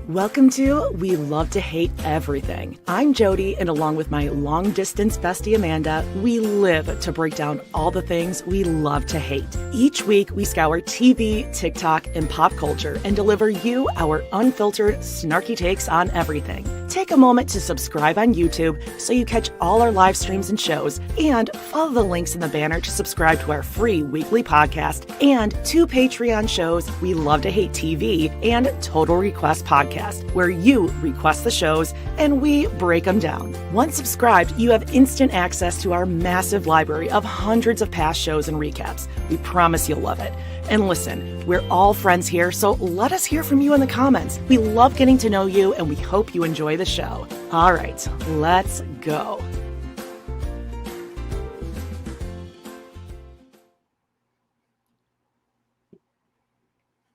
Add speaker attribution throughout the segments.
Speaker 1: Welcome to We Love to Hate Everything. I'm Jody, and along with my long-distance bestie Amanda, we live to break down all the things we love to hate. Each week, we scour TV, TikTok, and pop culture and deliver you our unfiltered, snarky takes on everything. Take a moment to subscribe on YouTube so you catch all our live streams and shows, and follow the links in the banner to subscribe to our free weekly podcast and 2 Patreon shows, We Love to Hate TV and Total Request Podcast, where you request the shows and we break them down. Once subscribed, you have instant access to our massive library of hundreds of past shows and recaps. We promise you'll love it. And listen, we're all friends here, so let us hear from you in the comments. We love getting to know you, and we hope you enjoy the show. All right, let's go.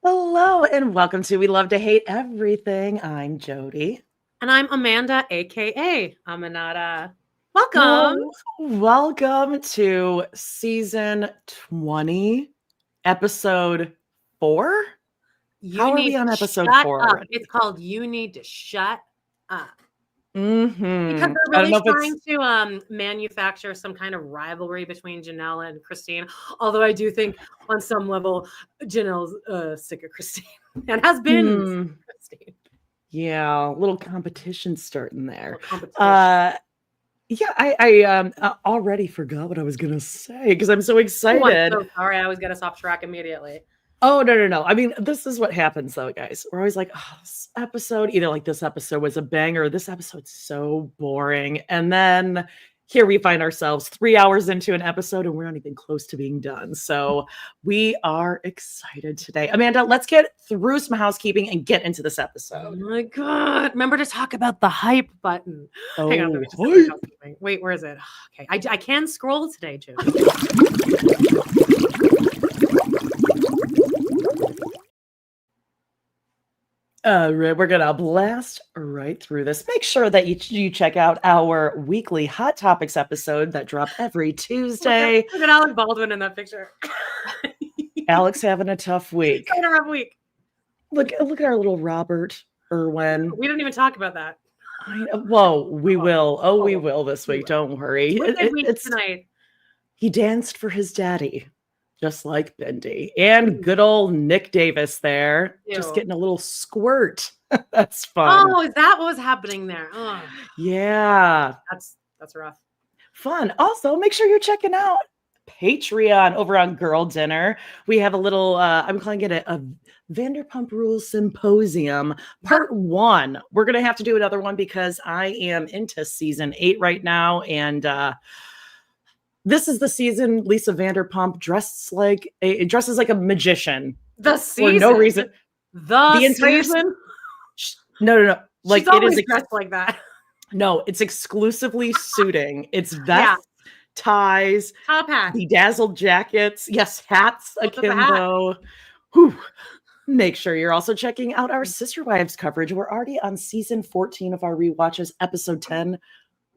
Speaker 1: Hello, and welcome to We Love to Hate Everything. I'm Jody.
Speaker 2: And I'm Amanda, aka Aminata. Welcome.
Speaker 1: Welcome to season 20, episode 4. How are we on episode 4?
Speaker 2: Up. It's called You Need to Shut Up.
Speaker 1: Mm-hmm.
Speaker 2: Because they're really trying to manufacture some kind of rivalry between Janelle and Christine. Although I do think on some level, Janelle's sick of Christine and has been Christine.
Speaker 1: Yeah, a little competition starting there. I already forgot what I was going to say because I'm so excited.
Speaker 2: Oh, I'm so sorry. I always get us off track immediately.
Speaker 1: Oh, no. I mean, this is what happens though, guys. We're always like, oh, this episode, either like this episode was a banger, or this episode's so boring. And then here we find ourselves 3 hours into an episode and we're not even close to being done. So we are excited today. Amanda, let's get through some housekeeping and get into this episode.
Speaker 2: Oh my God. Remember to talk about the hype button.
Speaker 1: Oh,
Speaker 2: hang on. Wait, where is it? Okay. I can scroll today, too.
Speaker 1: We're gonna blast right through this. Make sure that you check out our weekly Hot Topics episode that drop every Tuesday.
Speaker 2: Look at Alec Baldwin in that picture.
Speaker 1: Alex having a tough week.
Speaker 2: It's been a rough week.
Speaker 1: Look at our little Robert Irwin.
Speaker 2: We didn't even talk about that.
Speaker 1: We will. We will this week. Don't worry.
Speaker 2: It's tonight.
Speaker 1: He danced for his daddy. Just like Bendy. And good old Nick Davis there. Ew. Just getting a little squirt. That's fun.
Speaker 2: Oh, is that what was happening there? Oh.
Speaker 1: Yeah.
Speaker 2: That's rough.
Speaker 1: Fun. Also, make sure you're checking out Patreon over on Girl Dinner. We have a little, I'm calling it a Vanderpump Rules Symposium, part 1. We're going to have to do another one because I am into season 8 right now. And, this is the season Lisa Vanderpump dresses like a magician.
Speaker 2: The season?
Speaker 1: For no reason.
Speaker 2: The entire season?
Speaker 1: No. Like,
Speaker 2: she's always
Speaker 1: it is
Speaker 2: dressed like that.
Speaker 1: No, it's exclusively suiting. It's vests, ties,
Speaker 2: top hats,
Speaker 1: bedazzled jackets. Yes, hats akimbo. Whew. Make sure you're also checking out our Sister Wives coverage. We're already on season 14 of our rewatches, episode 10.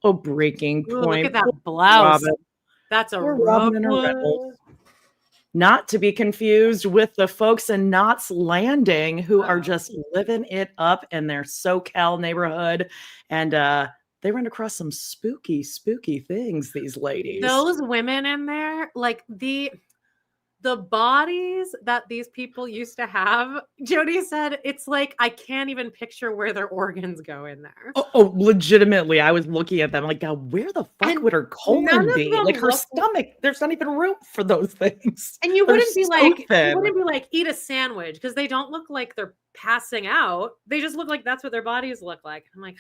Speaker 1: Oh, breaking point.
Speaker 2: Look at that blouse.
Speaker 1: Robyn.
Speaker 2: That's a Robyn in a rebel.
Speaker 1: Not to be confused with the folks in Knots Landing who are just living it up in their SoCal neighborhood. And they run across some spooky things, these ladies.
Speaker 2: Those women in there, like the bodies that these people used to have, Jody said, it's like, I can't even picture where their organs go in there.
Speaker 1: Oh, legitimately. I was looking at them like, God, where the fuck would her colon be? Like her stomach, there's not even room for those things.
Speaker 2: And you wouldn't be like, eat a sandwich, because they don't look like they're passing out. They just look like that's what their bodies look like. I'm like,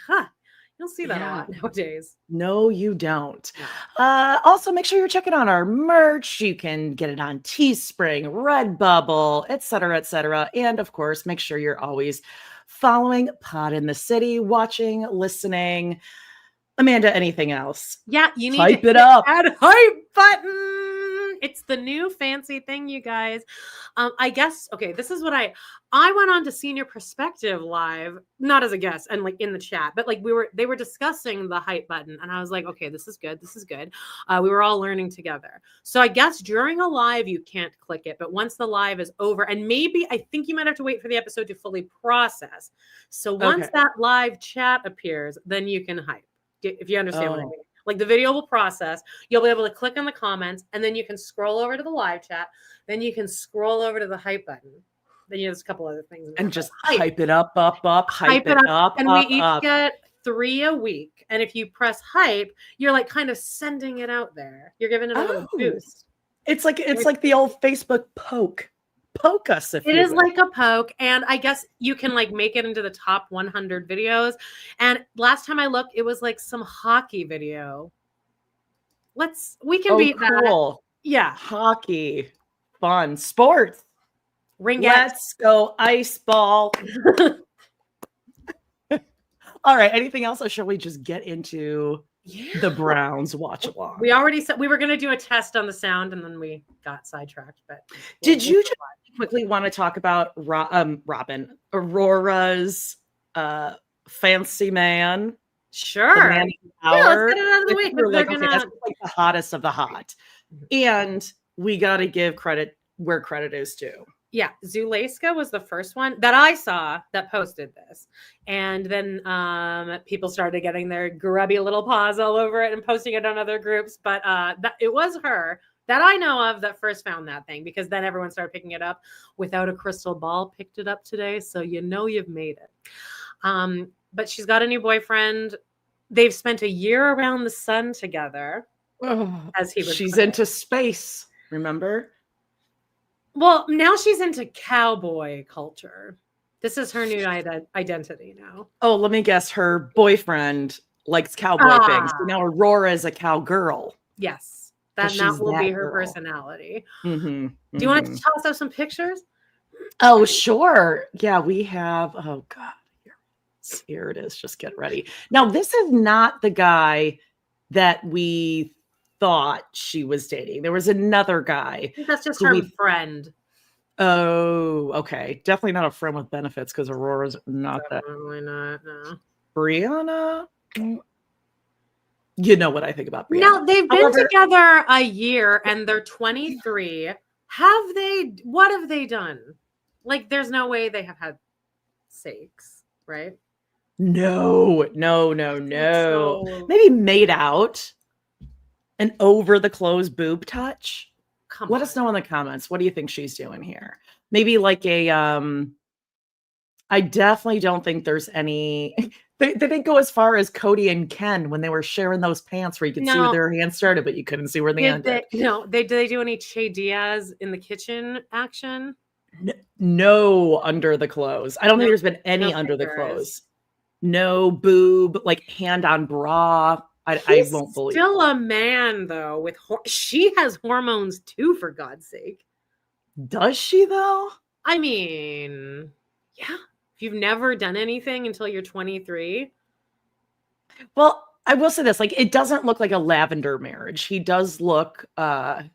Speaker 2: you'll see that a lot nowadays.
Speaker 1: No, you don't. Also, make sure you're checking out our merch. You can get it on Teespring, Redbubble, etc. And of course, make sure you're always following Pod in the City, watching, listening. Amanda, anything else?
Speaker 2: Yeah, you need
Speaker 1: hype
Speaker 2: to
Speaker 1: it up.
Speaker 2: Add hype button It's the new fancy thing, you guys. I guess, okay, this is what I went on to Senior Perspective Live, not as a guest and like in the chat, but like they were discussing the hype button, and I was like, okay, this is good. This is good. We were all learning together. So I guess during a live, you can't click it, but once the live is over, and maybe I think you might have to wait for the episode to fully process. So once that live chat appears, then you can hype, if you understand what I mean. Like the video will process, you'll be able to click on the comments, and then you can scroll over to the live chat. Then you can scroll over to the hype button. Then there's a couple other things.
Speaker 1: And just hype it up, hype it up.
Speaker 2: And we each get 3 a week. And if you press hype, you're like kind of sending it out there. You're giving it a little boost.
Speaker 1: It's like the old Facebook poke. Poke us if
Speaker 2: it is like a poke, and I guess you can like make it into the top 100 videos. And last time I looked, it was like some hockey video. We can beat that. Yeah,
Speaker 1: hockey, fun sports. Let's go ice ball. All right. Anything else, or shall we just get into the Browns watch along?
Speaker 2: We already said we were going to do a test on the sound, and then we got sidetracked. But
Speaker 1: did you just quickly want to talk about Robyn, Aurora's fancy man?
Speaker 2: Sure.
Speaker 1: Man
Speaker 2: let's get it out of the way.
Speaker 1: That's like the hottest of the hot. And we got to give credit where credit is due.
Speaker 2: Yeah, Zulayska was the first one that I saw that posted this. And then people started getting their grubby little paws all over it and posting it on other groups. But it was her that I know of that first found that thing, because then everyone started picking it up. Without a crystal ball, picked it up today. So you know you've made it. But she's got a new boyfriend. They've spent a year around the sun together.
Speaker 1: She's into space, remember?
Speaker 2: Well, now she's into cowboy culture. This is her new identity now.
Speaker 1: Oh, let me guess. Her boyfriend likes cowboy things. So now Aurora is a cowgirl.
Speaker 2: Yes. That will be her personality.
Speaker 1: Mm-hmm.
Speaker 2: Do you want to toss up some pictures?
Speaker 1: Oh, sure. Yeah, we have. Oh, God. Here it is. Just get ready. Now, this is not the guy that we thought she was dating. There was another guy.
Speaker 2: I think that's just her friend.
Speaker 1: Oh, okay. Definitely not a friend with benefits, because Aurora's not
Speaker 2: Definitely not. No.
Speaker 1: Brianna? You know what I think about Brianna.
Speaker 2: Now, they've been together a year and they're 23. What have they done? Like, there's no way they have had sex, right?
Speaker 1: No.
Speaker 2: So,
Speaker 1: maybe made out. An over the clothes boob touch. Let us know in the comments. What do you think she's doing here? Maybe like a I definitely don't think there's any. They didn't go as far as Kody and Ken when they were sharing those pants where you could see where their hands started, but you couldn't see where they ended.
Speaker 2: Did they do any Che Diaz in the kitchen action?
Speaker 1: No, under the clothes. I don't think there's been any under the clothes. No boob, like hand on bra. I won't believe.
Speaker 2: Still a man though. She has hormones too, for God's sake.
Speaker 1: Does she though?
Speaker 2: I mean, yeah. If you've never done anything until you're 23.
Speaker 1: Well, I will say this: like, it doesn't look like a lavender marriage. He does look. I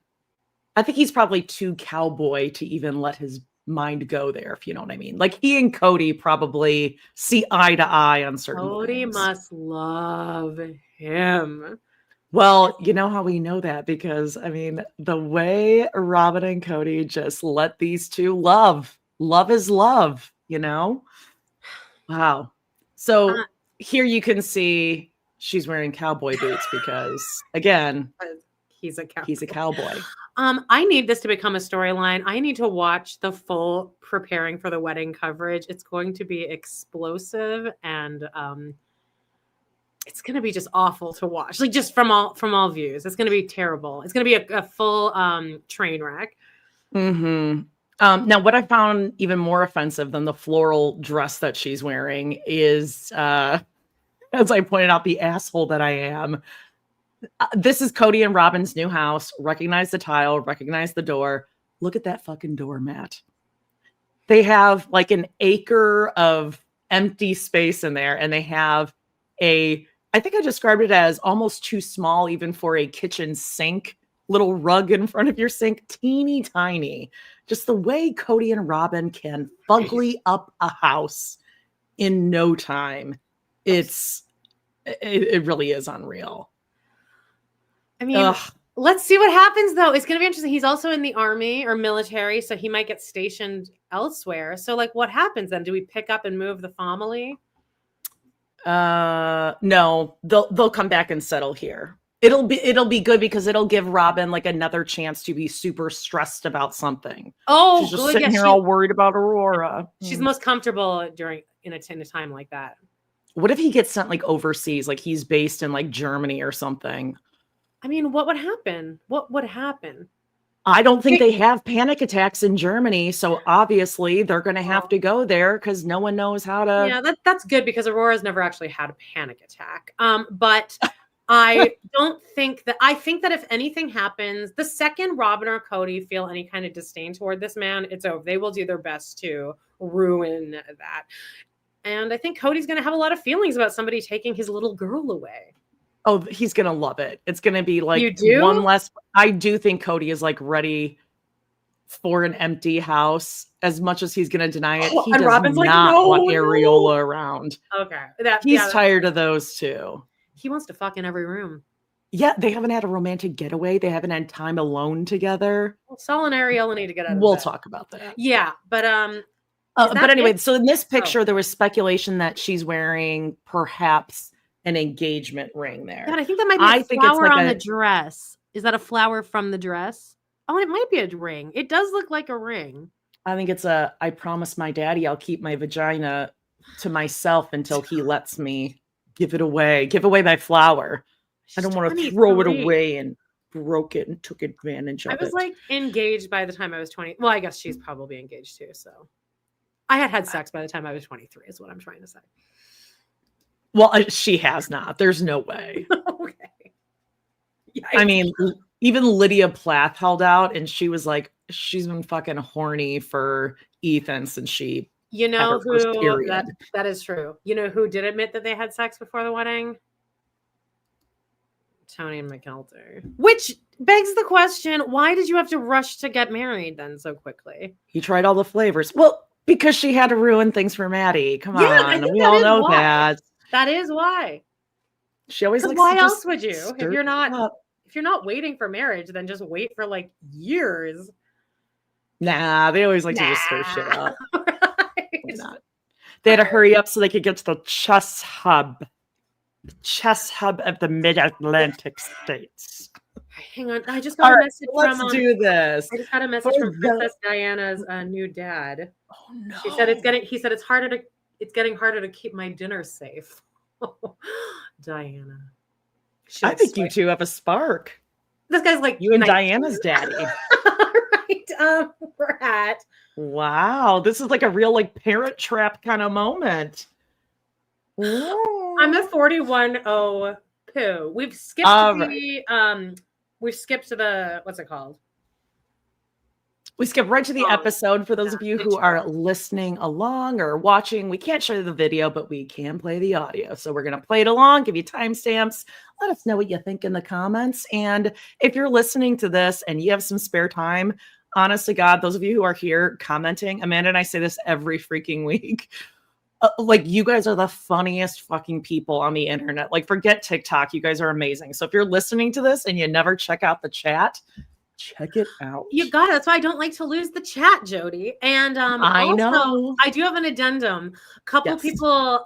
Speaker 1: think he's probably too cowboy to even let his mind go there, if you know what I mean. Like, he and Kody probably see eye to eye on certain things.
Speaker 2: Kody must love him.
Speaker 1: Well, you know how we know that? Because, I mean, the way Robyn and Kody just let these two love is love, you know? Wow. So here you can see she's wearing cowboy boots because, again,
Speaker 2: he's a
Speaker 1: cowboy.
Speaker 2: I need this to become a storyline. I need to watch the full preparing for the wedding coverage. It's going to be explosive, and it's going to be just awful to watch. Like, just from all views, it's going to be terrible. It's going to be a full train wreck.
Speaker 1: Mm-hmm. Now, what I found even more offensive than the floral dress that she's wearing is, as I pointed out, the asshole that I am. This is Kody and Robyn's new house. Recognize the tile, recognize the door. Look at that fucking doormat. They have like an acre of empty space in there, and they have I think I described it as almost too small even for a kitchen sink little rug in front of your sink, teeny tiny. Just the way Kody and Robyn can fugly up a house in no time. It really is unreal.
Speaker 2: I mean, let's see what happens, though. It's going to be interesting. He's also in the army or military, so he might get stationed elsewhere. So, like, what happens then? Do we pick up and move the family?
Speaker 1: No, they'll come back and settle here. It'll be good because it'll give Robyn like another chance to be super stressed about something.
Speaker 2: Oh,
Speaker 1: she's just sitting here all worried about Aurora.
Speaker 2: She's most comfortable in a time like that.
Speaker 1: What if he gets sent like overseas, like he's based in like Germany or something?
Speaker 2: I mean, what would happen? What would happen?
Speaker 1: I don't think they have panic attacks in Germany, so obviously they're going to have to go there because no one knows how to.
Speaker 2: Yeah, that's good because Aurora's never actually had a panic attack. But I don't think that. I think that if anything happens, the second Robyn or Kody feel any kind of disdain toward this man, it's over. They will do their best to ruin that. And I think Cody's going to have a lot of feelings about somebody taking his little girl away.
Speaker 1: Oh, he's going to love it. It's going to be like
Speaker 2: you do?
Speaker 1: one less. I do think Kody is like ready for an empty house as much as he's going to deny it. He does
Speaker 2: Robyn's
Speaker 1: not want Areola around.
Speaker 2: Okay.
Speaker 1: He's tired of those too.
Speaker 2: He wants to fuck in every room.
Speaker 1: Yeah, they haven't had a romantic getaway. They haven't had time alone together.
Speaker 2: Well, Saul and Areola need to get out of
Speaker 1: We'll
Speaker 2: bed.
Speaker 1: talk about that.
Speaker 2: Yeah, but
Speaker 1: anyway, so in this picture, there was speculation that she's wearing perhaps an engagement ring there.
Speaker 2: God, I think that might be a flower on the dress. Is that a flower from the dress? Oh, it might be a ring. It does look like a ring.
Speaker 1: I think it's I promised my daddy I'll keep my vagina to myself until he lets me give it away. Give away my flower. I don't want to throw it away and broke it and took advantage of it.
Speaker 2: I was like engaged by the time I was 20. Well, I guess she's probably engaged too. So I had sex by the time I was 23 is what I'm trying to say.
Speaker 1: Well, she has not. There's no way.
Speaker 2: Okay. Yeah,
Speaker 1: I mean, even Lydia Plath held out and she was like, she's been fucking horny for Ethan since she
Speaker 2: who that is true. You know who did admit that they had sex before the wedding? Tony and McKelter. Which begs the question, why did you have to rush to get married then so quickly?
Speaker 1: He tried all the flavors. Well, because she had to ruin things for Maddie. Come on. We all know that.
Speaker 2: That is why.
Speaker 1: She always likes
Speaker 2: why else would you? If you're not waiting for marriage, then just wait for like years.
Speaker 1: Nah, they always like to just stir shit up. Right. They had to hurry up so they could get to the chess hub. The chess hub of the mid-Atlantic states.
Speaker 2: Hang on. I just got a message from
Speaker 1: let's do this.
Speaker 2: I just got a message from Princess Diana's new dad.
Speaker 1: Oh no.
Speaker 2: He said it's getting harder to keep my dinner safe. Diana.
Speaker 1: I think you two have a spark.
Speaker 2: This guy's like
Speaker 1: you and Diana's daddy.
Speaker 2: Right. We're at.
Speaker 1: Wow. This is like a real like Parent Trap kind of moment. Ooh.
Speaker 2: I'm at 4102. We've skipped we've skipped to the what's it called?
Speaker 1: We skip right to the episode. For those of you who are listening along or watching, we can't show you the video, but we can play the audio. So we're going to play it along, give you timestamps. Let us know what you think in the comments. And if you're listening to this and you have some spare time, honest to God, those of you who are here commenting, Amanda and I say this every freaking week. Like, you guys are the funniest fucking people on the internet. Like, forget TikTok. You guys are amazing. So if you're listening to this and you never check out the chat, check it out.
Speaker 2: You got it. That's why I don't like to lose the chat, Jody. And
Speaker 1: I know
Speaker 2: I do have an addendum. A couple people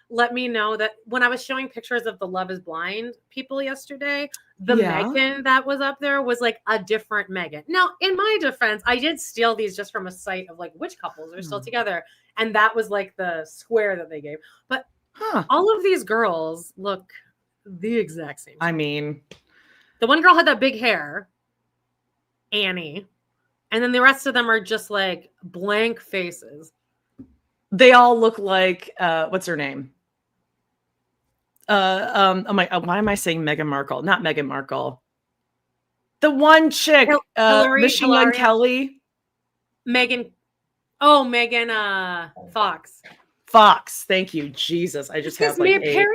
Speaker 2: let me know that when I was showing pictures of the Love is Blind people yesterday, the Megan that was up there was like a different Megan. Now, in my defense, I did steal these just from a site of like which couples are still together. And that was like the square that they gave. But all of these girls look the exact same.
Speaker 1: I mean,
Speaker 2: the one girl had that big hair. Annie, and then the rest of them are just like blank faces.
Speaker 1: They all look like what's her name? Why am I saying Meghan Markle? Not Meghan Markle. The one chick, Machine Gun Kelly.
Speaker 2: Megan Fox.
Speaker 1: Fox, thank you, Jesus. I just have like
Speaker 2: perimenopause.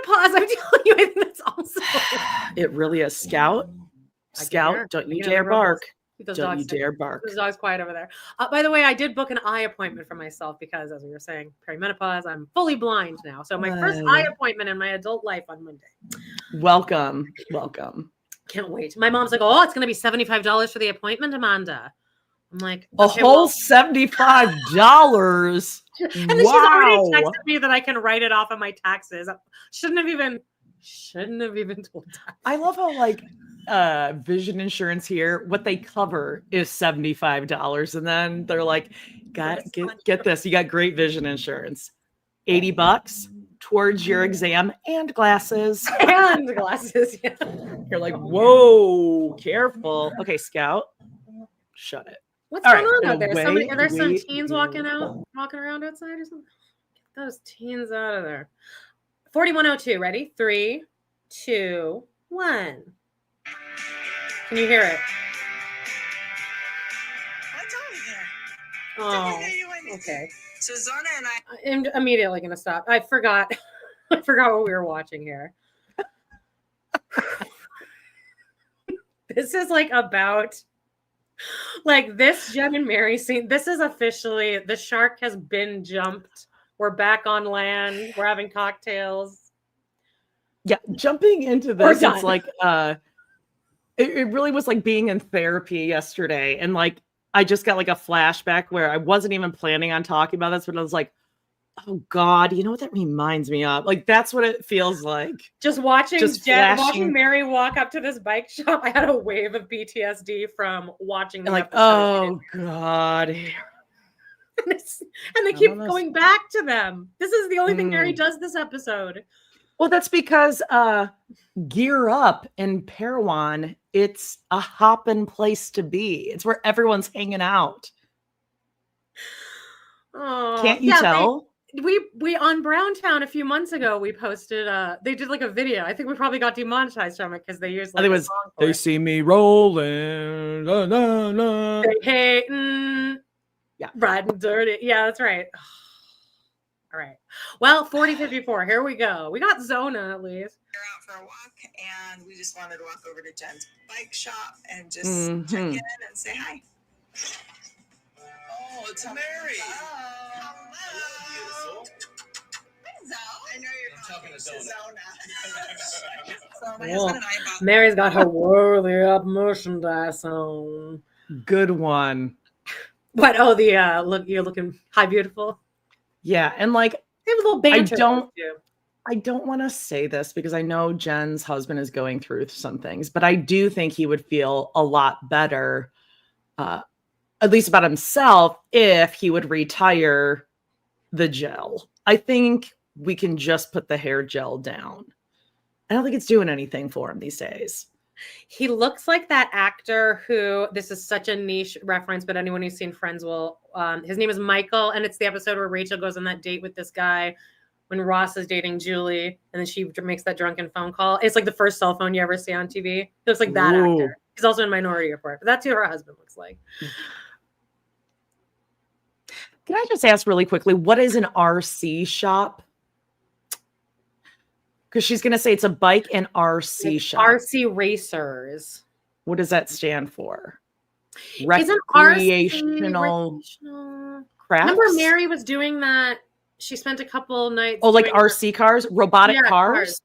Speaker 2: I'm telling you, I think that's also
Speaker 1: it really is. Scout. Scout, don't you dare bark. Don't you dare bark.
Speaker 2: Those dogs quiet over there. By the way, I did book an eye appointment for myself because, as we were saying, perimenopause, I'm fully blind now. So my first eye appointment in my adult life on Monday.
Speaker 1: Welcome.
Speaker 2: Can't wait. My mom's like, oh, it's going to be $75 for the appointment, Amanda. I'm like,
Speaker 1: a whole $75.
Speaker 2: And then she's already texted me that I can write it off of my taxes. Shouldn't have even told that.
Speaker 1: I love how vision insurance here, what they cover is $75, and then they're like, get this, you got great vision insurance, $80 towards your exam and glasses.
Speaker 2: Yeah.
Speaker 1: You're like, whoa, careful. Okay, Scout, shut it.
Speaker 2: What's going on out there? Are there some teens walking around outside or something? Get those teens out of there. 4102, ready? 3, 2, 1. Can you hear it? Oh, okay.
Speaker 3: So Zona and I
Speaker 2: am immediately going to stop. I forgot what we were watching here. This is about this Jen and Meri scene. This is officially, the shark has been jumped. We're back on land. We're having cocktails.
Speaker 1: Yeah, jumping into this, it's like it really was like being in therapy yesterday, and I just got a flashback where I wasn't even planning on talking about this, but I was like, oh God, you know what that reminds me of? That's what it feels like.
Speaker 2: Just watching watching Meri walk up to this bike shop, I had a wave of PTSD from watching the episode.
Speaker 1: Oh God.
Speaker 2: And they keep going back to them. This is the only thing Meri does this episode.
Speaker 1: Well, that's because Gear Up in Parowan, it's a hopping place to be. It's where everyone's hanging out.
Speaker 2: Oh,
Speaker 1: can't you tell?
Speaker 2: We on Browntown a few months ago, we posted they did a video. I think we probably got demonetized from it because they used
Speaker 1: they see me rolling. La, la, la.
Speaker 2: They hating. Yeah. Riding dirty. Yeah, that's right. All right. Well, 4054. Here we go. We got Zona at least.
Speaker 3: We're out for a walk, and we just wanted to walk over to Jen's bike shop and just check in and say hi. Oh, it's Meri. Hello. I know you're talking to Zona.
Speaker 2: Meri's got her worthy up merchandise on.
Speaker 1: Good one.
Speaker 2: What? Oh, the look, you're looking high, beautiful.
Speaker 1: Yeah, and
Speaker 2: they have a little banter.
Speaker 1: I don't want to say this because I know Jen's husband is going through some things, but I do think he would feel a lot better, at least about himself, if he would retire the gel. I think we can just put the hair gel down. I don't think it's doing anything for him these days.
Speaker 2: He looks like that actor who, this is such a niche reference, but anyone who's seen Friends will, his name is Michael, and it's the episode where Rachel goes on that date with this guy when Ross is dating Julie, and then she makes that drunken phone call. It's the first cell phone you ever see on TV. It looks like that actor. He's also in Minority Report, but that's who her husband looks like.
Speaker 1: Can I just ask really quickly, what is an RC shop? Because she's going to say it's a bike and RC shop.
Speaker 2: RC Racers.
Speaker 1: What does that stand for?
Speaker 2: Recreational
Speaker 1: crafts?
Speaker 2: Remember Meri was doing that? She spent a couple nights.
Speaker 1: Oh, RC cars? Robotic cars?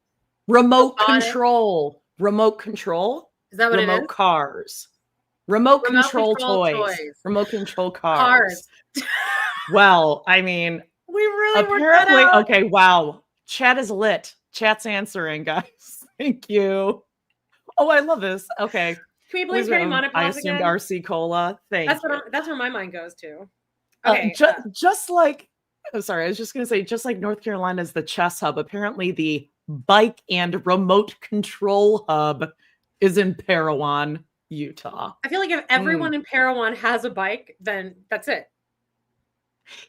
Speaker 1: Remote control. Remote control?
Speaker 2: Is that what it is?
Speaker 1: Remote cars. Remote control toys. Remote control cars. Well, I mean,
Speaker 2: we really
Speaker 1: apparently, okay, wow. Chat is lit. Chat's answering, guys. Thank you. Oh, I love this. Okay.
Speaker 2: Can we believe perimenopause
Speaker 1: I assumed again? RC Cola.
Speaker 2: That's where my mind goes to. Okay.
Speaker 1: Just like, oh, sorry, I was just going to say, just like North Carolina is the chess hub, apparently the bike and remote control hub is in Parowan, Utah.
Speaker 2: I feel like if everyone in Parowan has a bike, then that's it.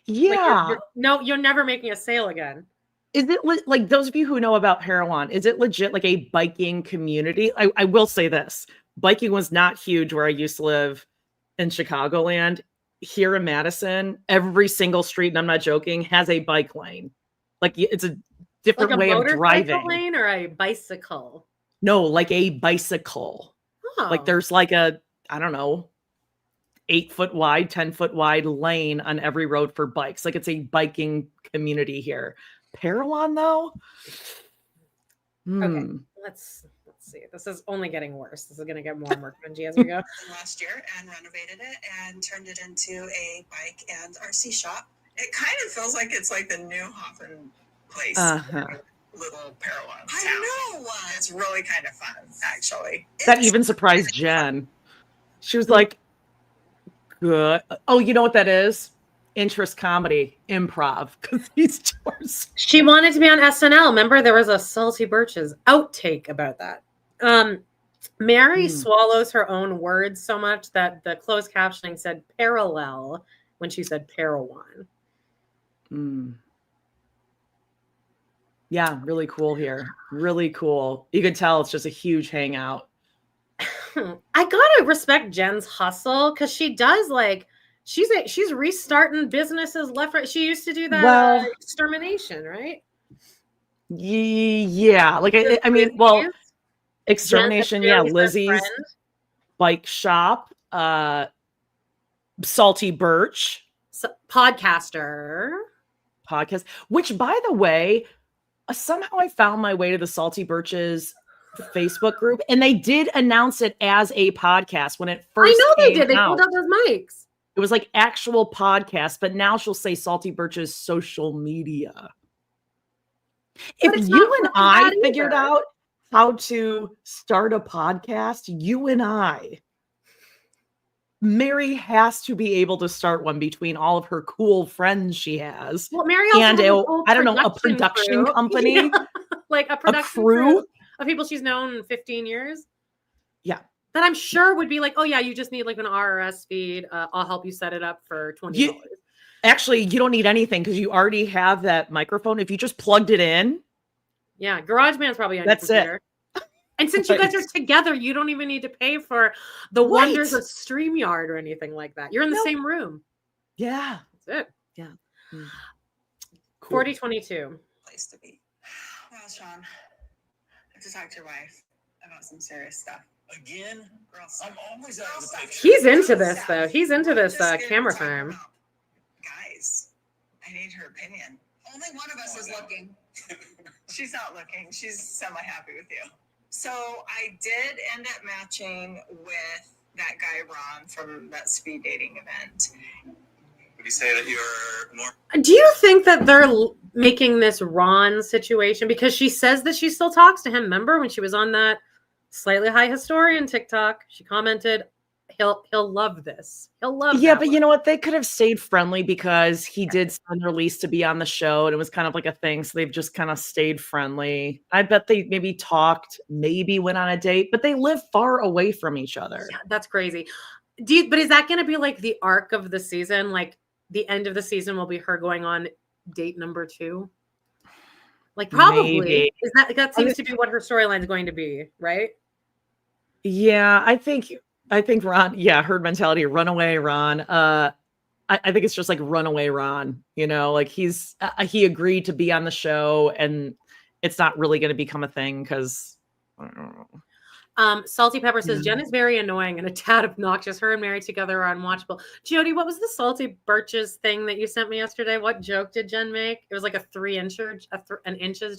Speaker 1: Yeah.
Speaker 2: You're never making a sale again.
Speaker 1: Is it those of you who know about Parowan, is it legit a biking community? I will say this. Biking was not huge where I used to live in Chicagoland. Here in Madison, every single street, and I'm not joking, has a bike lane. It's a different way of driving.
Speaker 2: Lane or a bicycle?
Speaker 1: No, a bicycle. Like there's like a, I don't know, 8-foot wide, 10-foot wide lane on every road for bikes. Like it's a biking community here. Parowan though?
Speaker 2: Okay, let's see. This is only getting worse. This is going to get more and more cringy as we go.
Speaker 3: Last year and renovated it and turned it into a bike and RC shop. It kind of feels like it's like the new Hoffman place. Little Parowan town. I know. It's really kind of fun, actually.
Speaker 1: That even surprised Jen. She was like, good. Oh, you know what that is? Interest comedy, improv. Because these two are
Speaker 2: She wanted to be on SNL. Remember, there was a Salty Birches outtake about that. Meri swallows her own words so much that the closed captioning said parallel when she said Parowan.
Speaker 1: Yeah, really cool here. Really cool. You can tell it's just a huge hangout.
Speaker 2: I gotta respect Jen's hustle because she does like she's restarting businesses left, right. She used to do that extermination, right?
Speaker 1: Yeah, like I mean, well, extermination. Yeah, Lizzie's bike shop, Salty Birch,
Speaker 2: podcast.
Speaker 1: Which, by the way, somehow I found my way to the Salty Birches Facebook group, and they did announce it as a podcast when it first.
Speaker 2: I know they did. They
Speaker 1: out.
Speaker 2: pulled out those mics.
Speaker 1: It was like actual podcast, but now she'll say Salty Birches social media. If you and I figured out how to start a podcast, you and I, Meri has to be able to start one between all of her cool friends she has.
Speaker 2: Well, Meri also
Speaker 1: and
Speaker 2: has
Speaker 1: a production company,
Speaker 2: yeah. Like a production crew of people she's known in 15 years.
Speaker 1: Yeah.
Speaker 2: That I'm sure would be like, oh yeah, you just need like an RRS feed. I'll help you set it up for $20.
Speaker 1: Actually, you don't need anything because you already have that microphone. If you just plugged it in.
Speaker 2: Yeah, GarageBand's probably on
Speaker 1: that's
Speaker 2: your computer.
Speaker 1: It.
Speaker 2: And since you guys are together, you don't even need to pay for the wonders of StreamYard or anything like that. You're in the same room.
Speaker 1: Yeah.
Speaker 2: That's it.
Speaker 1: Yeah.
Speaker 2: Cool. 4022.
Speaker 3: Place to be. Well, Sean, I have to talk to your wife about some serious stuff. Again? I'm always out of the picture.
Speaker 2: He's into this, though. He's into this camera firm.
Speaker 3: Guys, I need her opinion. Only one of us is looking. She's not looking. She's semi-happy with you. So I did end up matching with that guy, Ron, from that speed dating event.
Speaker 4: Would you say that you're more...
Speaker 2: Do you think that they're making this Ron situation? Because she says that she still talks to him. Remember when she was on that Slightly High Historian TikTok? She commented, he'll love this. He'll love
Speaker 1: but
Speaker 2: one.
Speaker 1: You know what? They could have stayed friendly because he did send release to be on the show and it was kind of like a thing. So they've just kind of stayed friendly. I bet they maybe talked, maybe went on a date, but they live far away from each other.
Speaker 2: Yeah, that's crazy. But is that going to be like the arc of the season? Like the end of the season will be her going on date number 2? Like probably.
Speaker 1: Maybe.
Speaker 2: Is that seems to be what her storyline is going to be, right?
Speaker 1: Yeah, I think Ron, herd mentality, runaway Ron. I think it's just like runaway Ron, you know, like he agreed to be on the show and it's not really going to become a thing because I don't know.
Speaker 2: Salty Pepper says Jen is very annoying and a tad obnoxious. Her and Meri together are unwatchable. Jody, what was the Salty Birches thing that you sent me yesterday? What joke did Jen make? It was like a 3-inches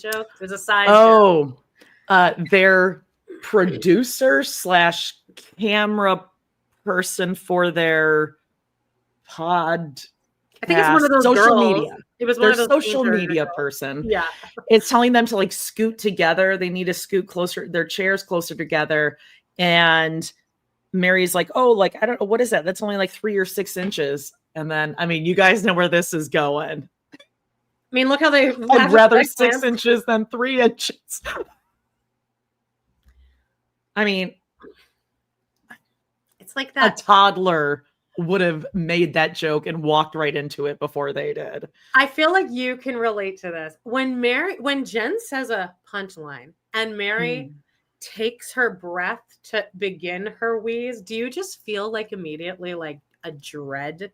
Speaker 2: joke. It was a size joke.
Speaker 1: Their producer / camera person for their pod.
Speaker 2: I think it's one of those
Speaker 1: social
Speaker 2: girls.
Speaker 1: media.
Speaker 2: It was one of those
Speaker 1: social media person.
Speaker 2: Yeah.
Speaker 1: It's telling them to like scoot together. They need to scoot closer, their chairs closer together. And Meri's like, oh, like, I don't know. What is that? That's only like 3 or 6 inches. And then, I mean, you guys know where this is going.
Speaker 2: I mean, look how they...
Speaker 1: I'd rather 6 inches than 3 inches. I mean...
Speaker 2: It's like that.
Speaker 1: A toddler would have made that joke and walked right into it before they did.
Speaker 2: I feel like you can relate to this. When Jen says a punchline and Meri takes her breath to begin her wheeze, do you just feel like immediately like a dread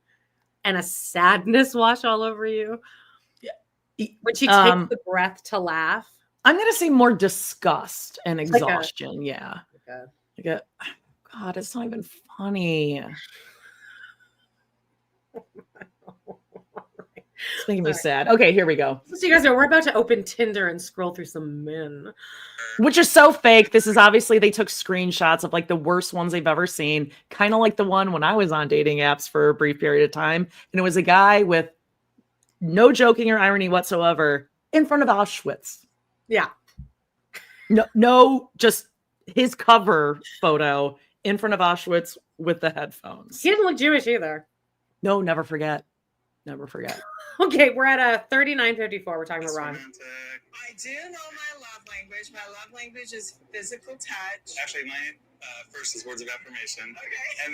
Speaker 2: and a sadness wash all over you? Yeah. When she takes the breath to laugh?
Speaker 1: I'm going to say more disgust and exhaustion. God, it's not even funny. It's making me sad. Okay, here we go.
Speaker 2: So you guys know we're about to open Tinder and scroll through some men.
Speaker 1: Which is so fake. This is obviously they took screenshots of like the worst ones they've ever seen. Kind of like the one when I was on dating apps for a brief period of time. And it was a guy with no joking or irony whatsoever in front of Auschwitz.
Speaker 2: Yeah.
Speaker 1: No, just his cover photo in front of Auschwitz with the headphones.
Speaker 2: He didn't look Jewish either.
Speaker 1: No, never forget. Never forget.
Speaker 2: Okay, we're at a 39.54. We're talking about Ron.
Speaker 3: I do know my love language. My love language is physical touch.
Speaker 4: Actually, my first is words of affirmation.
Speaker 3: Okay.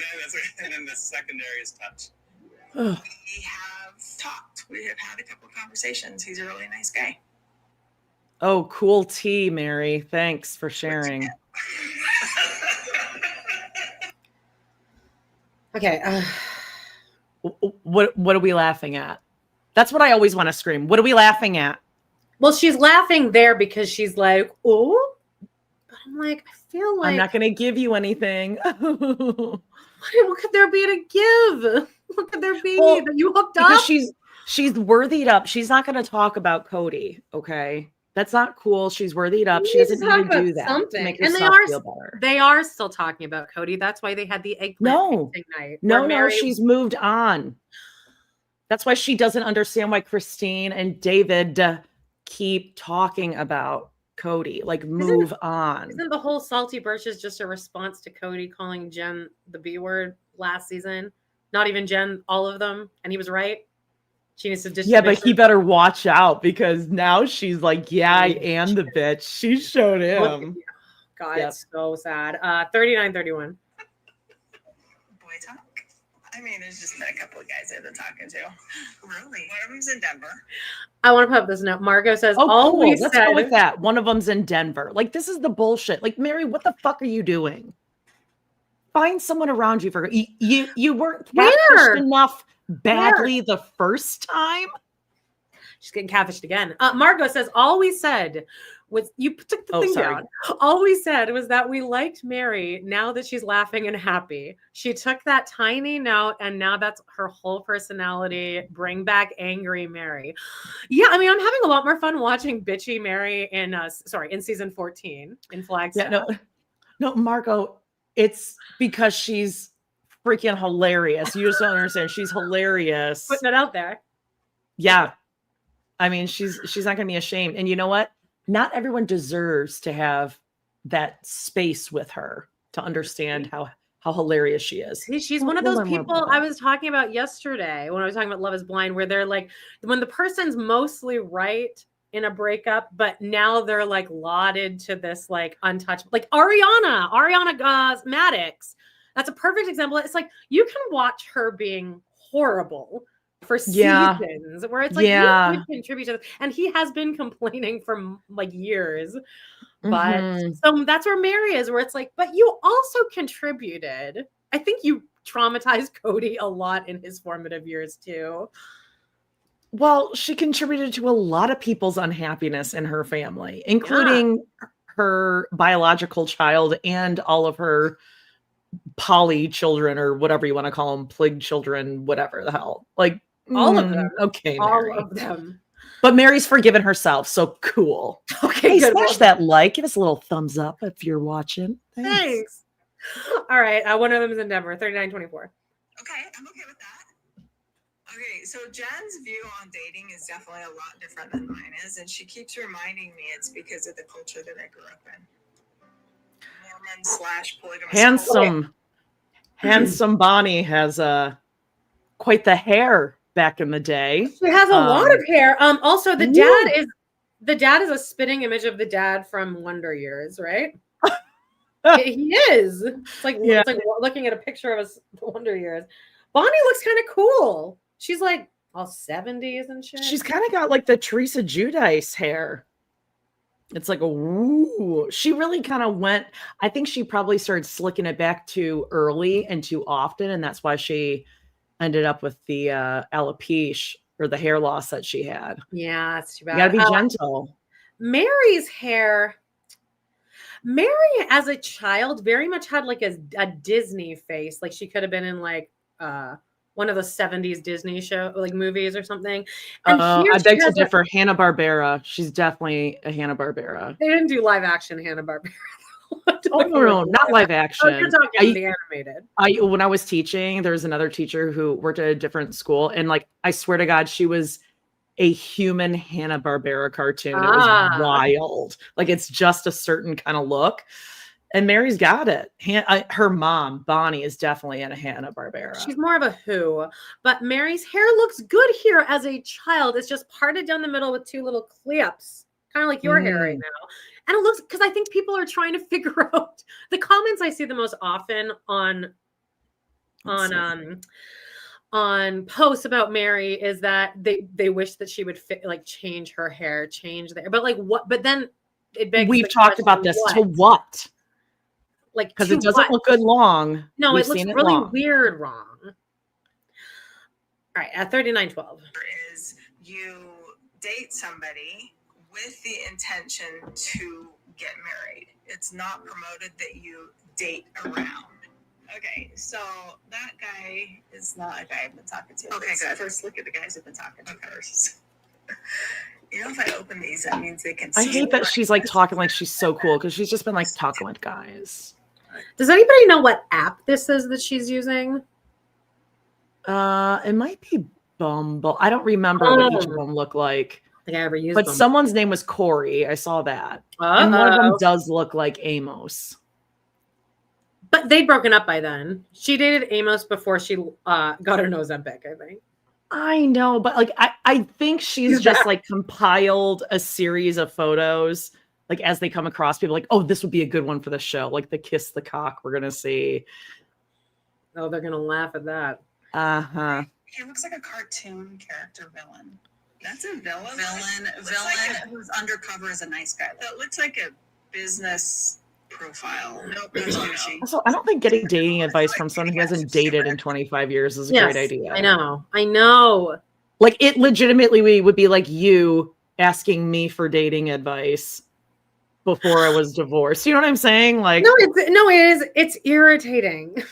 Speaker 4: And then the secondary is touch.
Speaker 3: We have talked. We have had a couple of conversations. He's a really nice guy.
Speaker 1: Oh, cool tea, Meri. Thanks for sharing.
Speaker 2: Okay.
Speaker 1: What are we laughing at? That's what I always want to scream. What are we laughing at?
Speaker 2: Well, she's laughing there because she's like, oh. But I'm like, I feel like
Speaker 1: I'm not going to give you anything.
Speaker 2: what could there be to give? What could there be that you hooked up?
Speaker 1: Because she's worthied up. She's not going to talk about Kody. Okay. That's not cool. She's worthied up. She doesn't need to do that.
Speaker 2: Something.
Speaker 1: To make
Speaker 2: And
Speaker 1: herself feel better.
Speaker 2: they are still talking about Kody. That's why they had the eggplant night.
Speaker 1: No, she's moved on. That's why she doesn't understand why Christine and David keep talking about Kody. Like, move on.
Speaker 2: Isn't the whole Salty Birches just a response to Kody calling Jen the B word last season? Not even Jen, all of them. And he was right. She needs to just.
Speaker 1: Yeah, but he better watch out because now she's like, yeah, I am the bitch. She showed him.
Speaker 2: God, it's so sad. 39.31.
Speaker 3: Boy talk. I mean, there's just been a couple of guys I've been talking to. Really? One of them's in Denver.
Speaker 2: I want to put up this note. Margot says,
Speaker 1: oh, cool. Let's go with that. One of them's in Denver. Like, this is the bullshit. Like, Meri, what the fuck are you doing? Find someone around you for you weren't catfished enough badly the first time.
Speaker 2: She's getting catfished again. Margot says, all we said was, you took the thing down. All we said was that we liked Meri now that she's laughing and happy. She took that tiny note and now that's her whole personality. Bring back angry Meri. Yeah, I mean, I'm having a lot more fun watching bitchy Meri in season 14 in Flagstaff.
Speaker 1: Yeah, no, Margot, it's because she's freaking hilarious. You just don't understand. She's hilarious.
Speaker 2: Putting it out there.
Speaker 1: Yeah. I mean, she's not going to be ashamed. And you know what? Not everyone deserves to have that space with her to understand how hilarious she is.
Speaker 2: She's one of those people I was talking about yesterday when I was talking about Love is Blind, where they're like, when the person's mostly right in a breakup, but now they're like lauded to this like untouchable, like Ariana Maddox. That's a perfect example. It's like you can watch her being horrible for seasons where it's like you could contribute to this. And he has been complaining for like years. But so that's where Meri is, where it's like, but you also contributed. I think you traumatized Kody a lot in his formative years too.
Speaker 1: Well, she contributed to a lot of people's unhappiness in her family, including her biological child and all of her poly children, or whatever you want to call them, plig children, whatever the hell. Like,
Speaker 2: all of them.
Speaker 1: Okay,
Speaker 2: all
Speaker 1: Meri.
Speaker 2: of them.
Speaker 1: But Meri's forgiven herself, so cool.
Speaker 2: Okay,
Speaker 1: hey, smash that like. Give us a little thumbs up if you're watching.
Speaker 2: Thanks. All right, one of them is in Denver, 39.24.
Speaker 3: Okay, I'm okay with that. Okay, so Jen's view on dating is definitely a lot different than mine is, and she keeps reminding me it's because of the culture that I grew up in. Mormon/polygamous.
Speaker 1: Handsome Bonnie has quite the hair back in the day.
Speaker 2: She has a lot of hair. Also, the dad is a spitting image of the dad from Wonder Years, right? He is. It's like looking at a picture of us Wonder Years. Bonnie looks kind of cool. She's like all 70s and shit.
Speaker 1: She's kind of got like the Teresa Giudice hair. It's like, ooh, she really kind of went. I think she probably started slicking it back too early and too often. And that's why she ended up with the alopecia or the hair loss that she had.
Speaker 2: Yeah, it's too bad.
Speaker 1: You gotta be gentle.
Speaker 2: Meri's hair Meri, as a child, very much had like a Disney face. Like she could have been in like one of the 70s Disney show, like movies or something. And here
Speaker 1: I
Speaker 2: she
Speaker 1: beg to
Speaker 2: has
Speaker 1: differ. Hanna-Barbera. She's definitely a Hanna-Barbera.
Speaker 2: they didn't do live action Hanna-Barbera.
Speaker 1: Oh no, not live action.
Speaker 2: You're talking the animated.
Speaker 1: When I was teaching, there was another teacher who worked at a different school, and like I swear to God, she was a human Hanna-Barbera cartoon. It was wild. Like it's just a certain kind of look. And Meri's got it. Her mom, Bonnie, is definitely in a Hanna-Barbera.
Speaker 2: She's more of a Who, but Meri's hair looks good here as a child. It's just parted down the middle with two little clips, kind of like your hair right now. And it looks, because I think people are trying to figure out the comments I see the most often on posts about Meri is that they wish that she would change her hair, change the hair. But like what? But then it begs
Speaker 1: we've talked about this to what? Like because it doesn't look good long.
Speaker 2: No, it looks really weird wrong. All right, at 3912
Speaker 3: is you date somebody with the intention to get married. It's not promoted that you date around. Okay, so that guy is not a guy I've been talking to. Okay, good. First look at the guys I've been talking to first. You know, if I open these, that means they can see.
Speaker 1: I hate that she's like talking like she's so cool because she's just been like talking with guys.
Speaker 2: Does anybody know what app this is that she's using?
Speaker 1: It might be Bumble. I don't remember what each of them look like.
Speaker 2: I think I ever used
Speaker 1: but
Speaker 2: Bumble.
Speaker 1: Someone's name was Corey. I saw that. And one of them does look like Amos.
Speaker 2: But they'd broken up by then. She dated Amos before she got her Ozempic, I think.
Speaker 1: I know, but like I think she's just like compiled a series of photos like as they come across people like, oh, this would be a good one for the show. Like the kiss the cock we're gonna see.
Speaker 2: Oh, they're gonna laugh at that.
Speaker 1: Uh-huh.
Speaker 3: He looks like a cartoon character villain. That's a villain? Villain who's undercover as a nice guy. That looks like a business profile. Nope, that's Gucci.
Speaker 1: Also, I don't think getting dating advice from someone who hasn't dated in 25 years is a great idea.
Speaker 2: I know.
Speaker 1: Like it legitimately would be like you asking me for dating advice before I was divorced. You know what I'm saying? Like
Speaker 2: it's irritating.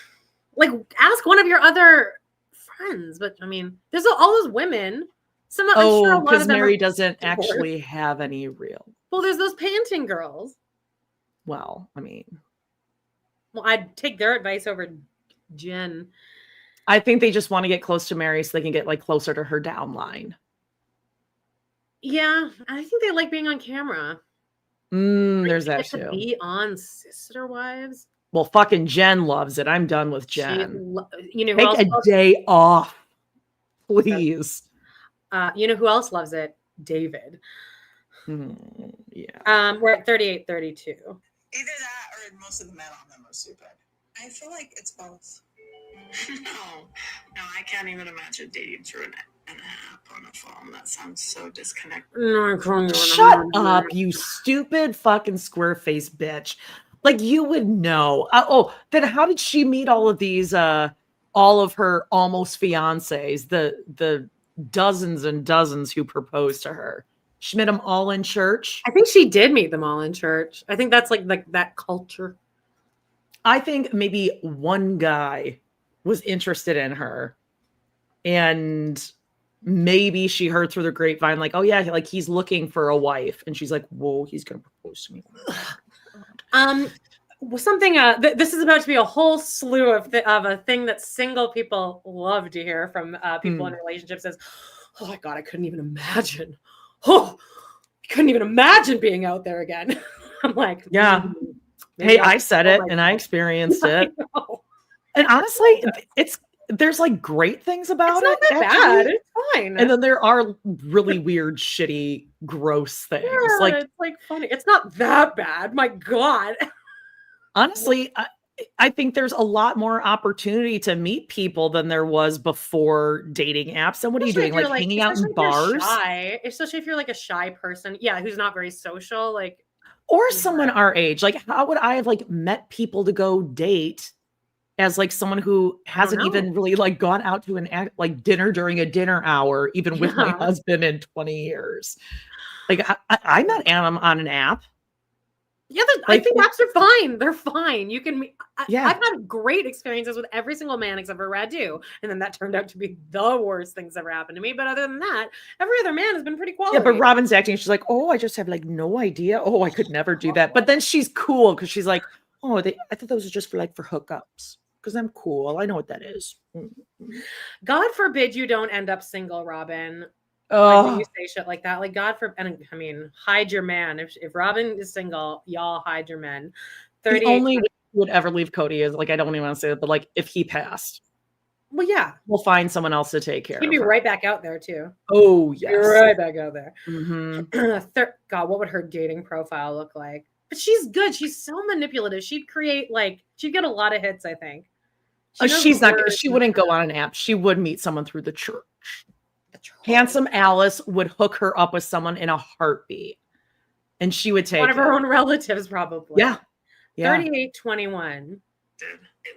Speaker 2: Like ask one of your other friends, but I mean, there's all those women.
Speaker 1: Because Meri doesn't actually have any real.
Speaker 2: Well, there's those panting girls.
Speaker 1: Well, I mean,
Speaker 2: I'd take their advice over Jen.
Speaker 1: I think they just want to get close to Meri so they can get like closer to her downline.
Speaker 2: Yeah, I think they like being on camera.
Speaker 1: There's that too.
Speaker 2: To be on Sister Wives.
Speaker 1: Well, fucking Jen loves it. I'm done with Jen.
Speaker 2: Take
Speaker 1: a day off, please.
Speaker 2: You know who else loves it? David.
Speaker 1: Yeah.
Speaker 2: We're at 38-32.
Speaker 3: Either that or most of the men on them are stupid. I feel like it's both. No, I can't even imagine dating through an app on a phone. That sounds so disconnected.
Speaker 1: Shut up, you stupid fucking square face bitch. Like you would know. Then how did she meet all of these, all of her almost fiancés, the dozens and dozens who proposed to her? She met them all in church.
Speaker 2: I think she did meet them all in church. I think that's like that culture.
Speaker 1: I think maybe one guy was interested in her and maybe she heard through the grapevine, like, oh yeah, like he's looking for a wife. And she's like, whoa, he's going to propose to me.
Speaker 2: Something, this is about to be a whole slew of a thing that single people love to hear from people in relationships is, oh my God, I couldn't even imagine. I couldn't even imagine being out there again. I'm like,
Speaker 1: yeah. Hey, I said it and I experienced it. And honestly, there's like great things about it.
Speaker 2: It's not that bad. It's fine.
Speaker 1: And then there are really weird, shitty, gross things.
Speaker 2: Yeah,
Speaker 1: like
Speaker 2: it's like funny. It's not that bad. My God.
Speaker 1: Honestly, I think there's a lot more opportunity to meet people than there was before dating apps. And what are you doing? Like hanging out in bars?
Speaker 2: Especially if you're like a shy person. Yeah, who's not very social. Like,
Speaker 1: or someone our age. Like, how would I have like met people to go date as like someone who hasn't even really like gone out to an like dinner during a dinner hour, even with my husband in 20 years? Like I met Adam on an app.
Speaker 2: Yeah, I think apps are fine. They're fine. You can.
Speaker 1: Yeah.
Speaker 2: I've had great experiences with every single man except for Radu, and then that turned out to be the worst things ever happened to me. But other than that, every other man has been pretty quality.
Speaker 1: Yeah, but Robyn's acting. She's like, oh, I just have like no idea. Oh, I could never do that. But then she's cool because she's like, oh, I thought those were just for hookups. Because I'm cool. I know what that is.
Speaker 2: God forbid you don't end up single, Robyn.
Speaker 1: Oh,
Speaker 2: when you say shit like that, like God forbid. And I mean, hide your man. If Robyn is single, y'all hide your men.
Speaker 1: the only way he would ever leave Kody is like, I don't even want to say it, but like if he passed.
Speaker 2: Well, yeah,
Speaker 1: we'll find someone else to take care of.
Speaker 2: He'd be right back out there too.
Speaker 1: Oh yes,
Speaker 2: you're right back out there.
Speaker 1: Mm-hmm.
Speaker 2: God, what would her dating profile look like? But she's good. She's so manipulative. She'd get a lot of hits, I think.
Speaker 1: She wouldn't go on an app. She would meet someone through the church. Handsome Alice would hook her up with someone in a heartbeat. And she would take
Speaker 2: one of her own relatives, probably.
Speaker 1: Yeah.
Speaker 2: 3821.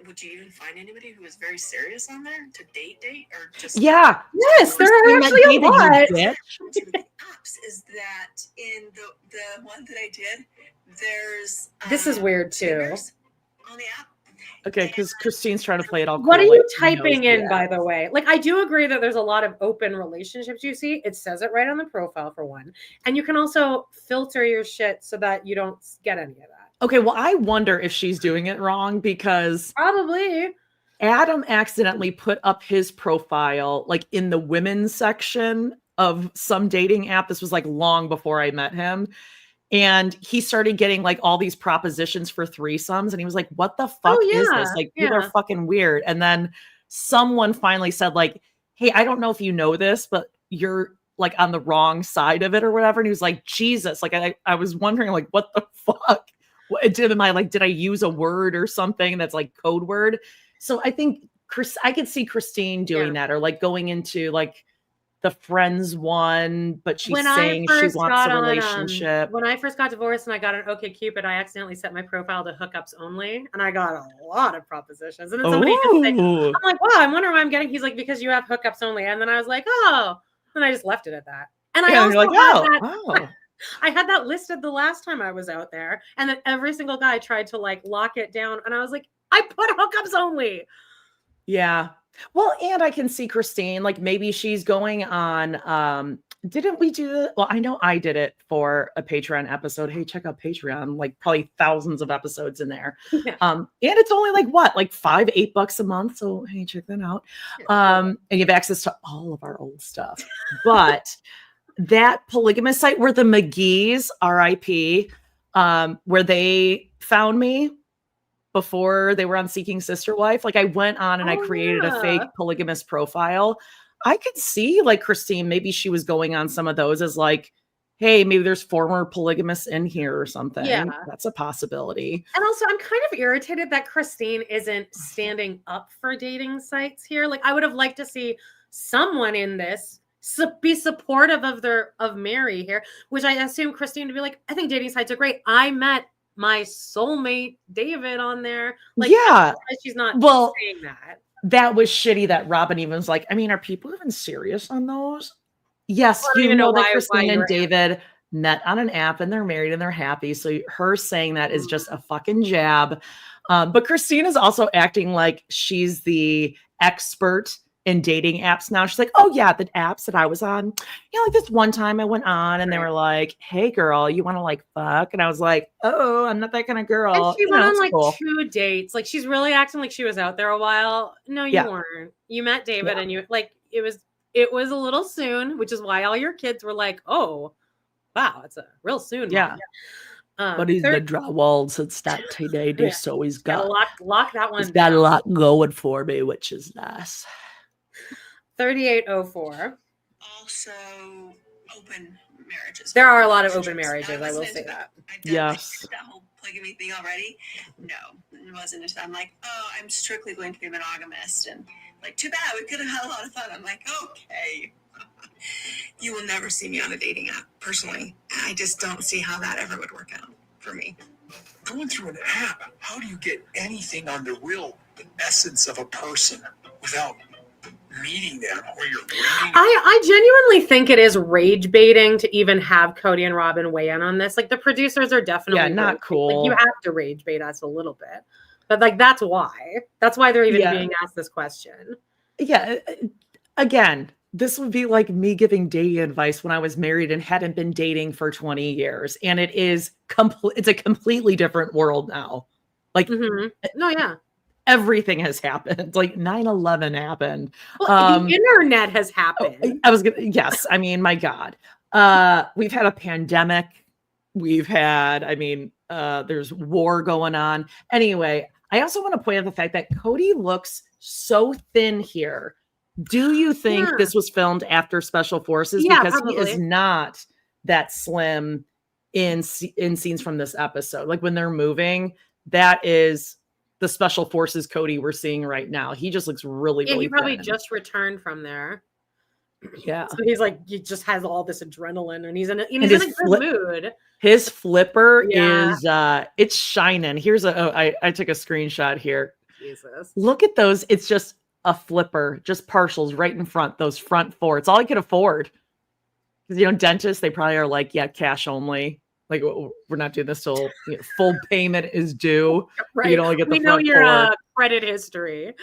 Speaker 3: Would you even find anybody who was very serious on there to date or just?
Speaker 1: Yeah.
Speaker 2: Yes, there are actually a lot.
Speaker 3: Apps is that in the one that I did, there's
Speaker 2: this is weird too.
Speaker 3: On the app.
Speaker 1: Okay, because Christine's trying to play it all cool.
Speaker 2: What are you typing in, by the way? Like, I do agree that there's a lot of open relationships you see. It says it right on the profile, for one. And you can also filter your shit so that you don't get any of that.
Speaker 1: Okay, well, I wonder if she's doing it wrong because...
Speaker 2: Probably.
Speaker 1: Adam accidentally put up his profile, like, in the women's section of some dating app. This was, like, long before I met him. And he started getting like all these propositions for threesomes. And he was like, what the fuck is this? Like, people are fucking weird. And then someone finally said like, hey, I don't know if you know this, but you're like on the wrong side of it or whatever. And he was like, Jesus, like, I was wondering like, what the fuck? Did I use a word or something that's like code word? So I think I could see Christine doing that, or like going into like the friends one, but she's saying she wants a relationship.
Speaker 2: When I first got divorced and I got an OkCupid, I accidentally set my profile to hookups only, and I got a lot of propositions. And then somebody just said, I'm like, wow, I wonder why I'm getting. He's like, because you have hookups only. And then I was like, oh, and I just left it at that. And I also I had that listed the last time I was out there, and then every single guy tried to like lock it down, and I was like, I put hookups only.
Speaker 1: Yeah. Well, and I can see Christine, like maybe she's going on, didn't we do that? Well, I know I did it for a Patreon episode. Hey, check out Patreon, like probably thousands of episodes in there. Yeah. And it's only like like $5-8 a month. So, hey, check that out. And you have access to all of our old stuff. But that polygamous site where the McGee's, RIP, where they found me before they were on Seeking Sister Wife, like I went on and I created a fake polygamous profile. I could see like Christine, maybe she was going on some of those as like, hey, maybe there's former polygamists in here or something. Yeah. That's a possibility.
Speaker 2: And also I'm kind of irritated that Christine isn't standing up for dating sites here. Like I would have liked to see someone in this be supportive of Meri here, which I assume Christine to be like, I think dating sites are great. I met my soulmate David on there. Like, she's not saying that.
Speaker 1: That was shitty that Robyn even was like, I mean, are people even serious on those? Yes, you know that Christine and David met on an app and they're married and they're happy. So her saying that is just a fucking jab. But Christine is also acting like she's the expert in dating apps now. She's like, oh yeah, the apps that I was on, like this one time I went on and they were like, hey girl, you want to like fuck? And I was like, oh, I'm not that kind of girl.
Speaker 2: And she went on like 2 dates. Like she's really acting like she was out there a while. No, you weren't. You met David and you like, it was a little soon, which is why all your kids were like, oh, wow, it's a real soon.
Speaker 1: Yeah. But he's been drywalled since that teenager, so he's got
Speaker 2: lock that one.
Speaker 1: He's got a lot going for me, which is nice.
Speaker 2: 3804.
Speaker 3: Also, open marriages.
Speaker 2: There are a lot of open marriages. I will say that.
Speaker 1: Yes.
Speaker 3: That whole polygamy thing already. No, it wasn't. I'm like, oh, I'm strictly going to be monogamist, and like, too bad. We could have had a lot of fun. I'm like, okay. You will never see me on a dating app, personally. I just don't see how that ever would work out for me.
Speaker 5: Going through an app, how do you get anything on the real essence of a person without meeting them or you're reading.
Speaker 2: I genuinely think it is rage baiting to even have Kody and Robyn weigh in on this. Like the producers are definitely
Speaker 1: not cool.
Speaker 2: Like you have to rage bait us a little bit, but like that's why they're even being asked this question.
Speaker 1: Yeah, again, this would be like me giving dating advice when I was married and hadn't been dating for 20 years, and it's a completely different world now. Like,
Speaker 2: no, yeah.
Speaker 1: Everything has happened. Like 9/11 happened.
Speaker 2: Well, the internet has happened.
Speaker 1: Yes. I mean, my God. We've had a pandemic. We've had, there's war going on. Anyway, I also want to point out the fact that Kody looks so thin here. Do you think this was filmed after Special Forces?
Speaker 2: Yeah,
Speaker 1: because
Speaker 2: probably.
Speaker 1: he is not that slim in scenes from this episode. Like when they're moving, that is the Special Forces Kody we're seeing right now. He just looks really
Speaker 2: he probably
Speaker 1: thin.
Speaker 2: just returned from there.
Speaker 1: Yeah.
Speaker 2: So he's like, he just has all this adrenaline and he's in a good mood.
Speaker 1: His flipper is it's shining. Here's I took a screenshot here.
Speaker 2: Jesus.
Speaker 1: Look at those. It's just a flipper, just partials right in front, those front four. It's all he could afford. Because dentists, they probably are like, yeah, cash only. Like we're not doing this till full payment is due.
Speaker 2: Right.
Speaker 1: You can only get the
Speaker 2: we know
Speaker 1: front
Speaker 2: your
Speaker 1: four.
Speaker 2: Credit history.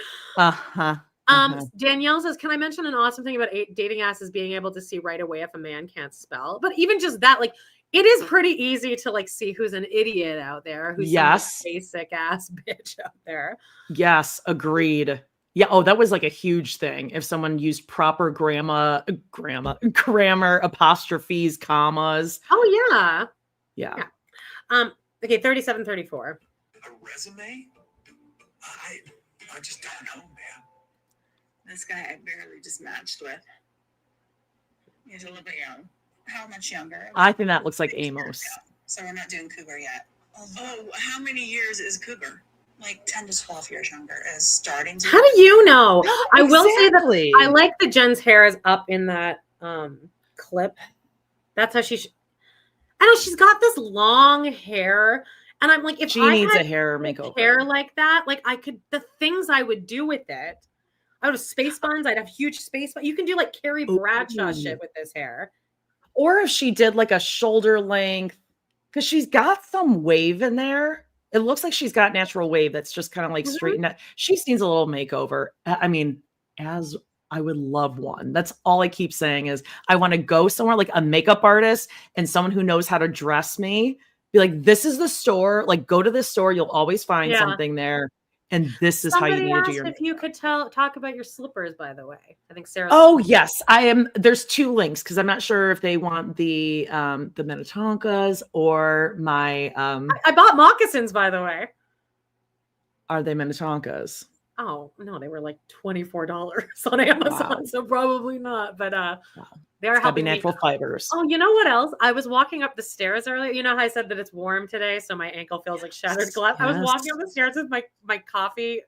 Speaker 2: Danielle says, can I mention an awesome thing about dating apps is being able to see right away if a man can't spell? But even just that, like, it is pretty easy to like see who's an idiot out there, who's some basic ass bitch out there.
Speaker 1: Yes, agreed. Yeah. Oh, that was like a huge thing. If someone used proper grammar, apostrophes, commas.
Speaker 2: Oh yeah.
Speaker 1: Yeah.
Speaker 2: Okay, 3734.
Speaker 5: A resume? I just don't know, man.
Speaker 3: This guy I barely just matched with. He's a little bit young. How much younger?
Speaker 1: I think that looks like Amos.
Speaker 3: So we're not doing cougar yet. Although, how many years is cougar? Like 10 to 12 years younger is starting to.
Speaker 2: How do you know? I will say
Speaker 1: Exactly.
Speaker 2: that I like that Jen's hair is up in that clip. That's how I know she's got this long hair. And I'm like, if
Speaker 1: she
Speaker 2: I
Speaker 1: needs
Speaker 2: had
Speaker 1: a hair makeover.
Speaker 2: Hair like that, like the things I would do with it. I would have space buns. I'd have huge space buns. You can do like Carrie Bradshaw shit with this hair.
Speaker 1: Or if she did like a shoulder length, because she's got some wave in there. It looks like she's got natural wave that's just kind of like straightened out. She needs a little makeover. I mean, as I would love one. That's all I keep saying is I want to go somewhere like a makeup artist and someone who knows how to dress me. Be like, this is the store. Like, go to this store. You'll always find something there. And this is how you need to do your makeup.
Speaker 2: If you could talk about your slippers, by the way. I think Sarah.
Speaker 1: Oh, yes. I am. There's two links because I'm not sure if they want the Minnetonkas or my
Speaker 2: I bought moccasins, by the way.
Speaker 1: Are they Minnetonkas?
Speaker 2: Oh, no, they were like $24 on Amazon, so probably not. But they're helping
Speaker 1: natural fibers.
Speaker 2: Oh, you know what else? I was walking up the stairs earlier. You know how I said that it's warm today, so my ankle feels like shattered glass. I was walking up the stairs with my coffee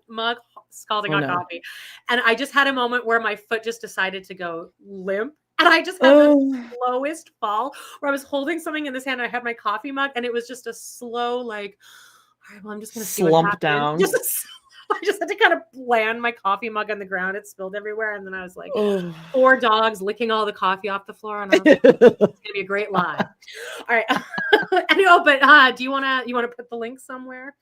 Speaker 2: mug, scalding hot coffee, and I just had a moment where my foot just decided to go limp. And I just had the slowest fall where I was holding something in this hand and I had my coffee mug, and it was just a slow, like, all right, well, I'm just going to
Speaker 1: slump down.
Speaker 2: I just had to kind of land my coffee mug on the ground. It spilled everywhere. And then I was like, 4 dogs licking all the coffee off the floor. And I was like, it's going to be a great live. All right. But do you want to put the link somewhere?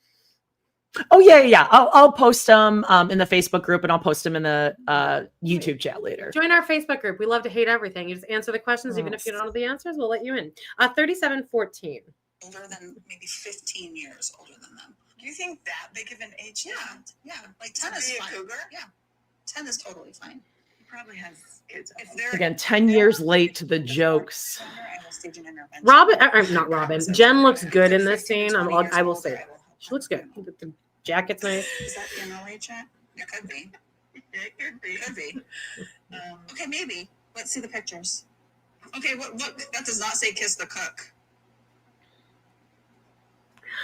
Speaker 1: Oh, yeah. I'll post them in the Facebook group and I'll post them in the YouTube chat later.
Speaker 2: Join our Facebook group. We love to hate everything. You just answer the questions. Even if you don't know the answers, we'll let you in. 3714.
Speaker 3: Older than maybe 15 years older than them. Do you think that big of an age? Yeah. Like 10 is fine. Cougar? Yeah. 10 is totally fine. He probably has kids.
Speaker 1: Again, 10 years late to the jokes.
Speaker 2: Not Robyn. Jen looks good in this scene. I will say that. She looks good. The jacket's nice.
Speaker 3: Is that the ML age yet? It could be. It could be. Okay, maybe. Let's see the pictures. Okay, what that does not say kiss the cook.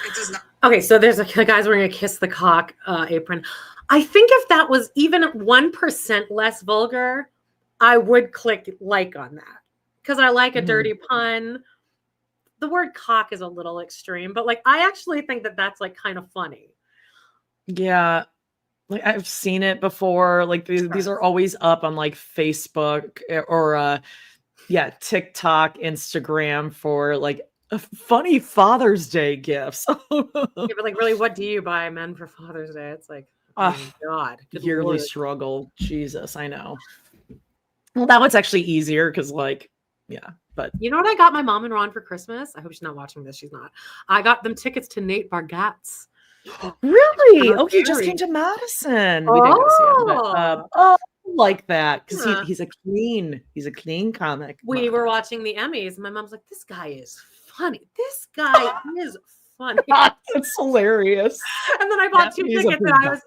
Speaker 3: It does not. Okay, so there's a guy's wearing a kiss the cock apron. I think if that was even 1% less vulgar, I would click like on that because I like a dirty pun. The word cock is a little extreme, but like I actually think that that's like kind of funny.
Speaker 1: Yeah. Like I've seen it before. Like these are always up on like Facebook or TikTok, Instagram for like funny Father's Day gifts.
Speaker 2: Yeah, but like, really, what do you buy men for Father's Day? It's like, oh my God, good
Speaker 1: yearly
Speaker 2: Lord.
Speaker 1: struggle. Jesus, I know. Well, now it's actually easier because, like, yeah, but
Speaker 2: You know what I got my mom and Ron for Christmas? I hope she's not watching this. She's not. I got them tickets to Nate Bargatze.
Speaker 1: really? Oh, he just came to Madison. We didn't go see him, but I like that because he's a clean comic.
Speaker 2: We were watching the Emmys, and my mom's like, "This guy is funny. This guy is funny."
Speaker 1: It's hilarious.
Speaker 2: And then I bought 2 tickets, and I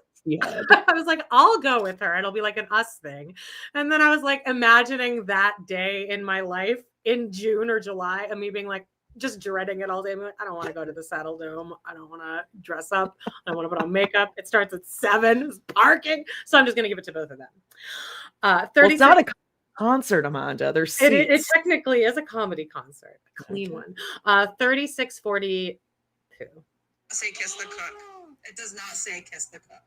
Speaker 2: was like, I'll go with her. It'll be like an us thing. And then I was like imagining that day in my life in June or July, and me being like, just dreading it all day. I'm like, I don't want to go to the Saddle Dome. I don't want to dress up. I don't want to put on makeup. It starts at 7. It's parking. So I'm just going to give it to both of them.
Speaker 1: 30. It's not a concert, Amanda. There's seats.
Speaker 2: It technically is a comedy concert. A clean one. 36:42.
Speaker 3: Say kiss the cook. It does not say kiss the cook.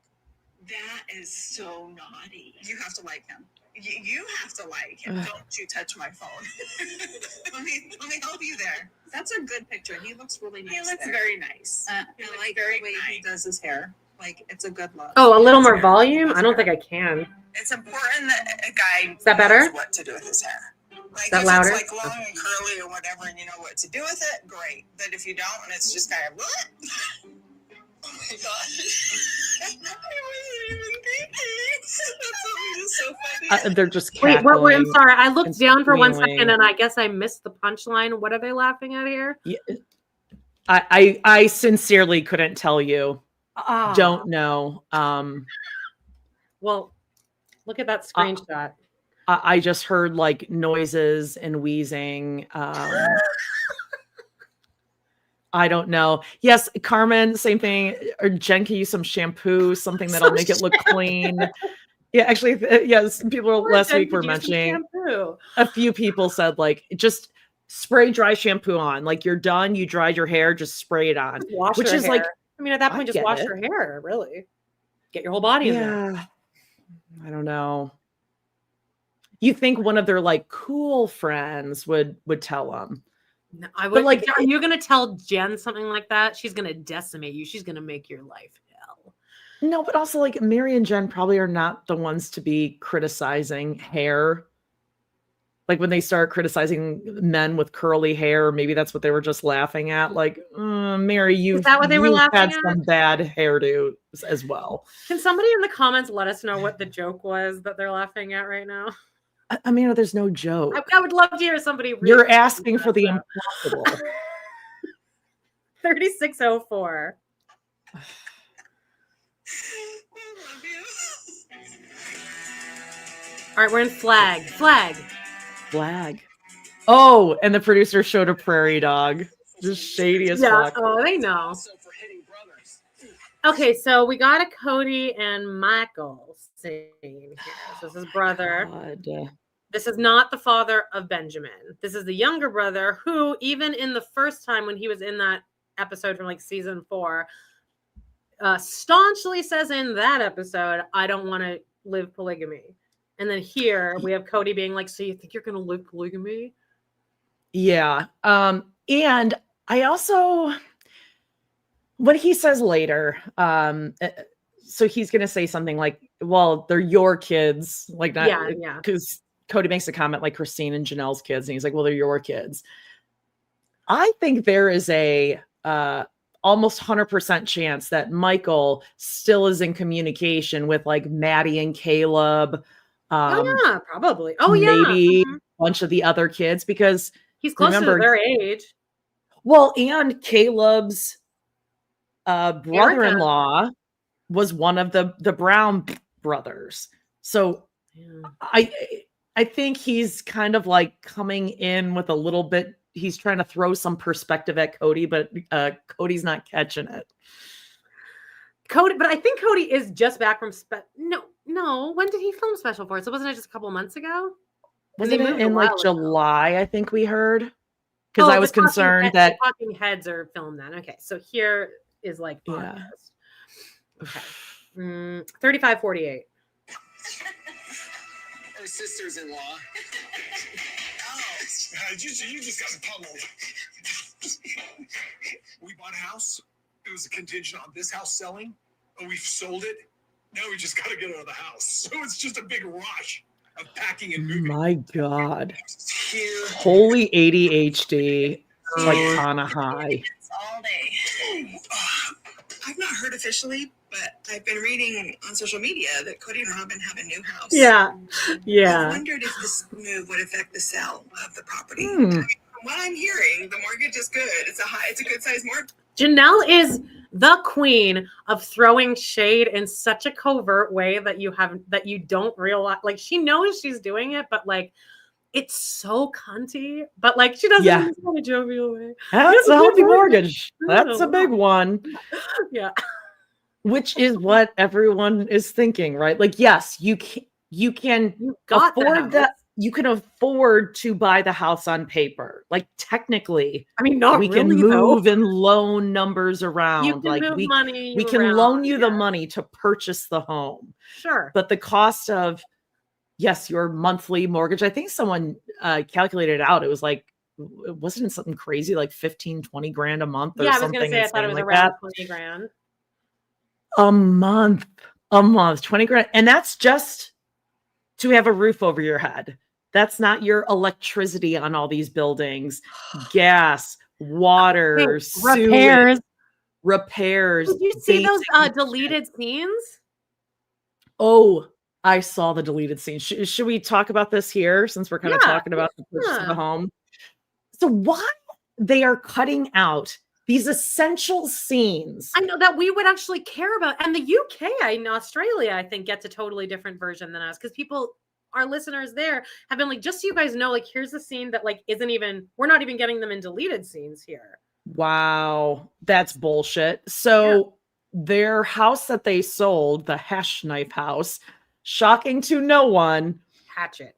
Speaker 3: That is so naughty. You have to like him. You have to like him. Don't you touch my phone. let me help you there. That's a good picture. He looks really nice. He looks very nice. I like the way he does his hair. Like, it's a good look.
Speaker 2: Oh, a little more volume? I don't think I can.
Speaker 3: It's important that a guy
Speaker 2: is that better?
Speaker 3: knows what to do with his hair. Like,
Speaker 2: is that
Speaker 3: if
Speaker 2: louder?
Speaker 3: It's like long and curly or whatever, and you know what to do with it, great. But if you don't, and it's just kind of what? Oh my gosh. I wasn't even thinking. That's so funny.
Speaker 1: They're just cackling.
Speaker 2: Wait, I'm sorry. I looked down for 1 second and I guess I missed the punchline. What are they laughing at here?
Speaker 1: Yeah. I sincerely couldn't tell you. Don't know.
Speaker 2: Well, look at that screenshot.
Speaker 1: I just heard like noises and wheezing. I don't know. Yes, Carmen, same thing. Or Jen can use some shampoo, something that'll make it look clean. Yeah, actually, yes. People last week were mentioning. A few people said like just spray dry shampoo on. Like you're done, you dried your hair, just spray it on. Which is like,
Speaker 2: I mean, at that point, just wash your hair. Really, get your whole body in there.
Speaker 1: I don't know. You think one of their like cool friends would tell them?
Speaker 2: No, I would. Like, are you going to tell Jen something like that? She's going to decimate you. She's going to make your life hell.
Speaker 1: No, but also like Meri and Jen probably are not the ones to be criticizing hair. Like when they start criticizing men with curly hair, maybe that's what they were just laughing at. Like, Meri,
Speaker 2: is that what they were laughing
Speaker 1: had
Speaker 2: at?
Speaker 1: some bad hairdo as well.
Speaker 2: Can somebody in the comments let us know what the joke was that they're laughing at right now?
Speaker 1: I mean, there's no joke.
Speaker 2: I would love to hear somebody.
Speaker 1: You're asking for the impossible.
Speaker 2: 3604.
Speaker 3: I love you.
Speaker 2: All right, we're in flag.
Speaker 1: Oh, and the producer showed a prairie dog. Just shady as fuck.
Speaker 2: Oh, they know. Okay, so we got a Kody and Michael scene here. So this is brother.
Speaker 1: God.
Speaker 2: This is not the father of Benjamin. This is the younger brother who, even in the first time when he was in that episode from like season 4, staunchly says in that episode, I don't want to live polygamy. And then here we have Kody being like, so you think you're going to live polygamy?
Speaker 1: Yeah. And I also, what he says later, so he's going to say something like, well, they're your kids. Like that.
Speaker 2: Yeah.
Speaker 1: Because Kody makes a comment like Christine and Janelle's kids. And he's like, well, they're your kids. I think there is a almost 100% chance that Michael still is in communication with like Maddie and Caleb.
Speaker 2: Probably.
Speaker 1: Maybe a bunch of the other kids because
Speaker 2: he's close to their age.
Speaker 1: Well, and Caleb's brother-in-law was one of the Brown brothers. So I think he's kind of like coming in with a little bit. He's trying to throw some perspective at Kody, but Cody's not catching it.
Speaker 2: But I think Kody is just back from No. When did he film Special Forces? Wasn't it just a couple of months ago?
Speaker 1: Wasn't it in like July? I think we heard because I was concerned that
Speaker 2: Talking Heads are filmed then. Okay, so here is like August. Okay. 3548.
Speaker 5: Her sisters-in-law. You just got pummeled. We bought a house. It was a contingent on this house selling. Oh, we've sold it. Now we just got to get out of the house. So it's just a big rush of packing and moving.
Speaker 1: My God.
Speaker 5: Here.
Speaker 1: Holy ADHD. Like on a high.
Speaker 3: All day. I've not heard officially, but I've been reading on social media that Kody and Robyn have a new house.
Speaker 2: Yeah.
Speaker 3: I
Speaker 2: Yeah.
Speaker 3: wondered if this move would affect the sale of the property. I mean, from what I'm hearing, the mortgage is good. It's a good sized mortgage.
Speaker 2: Janelle is the queen of throwing shade in such a covert way that you don't realize. Like, she knows she's doing it, but like, it's so cunty. But like, she doesn't in this kind of jovial way.
Speaker 1: That's a healthy mortgage. That's a big one.
Speaker 2: Yeah.
Speaker 1: Which is what everyone is thinking, right? Like, yes, you can
Speaker 2: got the
Speaker 1: afford
Speaker 2: house.
Speaker 1: that. You can afford to buy the house on paper. Like, technically,
Speaker 2: I mean, not
Speaker 1: we
Speaker 2: really,
Speaker 1: can move and loan numbers around.
Speaker 2: You can
Speaker 1: like
Speaker 2: move money
Speaker 1: we can
Speaker 2: around,
Speaker 1: loan you the money to purchase the home.
Speaker 2: Sure.
Speaker 1: But the cost of, yes, your monthly mortgage, I think someone calculated it out. It was like, it wasn't something crazy, like 15, 20 grand a month or
Speaker 2: yeah, I was
Speaker 1: something.
Speaker 2: going to say, I thought it was
Speaker 1: like
Speaker 2: around
Speaker 1: that.
Speaker 2: 20 grand.
Speaker 1: A month, 20 grand. And that's just to have a roof over your head. That's not your electricity on all these buildings, gas, water,
Speaker 2: repairs.
Speaker 1: Repairs.
Speaker 2: Did you see those deleted scenes?
Speaker 1: Oh, I saw the deleted scenes. Should we talk about this here since we're kind of talking about the purchase of the home? So why they are cutting out these essential scenes?
Speaker 2: I know that we would actually care about. And the UK and Australia, I think, gets a totally different version than us, because our listeners there have been like, just so you guys know, like, here's a scene that like we're not even getting them in deleted scenes here.
Speaker 1: Wow, that's bullshit. So their house that they sold, the Hash Knife house, shocking to no one,
Speaker 2: Hatchet.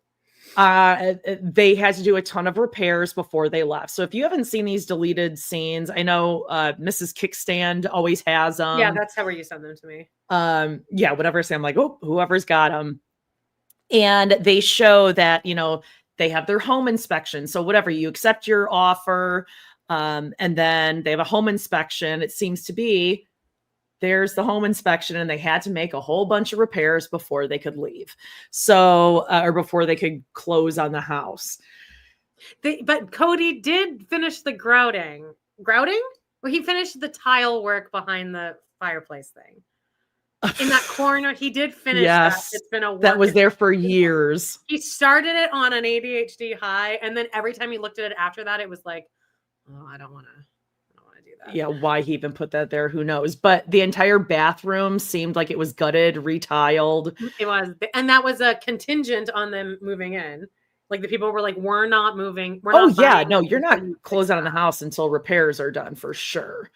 Speaker 1: They had to do a ton of repairs before they left. So if you haven't seen these deleted scenes, I know Mrs. Kickstand always has them.
Speaker 2: Yeah, that's how you send them to me.
Speaker 1: Yeah, whatever. So I'm like, oh, whoever's got them. And they show that, they have their home inspection. So whatever, you accept your offer, and then they have a home inspection. It seems to be there's the home inspection, and they had to make a whole bunch of repairs before they could leave. So, or before they could close on the house.
Speaker 2: But Kody did finish the grouting. Grouting? Well, he finished the tile work behind the fireplace thing. In that corner, he did finish that. It's been a work.
Speaker 1: That was there for years.
Speaker 2: He started it on an ADHD high, and then every time he looked at it after that, it was like, oh, I don't want to do that.
Speaker 1: Yeah, why he even put that there, who knows? But the entire bathroom seemed like it was gutted, retiled.
Speaker 2: It was, and that was a contingent on them moving in. Like, the people were like, we're not moving. We're not
Speaker 1: you're not closing on the house until repairs are done, for sure.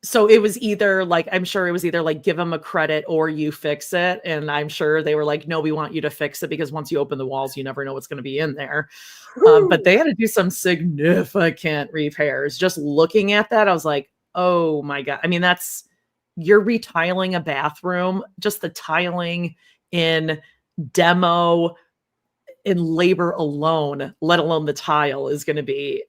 Speaker 1: So it was either like, I'm sure it was either like, give them a credit or you fix it. And I'm sure they were like, no, we want you to fix it, because once you open the walls, you never know what's going to be in there. But they had to do some significant repairs. Just looking at that, I was like, oh my God. I mean, you're retiling a bathroom, just the tiling in demo in labor alone, let alone the tile, is going to be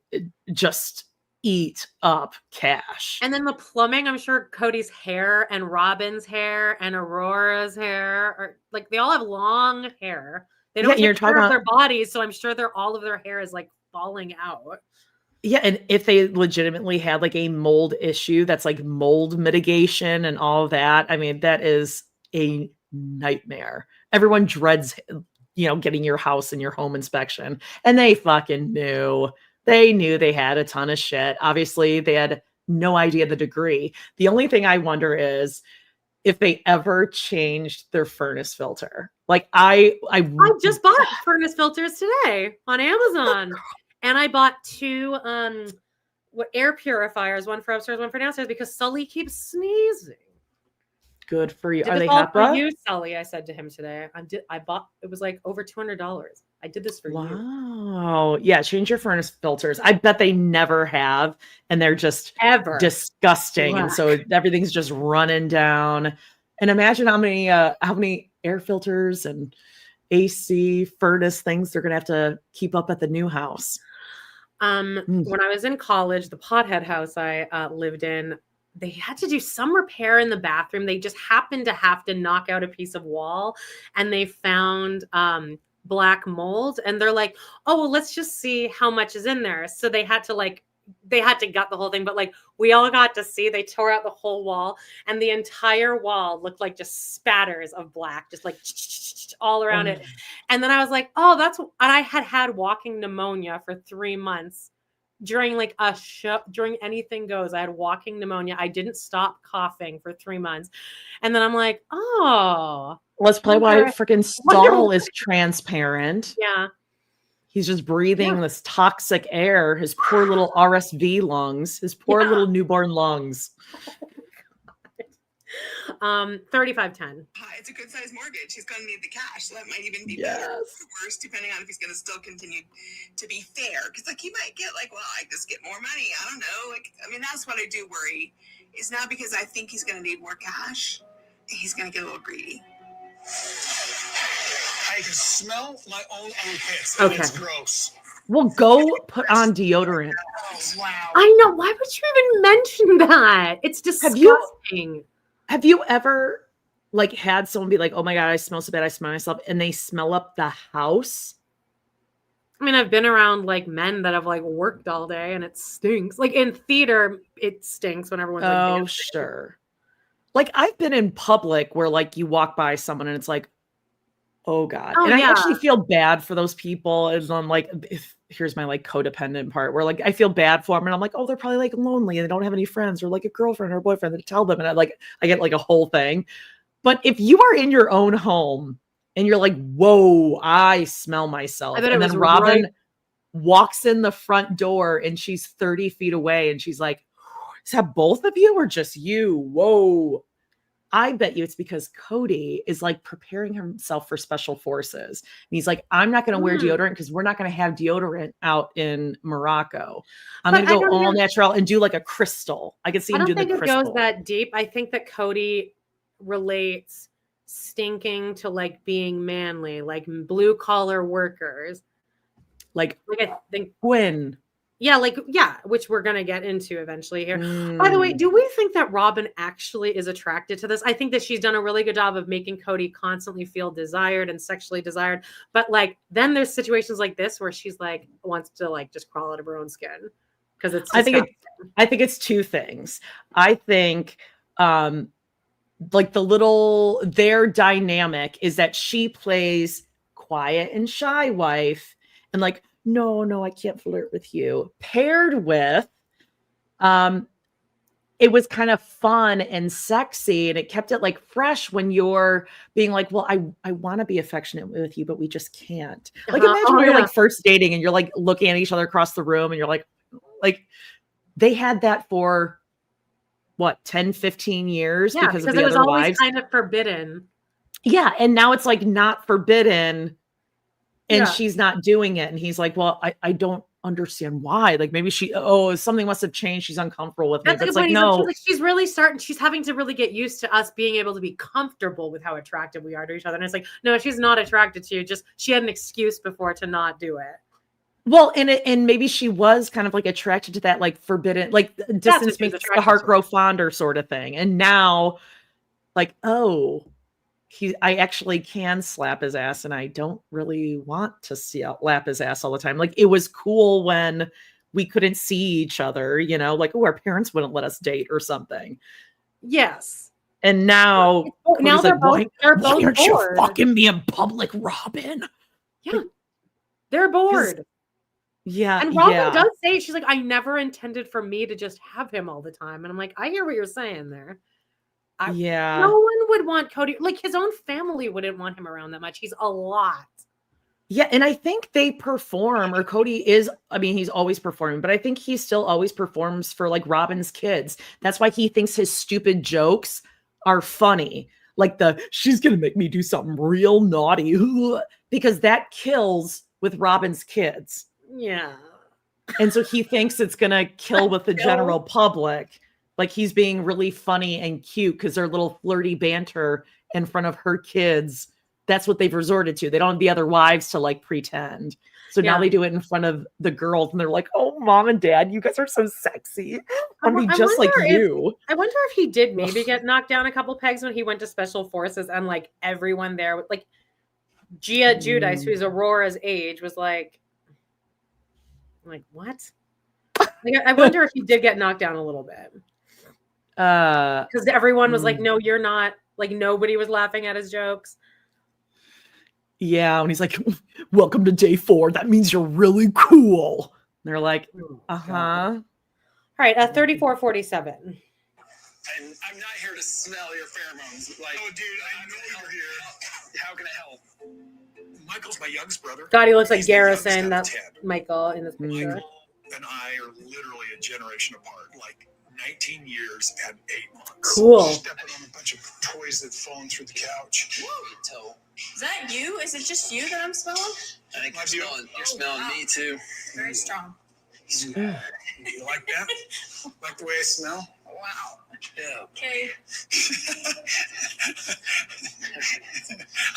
Speaker 1: just eat up cash.
Speaker 2: And then the plumbing, I'm sure Kody's hair and Robyn's hair and Aurora's hair are like, they all have long hair. They don't take care of their bodies, so I'm sure all of their hair is like falling out.
Speaker 1: Yeah, and if they legitimately had like a mold issue, that's like mold mitigation and all of that. I mean, that is a nightmare. Everyone dreads, getting your house and your home inspection, and they fucking knew. They knew they had a ton of shit. Obviously, they had no idea the degree. The only thing I wonder is if they ever changed their furnace filter. Like, I
Speaker 2: just bought furnace filters today on Amazon, and I bought 2 air purifiers, one for upstairs, one for downstairs, because Sully keeps sneezing.
Speaker 1: Good for you.
Speaker 2: Did
Speaker 1: Are
Speaker 2: this
Speaker 1: they
Speaker 2: all for
Speaker 1: HEPA?
Speaker 2: you, Sully? I said to him today. I bought. It was like over $200. I did this for you.
Speaker 1: Wow. Yeah, change your furnace filters. I bet they never have, and they're just
Speaker 2: Ever.
Speaker 1: disgusting. And so everything's just running down. And imagine how many air filters and AC furnace things they're gonna have to keep up at the new house.
Speaker 2: When I was in college, the pothead house I lived in, they had to do some repair in the bathroom. They just happened to have to knock out a piece of wall, and they found black mold, and they're like, oh, well, let's just see how much is in there. So they had to gut the whole thing, but like we all got to see, they tore out the whole wall, and the entire wall looked like just spatters of black, just like all around it. And then I was like, oh, and I had walking pneumonia for 3 months. During like a show, during anything goes, I had walking pneumonia. I didn't stop coughing for 3 months. And then I'm like, oh,
Speaker 1: let's play why freaking stall is transparent.
Speaker 2: Yeah.
Speaker 1: He's just breathing this toxic air, his poor little RSV lungs, his poor little newborn lungs.
Speaker 2: 3510.
Speaker 3: It's a good size mortgage. He's going to need the cash. So that might even be better or worse, depending on if he's going to still continue to be fair. Because like he might get like, well, I just get more money. I don't know. Like, I mean, that's what I do worry. Is not because I think he's going to need more cash. He's going to get a little greedy.
Speaker 5: I can smell my own armpits. And it's gross.
Speaker 1: Well, go put on deodorant.
Speaker 3: Oh, wow.
Speaker 2: I know. Why would you even mention that? It's disgusting.
Speaker 1: Have you ever like had someone be like, oh my God, I smell so bad, I smell myself, and they smell up the house?
Speaker 2: I mean, I've been around like men that have like worked all day and it stinks. Like in theater, it stinks when everyone's like,
Speaker 1: oh, sure. Like I've been in public where like you walk by someone and it's like, oh God.
Speaker 2: Oh,
Speaker 1: and
Speaker 2: yeah.
Speaker 1: I actually feel bad for those people. And I'm like, here's my like codependent part where like I feel bad for them. And I'm like, oh, they're probably like lonely and they don't have any friends or like a girlfriend or boyfriend to tell them. And I get like a whole thing. But if you are in your own home and you're like, whoa, I smell myself. And then Robyn walks in the front door and she's 30 feet away and she's like, is that both of you or just you? Whoa. I bet you it's because Kody is like preparing himself for special forces. And he's like, I'm not going to wear deodorant because we're not going to have deodorant out in Morocco. I'm going to go all natural and do like a crystal. I can see him do the crystal.
Speaker 2: I don't think it goes that deep. I think that Kody relates stinking to like being manly, like blue collar workers. Like I think
Speaker 1: Gwen.
Speaker 2: Yeah, which we're going to get into eventually here. By the way, do we think that Robyn actually is attracted to this? I think that she's done a really good job of making Kody constantly feel desired and sexually desired. But like, then there's situations like this where she's like, wants to like just crawl out of her own skin. Because it's, I
Speaker 1: think it's two things. I think, like their dynamic is that she plays quiet and shy wife and like, no, I can't flirt with you. Paired with, it was kind of fun and sexy and it kept it like fresh when you're being like, well, I want to be affectionate with you, but we just can't. Like imagine when you're like first dating and you're like looking at each other across the room and you're like they had that for what, 10, 15 years because of the other wives. It was always
Speaker 2: kind of forbidden.
Speaker 1: Yeah. And now it's like not forbidden. And she's not doing it. And he's like, well, I don't understand why. Like maybe something must have changed. She's uncomfortable with me. But it's like, no.
Speaker 2: She's having to really get used to us being able to be comfortable with how attractive we are to each other. And it's like, no, she's not attracted to you. Just, she had an excuse before to not do it.
Speaker 1: Well, and maybe she was kind of like attracted to that, like forbidden, like distance makes the heart grow fonder sort of thing. And now like, oh, I actually can slap his ass and I don't really want to lap his ass all the time. Like it was cool when we couldn't see each other, like, oh, our parents wouldn't let us date or something.
Speaker 2: Yes.
Speaker 1: And now
Speaker 2: they're both
Speaker 1: aren't you fucking me in public, Robyn?
Speaker 2: Yeah. They're bored.
Speaker 1: Yeah.
Speaker 2: And Robyn does say, she's like, I never intended for me to just have him all the time. And I'm like, I hear what you're saying there. No one would want Kody, like his own family wouldn't want him around that much. He's a lot.
Speaker 1: Yeah, and I think they perform, or Kody is, he's always performing, but I think he still always performs for like Robyn's kids. That's why he thinks his stupid jokes are funny. Like she's going to make me do something real naughty because that kills with Robyn's kids.
Speaker 2: Yeah.
Speaker 1: And so he thinks it's going to kill with the general public. Like he's being really funny and cute because their little flirty banter in front of her kids. That's what they've resorted to. They don't have the other wives to like pretend. So now they do it in front of the girls and they're like, oh, mom and dad, you guys are so sexy. I want to be just like you.
Speaker 2: I wonder if he did maybe get knocked down a couple pegs when he went to special forces and like everyone there, like Gia Giudice, who's Aurora's age, was like what? Like, I wonder if he did get knocked down a little bit. Because everyone was like, no, you're not. Like nobody was laughing at his jokes.
Speaker 1: Yeah, and he's like, welcome to day 4. That means you're really cool. And they're like, uh-huh. All
Speaker 2: right, 3447.
Speaker 4: And I'm not here to smell your pheromones. Like,
Speaker 5: oh, dude, I know you're here.
Speaker 4: How can I help?
Speaker 5: Michael's my youngest brother.
Speaker 2: God, he looks like Garrison. That's Michael in this picture.
Speaker 5: Michael and I are literally a generation apart. Like 19 years and 8 months.
Speaker 2: Cool.
Speaker 5: Stepping on a bunch of toys that fallen through the couch.
Speaker 3: Whoa. Is that you? Is it just you that I'm smelling?
Speaker 4: I think you're smelling me too.
Speaker 3: Very strong.
Speaker 5: You like that? Like the way I smell?
Speaker 3: Wow.
Speaker 4: Yeah.
Speaker 3: Okay.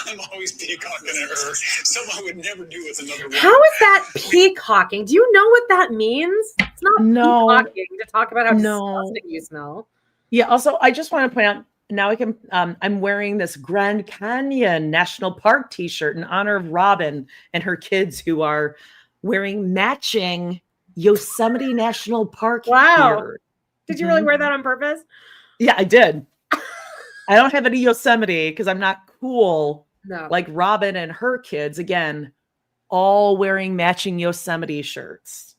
Speaker 5: I'm always peacocking at her. Something I would never do with another woman.
Speaker 2: How is that peacocking? Do you know what that means? It's not peacocking to talk about how disgusting you smell.
Speaker 1: Yeah, also, I just want to point out, now I can, I'm wearing this Grand Canyon National Park t-shirt in honor of Robyn and her kids who are wearing matching Yosemite National Park gear.
Speaker 2: Did you really wear that on purpose?
Speaker 1: Yeah, I did. I don't have any Yosemite because I'm not cool like Robyn and her kids. Again, all wearing matching Yosemite shirts.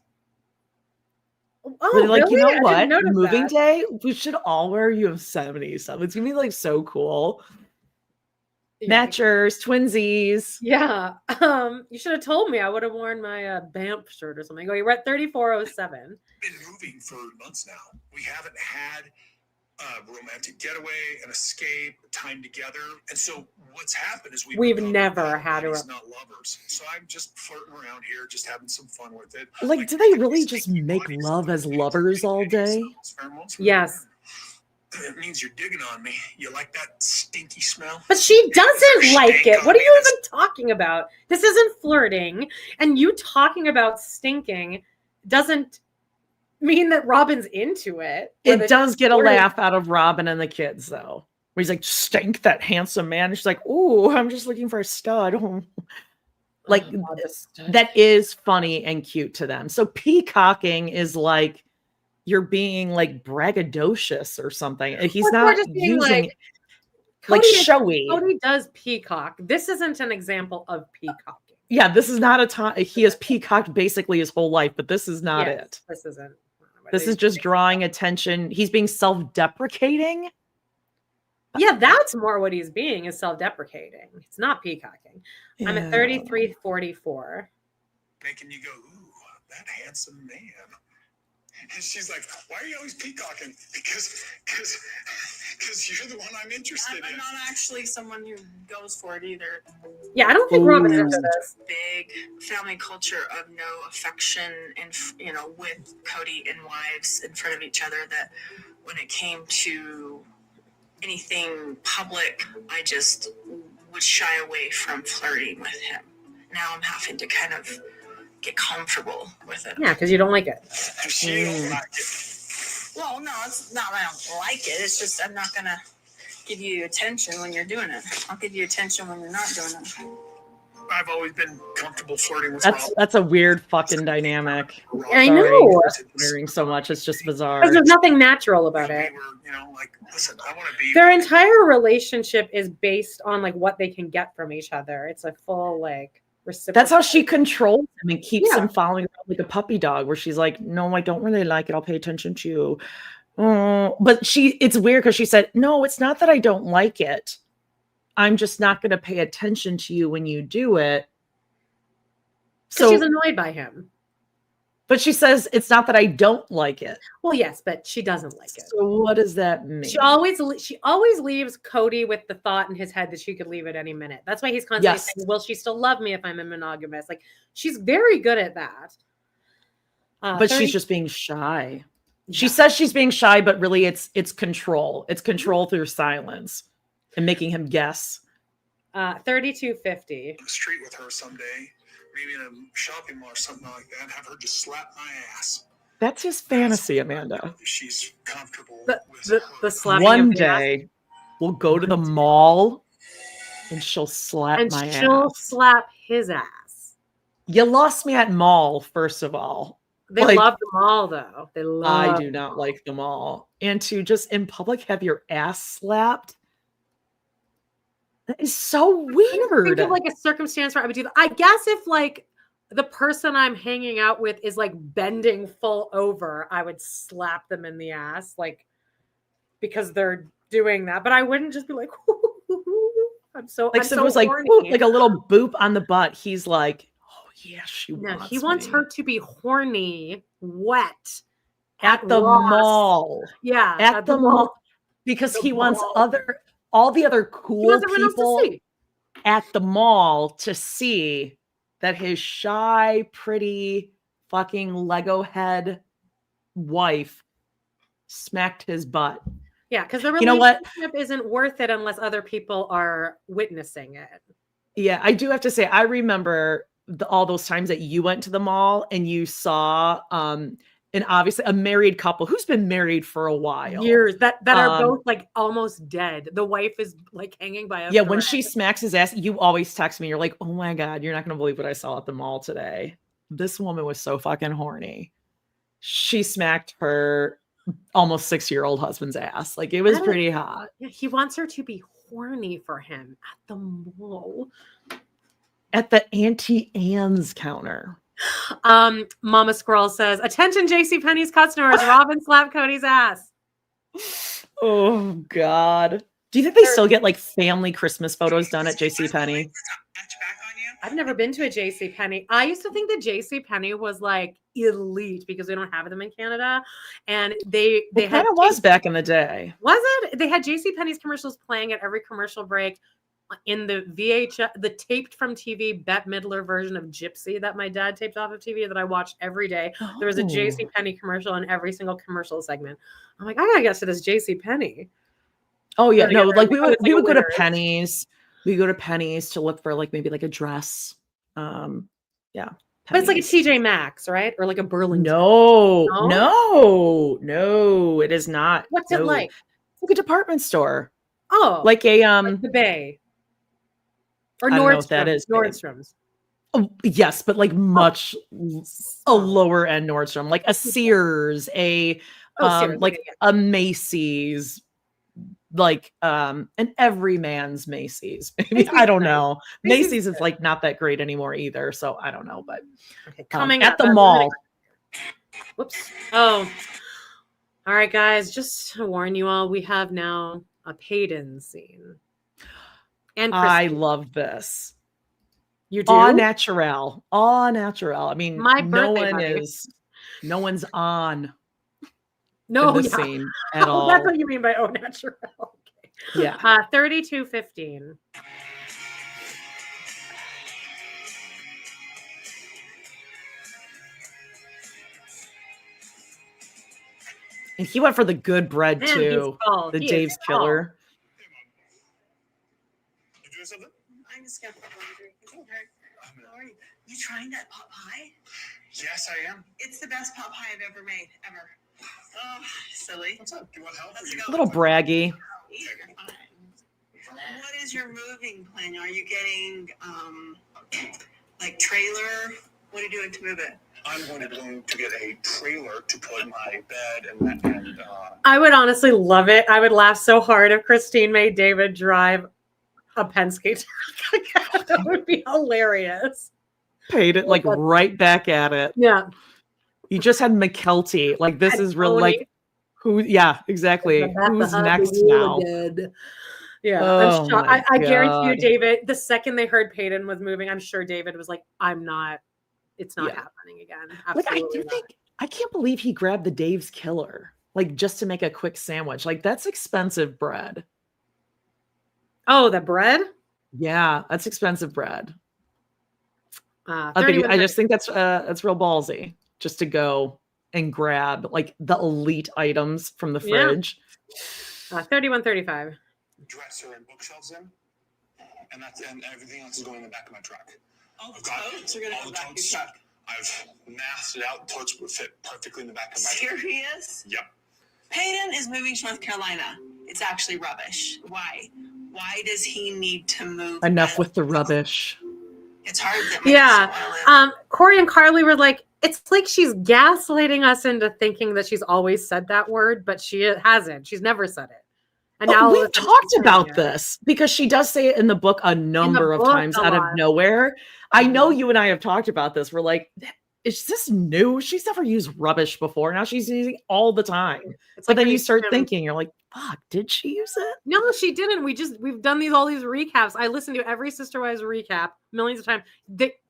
Speaker 2: Oh,
Speaker 1: like,
Speaker 2: really?
Speaker 1: you know what?
Speaker 2: Moving
Speaker 1: day, we should all wear Yosemite stuff. It's gonna be like so cool. Matchers, twinsies.
Speaker 2: Yeah. You should have told me. I would have worn my BAMP shirt or something. Oh, you're at 3407.
Speaker 5: Been moving for months now. We haven't had a romantic getaway, an escape, time together. And so what's happened is we've
Speaker 2: never had a
Speaker 5: not lovers. So I'm just flirting around here, just having some fun with it.
Speaker 1: Like do they really just make love as lovers all day?
Speaker 2: Yes.
Speaker 5: It means you're digging on me. You like that stinky smell?
Speaker 2: But she doesn't like it. What are you even talking about? This isn't flirting. And you talking about stinking doesn't mean that Robyn's into it.
Speaker 1: It does get a laugh out of Robyn and the kids, though. Where he's like, stink, that handsome man. And she's like, ooh, I'm just looking for a stud. Like, that is funny and cute to them. So peacocking is like, you're being like braggadocious or something. He's not using like showy.
Speaker 2: Kody does peacock. This isn't an example of peacocking.
Speaker 1: Yeah, this is not a time. He has peacocked basically his whole life, but this is not it.
Speaker 2: This isn't.
Speaker 1: This is just drawing attention. He's being self-deprecating.
Speaker 2: Yeah, that's more what he's being, is self-deprecating. It's not peacocking. Yeah. I'm at 3344.
Speaker 5: Making you go, ooh, that handsome man. And she's like, why are you always peacocking? Because you're the one I'm interested in.
Speaker 3: I'm not actually someone who goes for it either.
Speaker 2: Yeah, I don't think Robyn's into this.
Speaker 3: Big family culture of no affection and, with Kody and wives in front of each other, that when it came to anything public, I just would shy away from flirting with him. Now I'm having to kind of get comfortable with it.
Speaker 2: Yeah, because you don't like it.
Speaker 5: She don't like it.
Speaker 3: Well, no, it's not that I don't like it. It's just I'm not going to give you attention when you're doing it. I'll give you attention when you're not doing it.
Speaker 5: I've always been comfortable flirting with
Speaker 1: That's a weird fucking dynamic.
Speaker 2: I know.
Speaker 1: Wearing so much, it's just bizarre.
Speaker 2: Because there's nothing natural about it.
Speaker 5: Listen, I want to be.
Speaker 2: Their entire relationship is based on like what they can get from each other. It's a full like reciprocal.
Speaker 1: That's how she controls him and keeps him following around like a puppy dog, where she's like, no, I don't really like it. I'll pay attention to you. But it's weird because she said, no, it's not that I don't like it. I'm just not going to pay attention to you when you do it.
Speaker 2: So she's annoyed by him.
Speaker 1: But she says it's not that I don't like it.
Speaker 2: Well, yes, but she doesn't like it.
Speaker 1: So what does that mean?
Speaker 2: She always leaves Kody with the thought in his head that she could leave at any minute. That's why he's constantly saying, "Will she still love me if I'm a monogamous?" Like, she's very good at that.
Speaker 1: But she's just being shy. She says she's being shy, but really it's control. It's control through silence and making him guess.
Speaker 2: 3250.
Speaker 5: On the street with her someday, maybe in a shopping mall or something like that, and have her just slap my ass.
Speaker 1: That's his fantasy, Amanda.
Speaker 5: She's comfortable
Speaker 2: The slapping
Speaker 1: One
Speaker 2: of the ass.
Speaker 1: day we'll go to the mall and she'll slap
Speaker 2: And
Speaker 1: my
Speaker 2: she'll
Speaker 1: ass.
Speaker 2: slap his ass.
Speaker 1: You lost me at mall, first of all.
Speaker 2: They love the mall, though. They love.
Speaker 1: I do not like them all. And to just in public have your ass slapped, that is so weird.
Speaker 2: Think of like a circumstance where I would do that. I guess if like the person I'm hanging out with is like bending full over, I would slap them in the ass, like because they're doing that. But I wouldn't just be like, I'm so
Speaker 1: like
Speaker 2: I'm
Speaker 1: so
Speaker 2: so
Speaker 1: it was like
Speaker 2: horny.
Speaker 1: whoop, like a little boop on the butt. He's like, oh yeah, she
Speaker 2: No,
Speaker 1: wants
Speaker 2: he wants
Speaker 1: me.
Speaker 2: her to be horny, wet
Speaker 1: at the
Speaker 2: Ross.
Speaker 1: mall.
Speaker 2: Yeah,
Speaker 1: At the mall. Because
Speaker 2: The
Speaker 1: he wants
Speaker 2: mall.
Speaker 1: all the other
Speaker 2: He
Speaker 1: cool
Speaker 2: wants everyone else to
Speaker 1: people
Speaker 2: see.
Speaker 1: at the mall to see that his shy, pretty, fucking Lego head wife smacked his butt.
Speaker 2: Yeah, because the
Speaker 1: You know what?
Speaker 2: relationship isn't worth it unless other people are witnessing it.
Speaker 1: Yeah, I do have to say, I remember all those times that you went to the mall and you saw and obviously a married couple who's been married for a while.
Speaker 2: Years that are both like almost dead. The wife is like hanging by a
Speaker 1: Yeah, when
Speaker 2: thread.
Speaker 1: she smacks his ass, you always text me. You're like, oh my God, you're not going to believe what I saw at the mall today. This woman was so fucking horny. She smacked her almost 6-year-old husband's ass. Like, it was pretty hot.
Speaker 2: Yeah, he wants her to be horny for him at the mall.
Speaker 1: At the Auntie Anne's counter.
Speaker 2: Mama Squirrel says, "Attention, JCPenney's customers. Robyn slapped Cody's ass."
Speaker 1: Oh God. Do you think they still get like family Christmas photos done at JCPenney?
Speaker 2: I've never been to a JCPenney. I used to think that JCPenney was like elite because we don't have them in Canada. And they
Speaker 1: It
Speaker 2: had
Speaker 1: kind of was back in the day.
Speaker 2: Was it? They had JCPenney's commercials playing at every commercial break in the VHS, the taped from TV Bette Midler version of Gypsy that my dad taped off of TV that I watched every day. There was a JCPenney commercial in every single commercial segment. I'm like, I gotta get to this JCPenney.
Speaker 1: Oh yeah, no, like we would go to
Speaker 2: Winners.
Speaker 1: Penny's. We go to Penny's to look for like maybe like a dress. Yeah.
Speaker 2: But it's like a
Speaker 1: Penny's.
Speaker 2: TJ Maxx, right? Or like a Burlington.
Speaker 1: No, it is not.
Speaker 2: What's it like?
Speaker 1: It's like a department store.
Speaker 2: Oh,
Speaker 1: Like a
Speaker 2: like the Bay. Or
Speaker 1: I don't know what
Speaker 2: Nordstrom.
Speaker 1: that is, babe.
Speaker 2: Nordstrom's.
Speaker 1: Oh, yes, but like much a lower end Nordstrom, like a Sears,
Speaker 2: Sears,
Speaker 1: like
Speaker 2: okay, yeah.
Speaker 1: a Macy's, like an everyman's Macy's. Maybe I don't know. Macy's is like not that great anymore either, so I don't know. But
Speaker 2: Okay, coming
Speaker 1: at
Speaker 2: up,
Speaker 1: the mall.
Speaker 2: Whoops. Oh, all right, guys. Just to warn you all, we have now a paid-in scene. And
Speaker 1: I
Speaker 2: Christine.
Speaker 1: love this.
Speaker 2: You do?
Speaker 1: All natural. All natural. I mean,
Speaker 2: My
Speaker 1: no
Speaker 2: birthday
Speaker 1: one
Speaker 2: party.
Speaker 1: no one's on
Speaker 2: No,
Speaker 1: in this
Speaker 2: yeah.
Speaker 1: scene at
Speaker 2: Oh,
Speaker 1: all.
Speaker 2: that's what you mean by au natural. Okay.
Speaker 1: Yeah.
Speaker 2: 32:15.
Speaker 1: And he went for the good bread
Speaker 2: Man,
Speaker 1: too.
Speaker 2: he's tall.
Speaker 1: The
Speaker 2: He is
Speaker 1: Dave's
Speaker 2: tall.
Speaker 1: killer.
Speaker 5: You doing something?
Speaker 3: I'm just gonna laundry. How are you? You trying that pot pie?
Speaker 5: Yes, I am.
Speaker 3: It's the best pot pie I've ever made, ever. Oh, silly.
Speaker 5: What's up? Do you want help?
Speaker 3: Let's
Speaker 5: Or you-
Speaker 3: go.
Speaker 1: A little braggy.
Speaker 3: You're fine. What is your moving plan? Are you getting like trailer? What are you doing to move it?
Speaker 5: I'm going to get a trailer to put my bed and
Speaker 2: I would honestly love it. I would laugh so hard if Christine made David drive a Penske truck. That would be hilarious.
Speaker 1: Paid it like right back at it.
Speaker 2: Yeah.
Speaker 1: You just had McKelty. Like this
Speaker 2: And
Speaker 1: is real.
Speaker 2: Kody.
Speaker 1: Like who? Yeah, exactly. Who's next now?
Speaker 2: Yeah,
Speaker 1: Oh
Speaker 2: I'm shocked.
Speaker 1: my
Speaker 2: I guarantee you,
Speaker 1: God.
Speaker 2: David, the second they heard Peyton was moving, I'm sure David was like, I'm not it's not happening again.
Speaker 1: Like,
Speaker 2: Absolutely not.
Speaker 1: I can't believe he grabbed the Dave's Killer, like, just to make a quick sandwich. Like, that's expensive bread.
Speaker 2: Oh, the bread?
Speaker 1: Yeah, that's expensive bread. I
Speaker 2: 31,
Speaker 1: just think that's real ballsy, just to go and grab like the elite items from the fridge.
Speaker 2: 31.35.
Speaker 5: Dresser and bookshelves in, and everything else is going in the back of my truck.
Speaker 3: All the totes are going to go back in your truck.
Speaker 5: I've masked it out. Totes would fit perfectly in the back of my truck.
Speaker 3: Serious?
Speaker 5: Yep.
Speaker 3: Peyton is moving to North Carolina. It's actually rubbish. Why? Why does he need to move?
Speaker 1: Enough with the rubbish.
Speaker 3: It's hard that my doesn't wanna live.
Speaker 2: Corey and Carly were like, it's like she's gaslighting us into thinking that she's always said that word, but she hasn't. She's never said it. And now
Speaker 1: we've talked about this because she does say it in the book a number of times out of nowhere. I know you and I have talked about this. We're like, is this new? She's never used rubbish before. Now she's using it all the time. But then you start thinking, you're like, fuck, did she use it?
Speaker 2: No, she didn't. We've done all these recaps. I listened to every Sister Wives recap millions of times.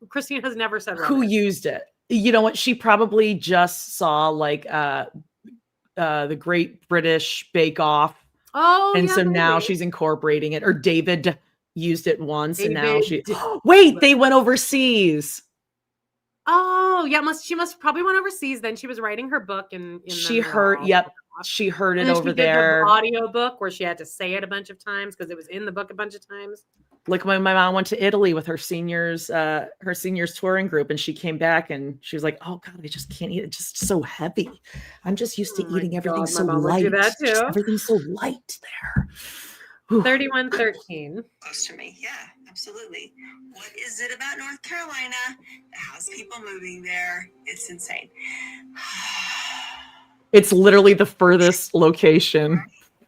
Speaker 2: Christine has never said rubbish.
Speaker 1: Who used it? You know what? She probably just saw like the Great British Bake Off.
Speaker 2: Oh,
Speaker 1: and so now she's incorporating it. Or David used it once, and now she. Wait, they went overseas.
Speaker 2: Oh, yeah. She must probably went overseas. Then she was writing her book, and
Speaker 1: she heard. Yep, she heard it over there.
Speaker 2: Audio book where she had to say it a bunch of times because it was in the book a bunch of times.
Speaker 1: Like when my mom went to Italy with her seniors touring group, and she came back and she was like, "Oh God, I just can't eat it. It's just so heavy. I'm just used to eating everything so light. Do that too. Everything's so light there."
Speaker 2: 3113.
Speaker 3: Close to me, yeah, absolutely. What is it about North Carolina that has people moving there? It's insane.
Speaker 1: It's literally the furthest location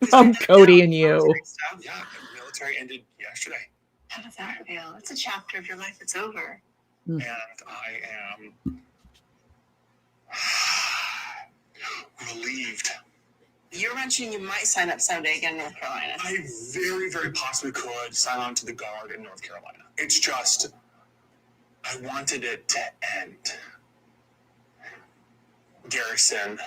Speaker 1: from Kody and you.
Speaker 5: Yeah, the military ended yesterday.
Speaker 3: How does that feel? It's a chapter of your life that's over.
Speaker 5: And I am relieved.
Speaker 3: You're mentioning you might sign up someday again in North Carolina.
Speaker 5: I very, very possibly could sign on to the Guard in North Carolina. It's just, I wanted it to end. Garrison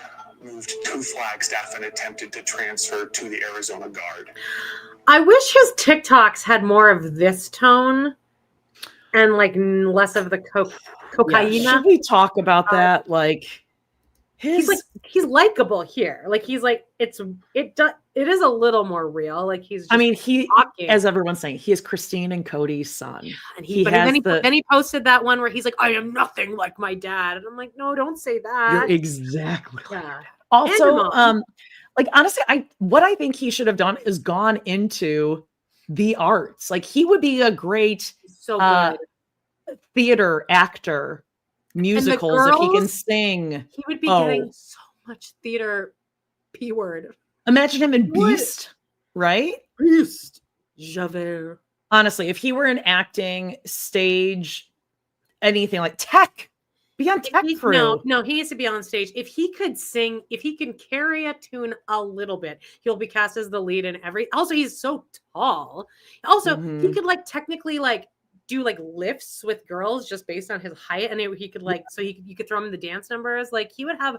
Speaker 5: moved 2 Flagstaff and attempted to transfer to the Arizona Guard.
Speaker 2: I wish his TikToks had more of this tone and like less of the cocaine.
Speaker 1: Yeah, should we talk about that? Like
Speaker 2: he's likable here. Like he's like it is a little more real. Like he's just talking.
Speaker 1: As everyone's saying, he is Christine and Cody's son.
Speaker 2: And then he posted that one where he's like, I am nothing like my dad. And I'm like, no, don't say that.
Speaker 1: You're exactly like that. Also, like honestly, what I think he should have done is gone into the arts. Like he would be a great theater actor, musicals if he can sing.
Speaker 2: He would be getting so much theater P word.
Speaker 1: Imagine him in Beast, right?
Speaker 2: Beast. Javert.
Speaker 1: Honestly, if he were in acting, stage, anything like tech. Be on tech crew.
Speaker 2: No, he needs to be on stage. If he could sing, if he can carry a tune a little bit, he'll be cast as the lead in every. Also, he's so tall. Also, he could like technically like do like lifts with girls just based on his height, and he could like you could throw him in the dance numbers. Like he would have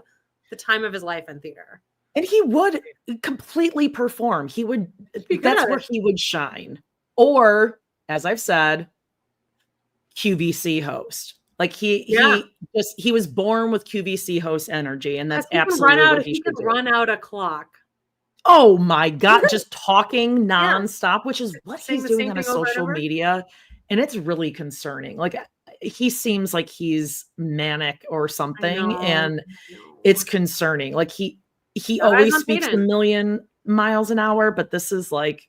Speaker 2: the time of his life in theater,
Speaker 1: and he would completely perform. He would. That's where he would shine. Or, as I've said, QVC host. Like he was born with QVC host energy, and that's absolutely what he should do.
Speaker 2: Run out a clock.
Speaker 1: Oh my God, just talking nonstop, which is what he's doing on his social media, and it's really concerning. Like he seems like he's manic or something, and it's concerning. Like he always speaks a million miles an hour, but this is like.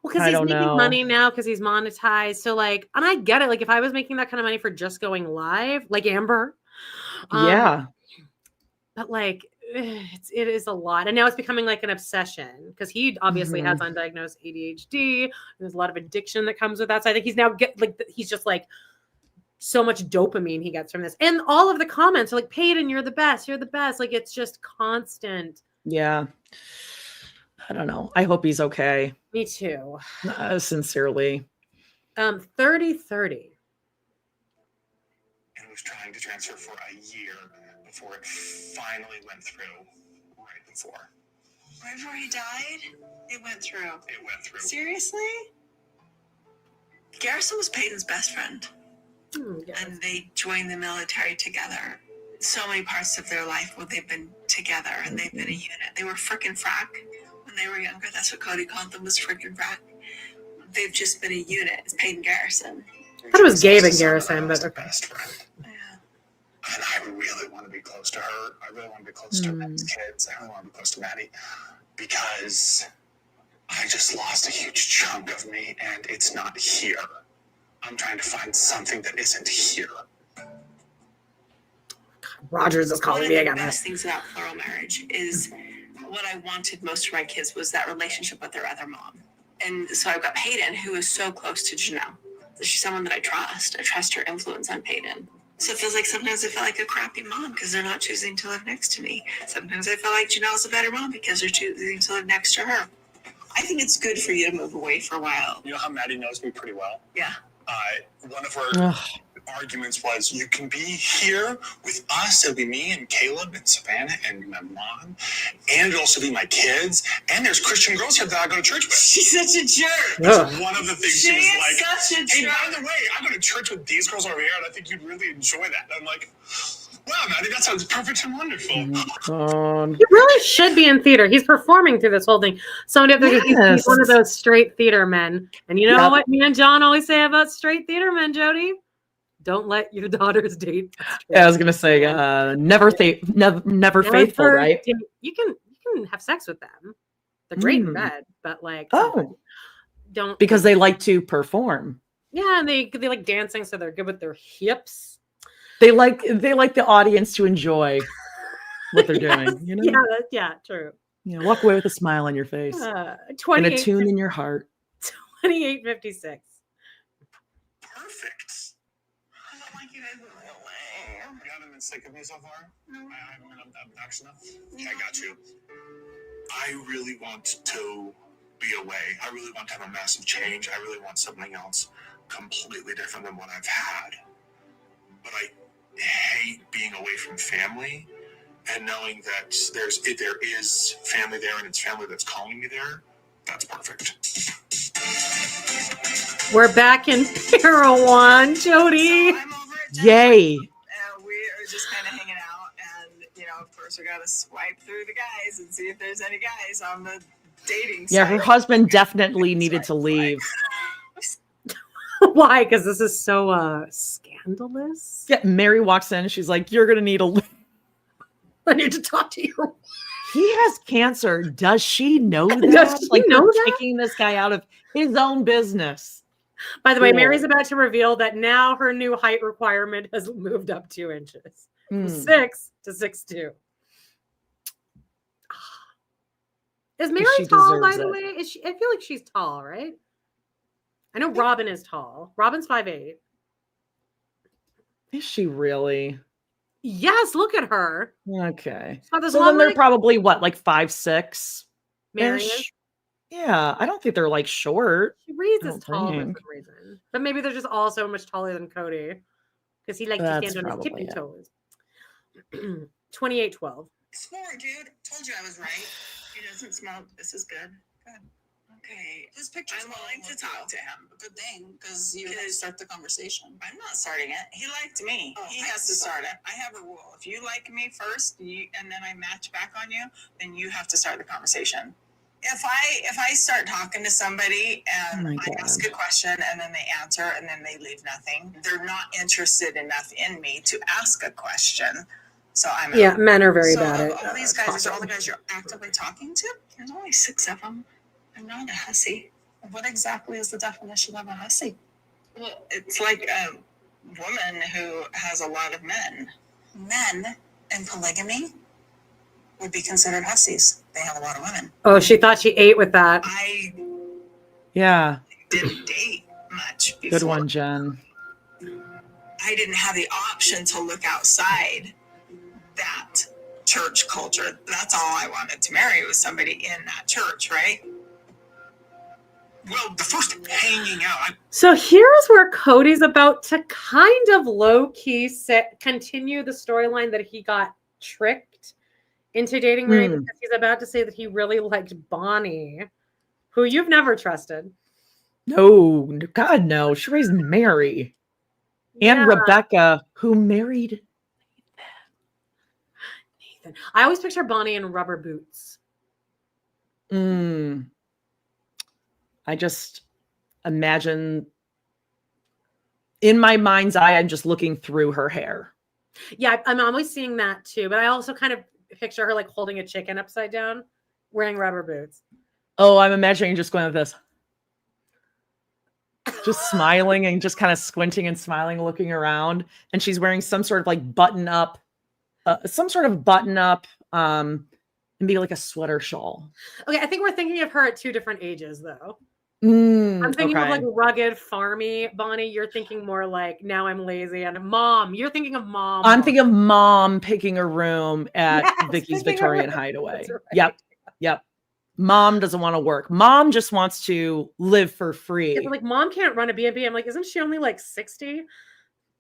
Speaker 2: Well, because he's making money now because he's monetized. So like, and I get it. Like if I was making that kind of money for just going live, like Amber.
Speaker 1: Yeah.
Speaker 2: But like, it is a lot. And now it's becoming like an obsession because he obviously has undiagnosed ADHD. There's a lot of addiction that comes with that. So I think he's now he's just like so much dopamine he gets from this. And all of the comments are like, Peyton, you're the best. You're the best. Like it's just constant.
Speaker 1: Yeah. I don't know. I hope he's okay.
Speaker 2: Me too.
Speaker 1: Sincerely.
Speaker 2: 30-30.
Speaker 5: And
Speaker 4: was trying to transfer for a year before it finally went through right before.
Speaker 3: Right before he died, it went through.
Speaker 4: It went through.
Speaker 3: Seriously? Garrison was Peyton's best friend. And they joined the military together. So many parts of their life where they've been together and they've been a unit. They were frickin' frack when they were younger. That's what Kody called them, was frickin' frack. They've just been a unit. It's Peyton Garrison.
Speaker 2: I thought it was Gabe and Garrison, but okay.
Speaker 4: Best friend.
Speaker 3: Yeah.
Speaker 4: And I really want to be close to her. I really want to be close to Maddie's kids. I really want to be close to Maddie because I just lost a huge chunk of me and it's not here. I'm trying to find something that isn't here.
Speaker 2: Rogers is calling me
Speaker 3: One
Speaker 2: again.
Speaker 3: of the best things about plural marriage is what I wanted most for my kids was that relationship with their other mom. And so I've got Peyton, who is so close to Janelle. She's someone that I trust. I trust her influence on Peyton. So it feels like sometimes I feel like a crappy mom because they're not choosing to live next to me. Sometimes I feel like Janelle's a better mom because they're choosing to live next to her. I think it's good for you to move away for a while.
Speaker 4: You know how Maddie knows me pretty well?
Speaker 3: Yeah.
Speaker 4: One of her arguments was, you can be here with us. It'll be me and Caleb and Savannah and my mom. And it'll also be my kids. And there's Christian girls here that I go to church with.
Speaker 3: She's such a jerk.
Speaker 4: That's one of the things she was
Speaker 3: She
Speaker 4: like,
Speaker 3: is such a
Speaker 4: hey,
Speaker 3: jerk.
Speaker 4: by the way, I go to church with these girls over here, and I think you'd really enjoy that. And I'm like, wow, Maddie, that sounds perfect and wonderful.
Speaker 2: He really should be in theater. He's performing through this whole thing. Somebody up there, he's one of those straight theater men. And you know what me and John always say about straight theater men, Jody? Don't let your daughters date.
Speaker 1: Yeah, I was gonna say, never faithful, right?
Speaker 2: You can have sex with them. They're great in bed, but like, don't,
Speaker 1: because they like to perform.
Speaker 2: Yeah, and they like dancing, so they're good with their hips.
Speaker 1: They like the audience to enjoy what they're doing. You know?
Speaker 2: Yeah, true.
Speaker 1: You know, walk away with a smile on your face and a tune in your heart.
Speaker 2: 2856.
Speaker 4: Perfect.
Speaker 3: I don't like you guys moving away.
Speaker 4: You haven't been sick of me so far? No. I haven't been obnoxious enough? Yeah, I got you. I really want to be away. I really want to have a massive change. I really want something else completely different than what I've had. But I hate being away from family and knowing that there is family there and it's family that's calling me there. That's perfect.
Speaker 2: We're back in Hero One, Jody.
Speaker 3: So I'm over at
Speaker 1: Yay.
Speaker 3: we are just kind of hanging out, and of course we gotta swipe through the guys and see if there's any guys on the dating site.
Speaker 1: Yeah, her husband definitely needed to leave.
Speaker 2: Why? Because this is so scandalous.
Speaker 1: Yeah, Meri walks in. She's like, "You're gonna need a."
Speaker 2: I need to talk to you.
Speaker 1: He has cancer. Does she know that?
Speaker 2: Does she know that?
Speaker 1: Kicking this guy out of his own business.
Speaker 2: By the way, Mary's about to reveal that now her new height requirement has moved up 2 inches, from 6 to 6'2". Is Meri tall, by the way? Is she? I feel like she's tall, right? I know Robyn is tall. Robyn's 5'8".
Speaker 1: Is she really?
Speaker 2: Yes, look at her.
Speaker 1: Okay.
Speaker 2: So
Speaker 1: then they're probably what, like 5'6"?
Speaker 2: Meri is?
Speaker 1: Yeah, I don't think they're like short.
Speaker 2: She reads as tall for some reason. But maybe they're just all so much taller than Kody. Because he likes to stand on his tippy toes. 2812.
Speaker 3: Smart, dude. Told you I was right. He doesn't smell. This is good. Good. Okay. His picture's I'm willing to talk to him. Good thing, because you have to start the conversation. I'm not starting it. He liked me. He has to start it. I have a rule. If you like me first, and then I match back on you, then you have to start the conversation. If I start talking to somebody and I ask a question and then they answer and then they leave nothing, they're not interested enough in me to ask a question. So I'm out.
Speaker 2: Men are very bad at
Speaker 3: all these guys. These are all the guys you're actively talking to. There's only 6 of them. I'm not a hussy. What exactly is the definition of a hussy? Well, it's like a woman who has a lot of men. Men in polygamy would be considered hussies. They have a lot of women.
Speaker 2: Oh, she thought she ate with that.
Speaker 3: I didn't date much before.
Speaker 1: Good one, Jen.
Speaker 3: I didn't have the option to look outside that church culture. That's all I wanted to marry was somebody in that church, right?
Speaker 5: Well, the first hanging out.
Speaker 2: So here's where Kody's about to kind of low-key continue the storyline that he got tricked into dating Meri, because he's about to say that he really liked Bonnie, who you've never trusted.
Speaker 1: No, God, no. She raised Meri and Rebecca, who married
Speaker 2: Nathan. I always picture Bonnie in rubber boots.
Speaker 1: I just imagine, in my mind's eye, I'm just looking through her hair.
Speaker 2: Yeah, I'm always seeing that too. But I also kind of picture her like holding a chicken upside down, wearing rubber boots.
Speaker 1: Oh, I'm imagining just going like this. Just smiling and just kind of squinting and smiling, looking around. And she's wearing some sort of like button up, and be like a sweater shawl.
Speaker 2: Okay, I think we're thinking of her at two different ages though. I'm thinking of like rugged, farmy Bonnie. You're thinking more like now I'm lazy, and mom. You're thinking of mom.
Speaker 1: I'm thinking of mom picking a room at Vicky's Victorian Hideaway. Right. Yep. Mom doesn't want to work. Mom just wants to live for free.
Speaker 2: It's like mom can't run a B&B. I'm like, isn't she only like 60?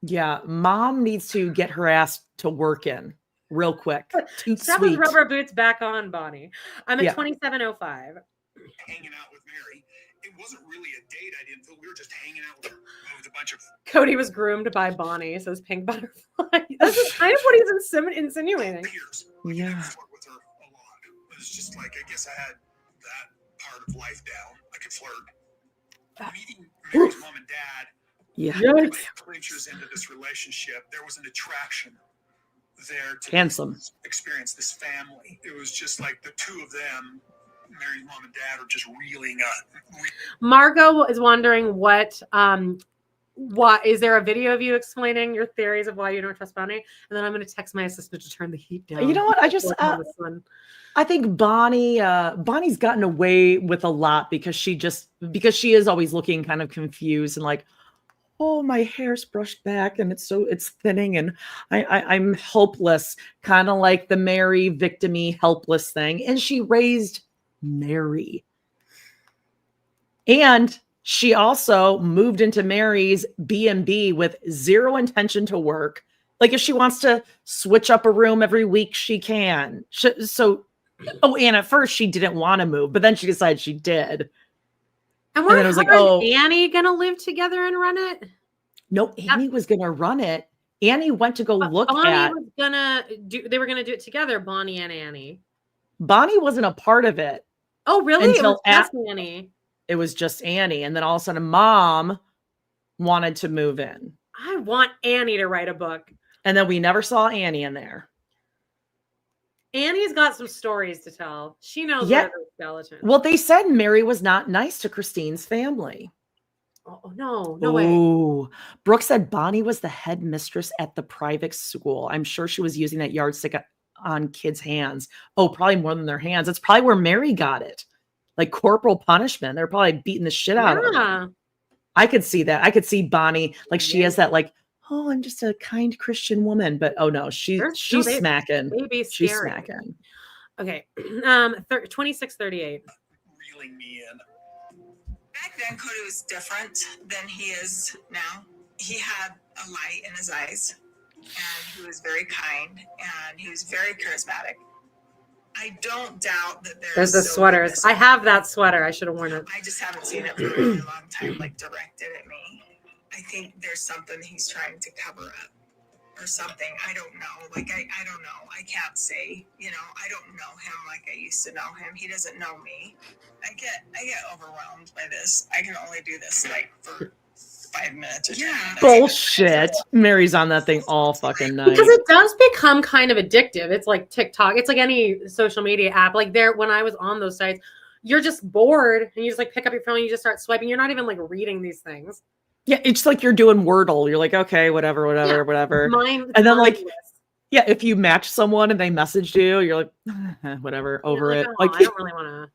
Speaker 1: Yeah, mom needs to get her ass to work in real quick.
Speaker 2: Strap those rubber boots back on, Bonnie. I'm at 27:05.
Speaker 5: Hanging out with Meri. It wasn't really a date. I didn't feel we were just hanging out with a bunch of.
Speaker 2: Kody was groomed by Bonnie, says Pink Butterfly. This is kind of what he's insinuating.
Speaker 5: Peers.
Speaker 1: Yeah.
Speaker 5: Flirt with her a lot. It was just like, I guess I had that part of life down. I could flirt. Meeting Meri's mom and dad.
Speaker 1: Yeah.
Speaker 5: Creatures into this relationship. There was an attraction there to
Speaker 1: handsome
Speaker 5: experience this family. It was just like the two of them. Meri's mom and dad are just reeling up.
Speaker 2: Margot is wondering what is there a video of you explaining your theories of why you don't trust Bonnie? And then I'm going to text my assistant to turn the heat down.
Speaker 1: You know what? I think Bonnie's gotten away with a lot because she is always looking kind of confused and like, oh, my hair's brushed back and it's thinning and I'm helpless, kind of like the Meri victim-y helpless thing. And she raised Meri. And she also moved into Meri's B&B with zero intention to work. Like if she wants to switch up a room every week, she can. And at first she didn't want to move, but then she decided she did.
Speaker 2: And then it was like, Annie gonna live together and run it?
Speaker 1: No, Annie was gonna run it. Annie went to go look
Speaker 2: Bonnie
Speaker 1: at.
Speaker 2: They were gonna do it together, Bonnie and Annie.
Speaker 1: Bonnie wasn't a part of it.
Speaker 2: Oh, really? It was just Annie.
Speaker 1: It was just Annie, and then all of a sudden, Mom wanted to move in.
Speaker 2: I want Annie to write a book.
Speaker 1: And then we never saw Annie in there.
Speaker 2: Annie's got some stories to tell. She knows what her skeleton.
Speaker 1: Well, they said Meri was not nice to Christine's family.
Speaker 2: Oh, no way.
Speaker 1: Brooke said Bonnie was the head mistress at the private school. I'm sure she was using that yardstick on kids' hands. Oh, probably more than their hands. It's probably where Meri got it. Like corporal punishment. They're probably beating the shit out of her. I could see that. I could see Bonnie, like she has that like, oh, I'm just a kind Christian woman. But oh no, she's smacking. She's smacking.
Speaker 2: Okay. 26:38.
Speaker 5: Reeling me in.
Speaker 3: Back then, Kody was different than he is now. He had a light in his eyes, and he was very kind, and he was very charismatic. I don't doubt that
Speaker 2: there's the sweaters. I have that sweater. I should have worn it.
Speaker 3: I just haven't seen it for a really long time, like directed at me. I think there's something he's trying to cover up or something. I don't know. Like, I don't know. I can't say, I don't know him like I used to know him. He doesn't know me. I get overwhelmed by this. I can only do this like for 5 minutes or 10 minutes.
Speaker 1: Bullshit. Meri's on that thing all fucking night.
Speaker 2: Because it does become kind of addictive. It's like TikTok. It's like any social media app. Like when I was on those sites, you're just bored and you just like pick up your phone and you just start swiping. You're not even like reading these things.
Speaker 1: Yeah, it's like you're doing Wordle. You're like, okay, whatever. And then like, if you match someone and they messaged you, you're like, whatever, over it.
Speaker 2: Like, I don't really want to.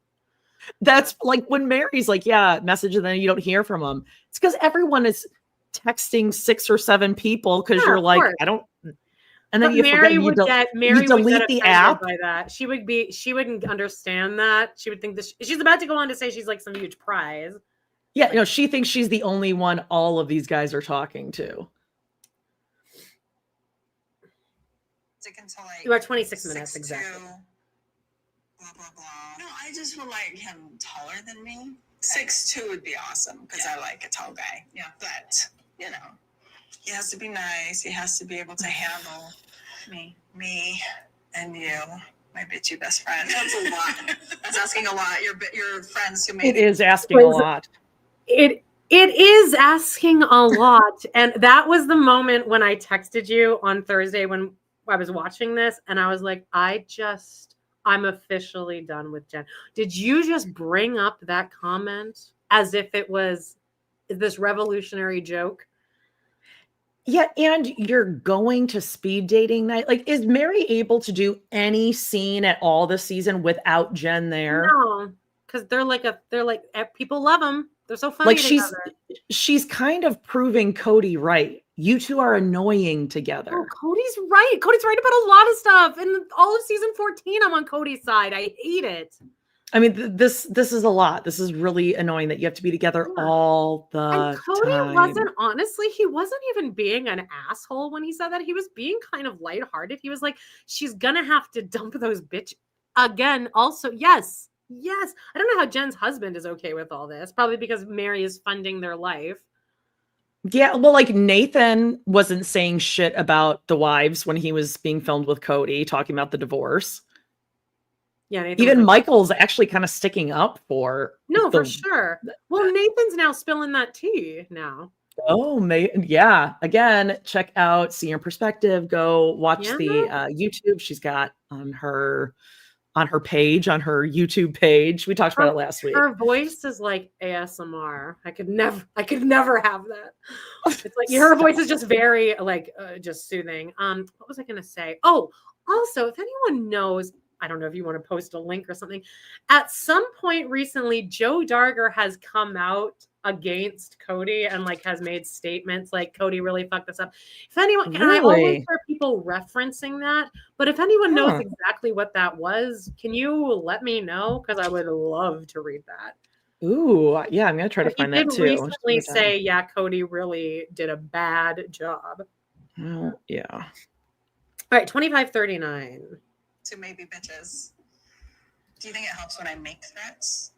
Speaker 1: That's like when Meri's like, message and then you don't hear from them. It's because everyone is texting 6 or 7 people because you're like, course. I don't. And then
Speaker 2: Meri would delete
Speaker 1: the app.
Speaker 2: By that, she wouldn't understand that. She would think this. She's about to go on to say she's like some huge prize.
Speaker 1: Yeah, no, she thinks she's the only one all of these guys are talking to.
Speaker 3: Until like
Speaker 2: You are 26 minutes,
Speaker 3: 6'2",
Speaker 2: exactly.
Speaker 3: blah blah blah. No, I just would like him taller than me. 6'2" would be awesome because I like a tall guy. Yeah, but you know, he has to be nice. He has to be able to handle me, and you, my bitchy best friend. That's a lot. That's asking a lot. Your friends who made
Speaker 1: It is asking a lot.
Speaker 2: It is asking a lot. And that was the moment when I texted you on Thursday when I was watching this, and I was like, I'm officially done with Jen. Did you just bring up that comment as if it was this revolutionary joke?
Speaker 1: Yeah, and you're going to speed dating night. Like, is Meri able to do any scene at all this season without Jen there?
Speaker 2: No, because they're like people love them. They're so funny
Speaker 1: Like
Speaker 2: together.
Speaker 1: she's kind of proving Kody right. You two are annoying together.
Speaker 2: Oh, Cody's right. Cody's right about a lot of stuff. And all of season 14, I'm on Cody's side. I hate it.
Speaker 1: I mean, this is a lot. This is really annoying that you have to be together all the
Speaker 2: And Kody
Speaker 1: time.
Speaker 2: he wasn't even being an asshole when he said that. He was being kind of lighthearted. He was like, she's gonna have to dump those bitch again. Also, yes. I don't know how Jen's husband is okay with all this. Probably because Meri is funding their life.
Speaker 1: Yeah, well, like Nathan wasn't saying shit about the wives when he was being filmed with Kody, talking about the divorce.
Speaker 2: Yeah, Nathan
Speaker 1: even Michael's actually kind of sticking up for.
Speaker 2: For sure. Well, Nathan's now spilling that tea now.
Speaker 1: Oh, yeah. Again, check out See Your Perspective. Go watch the YouTube she's got on her page, on her YouTube page. We talked about it last week.
Speaker 2: Her voice is like ASMR. I could never have that. It's like her voice is just very like just soothing. What was I gonna say? Oh, also, if anyone knows, I don't know if you want to post a link or something. At some point recently, Joe Darger has come out against Kody and like has made statements like Kody really fucked us up. If anyone, and I always hear people referencing that, but if anyone knows exactly what that was, can you let me know? Because I would love to read that.
Speaker 1: Ooh, yeah, I'm gonna try to find that too.
Speaker 2: He did recently say, yeah, Kody really did a bad job.
Speaker 1: Oh, yeah.
Speaker 2: All right, 2539.
Speaker 3: To maybe bitches. Do you think it helps when I make threats?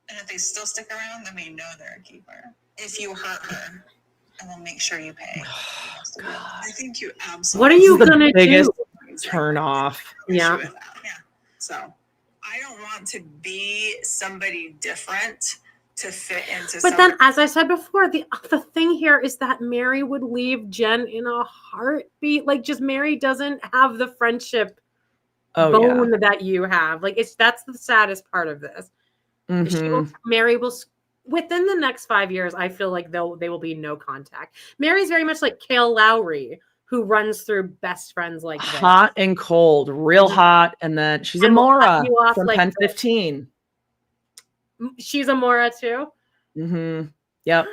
Speaker 3: And if they still stick around, then we know they're a keeper. If you hurt her, I will make sure you pay. I think you absolutely.
Speaker 2: What are you gonna do?
Speaker 1: Turn off.
Speaker 2: Yeah.
Speaker 3: So I don't want to be somebody different to fit into.
Speaker 2: But then, as I said before, the thing here is that Meri would leave Jen in a heartbeat. Like, just Meri doesn't have the friendship bone that you have. Like, that's the saddest part of this. Meri will, within the next 5 years, I feel like they will be no contact. Mary's very much like Kale Lowry, who runs through best friends like this.
Speaker 1: Hot and cold, real hot, and then she's a Mora from like Pen 15.
Speaker 2: She's a Mora too.
Speaker 1: Mm-hmm. Yep.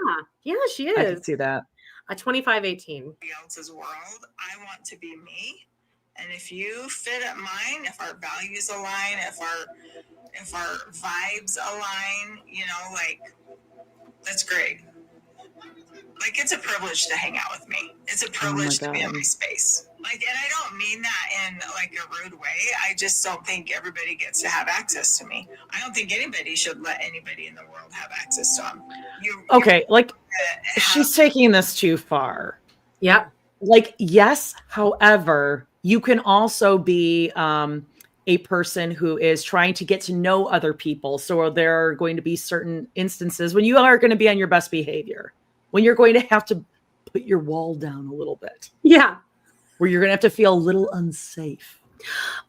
Speaker 2: Yeah, she is.
Speaker 1: I can see that.
Speaker 2: A 2518.
Speaker 3: Else's world. I want to be me. And if you fit at mine, if our values align, if our vibes align, you know, like, that's great. Like, it's a privilege to hang out with me. It's a privilege to be in my space. Like, and I don't mean that in like a rude way. I just don't think everybody gets to have access to me. I don't think anybody should let anybody in the world have access to them.
Speaker 1: She's taking this too far.
Speaker 2: Yep.
Speaker 1: Like, yes, however, you can also be a person who is trying to get to know other people. So there are going to be certain instances when you are going to be on your best behavior, when you're going to have to put your wall down a little bit.
Speaker 2: Yeah.
Speaker 1: Where you're going to have to feel a little unsafe.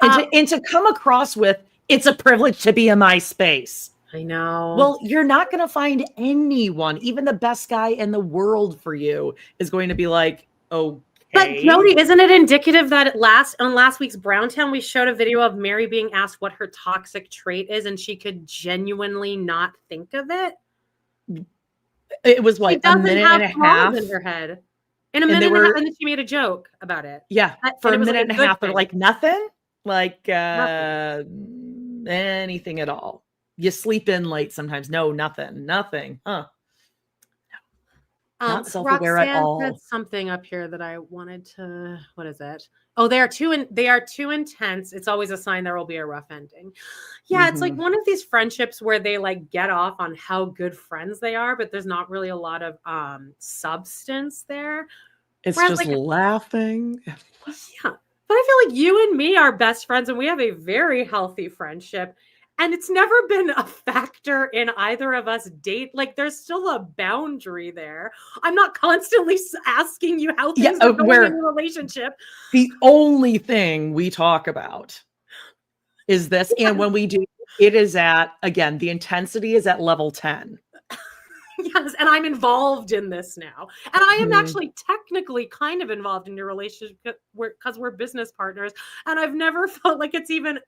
Speaker 1: And to come across with, it's a privilege to be in my space.
Speaker 2: I know.
Speaker 1: Well, you're not going to find anyone, even the best guy in the world for you is going to be like, okay.
Speaker 2: But Jody, isn't it indicative that on last week's Browntown, we showed a video of Meri being asked what her toxic trait is, and she could genuinely not think of it?
Speaker 1: It was like a minute and a half
Speaker 2: in her head. In a minute and a half, and then she made a joke about it.
Speaker 1: Yeah, for a minute and a half, they're like nothing, like
Speaker 2: nothing.
Speaker 1: Anything at all. You sleep in late sometimes. No, nothing. Huh? Not self-aware at all.
Speaker 2: Said something up here that I wanted to. What is it? Oh, they are too intense. It's always a sign there will be a rough ending. Yeah, it's like one of these friendships where they like get off on how good friends they are, but there's not really a lot of substance there.
Speaker 1: It's just laughing.
Speaker 2: Yeah, but I feel like you and me are best friends, and we have a very healthy friendship. And it's never been a factor in either of us date. Like, there's still a boundary there. I'm not constantly asking you how things are going in your relationship.
Speaker 1: The only thing we talk about is this. And when we do, it is at, again, the intensity is at level 10.
Speaker 2: Yes, and I'm involved in this now. And I am actually technically kind of involved in your relationship because we're business partners. And I've never felt like it's even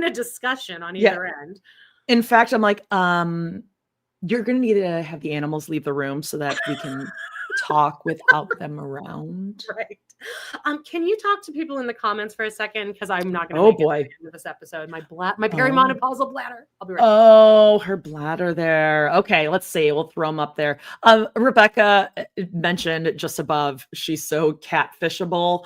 Speaker 2: a discussion on either end.
Speaker 1: In fact, I'm like, you're going to need to have the animals leave the room so that we can talk without them around.
Speaker 2: Right. Can you talk to people in the comments for a second? Because I'm not going to make it to the end of this episode. My perimenopausal bladder. I'll be right back.
Speaker 1: Oh, her bladder there. Okay, let's see. We'll throw them up there. Rebecca mentioned just above, she's so catfishable.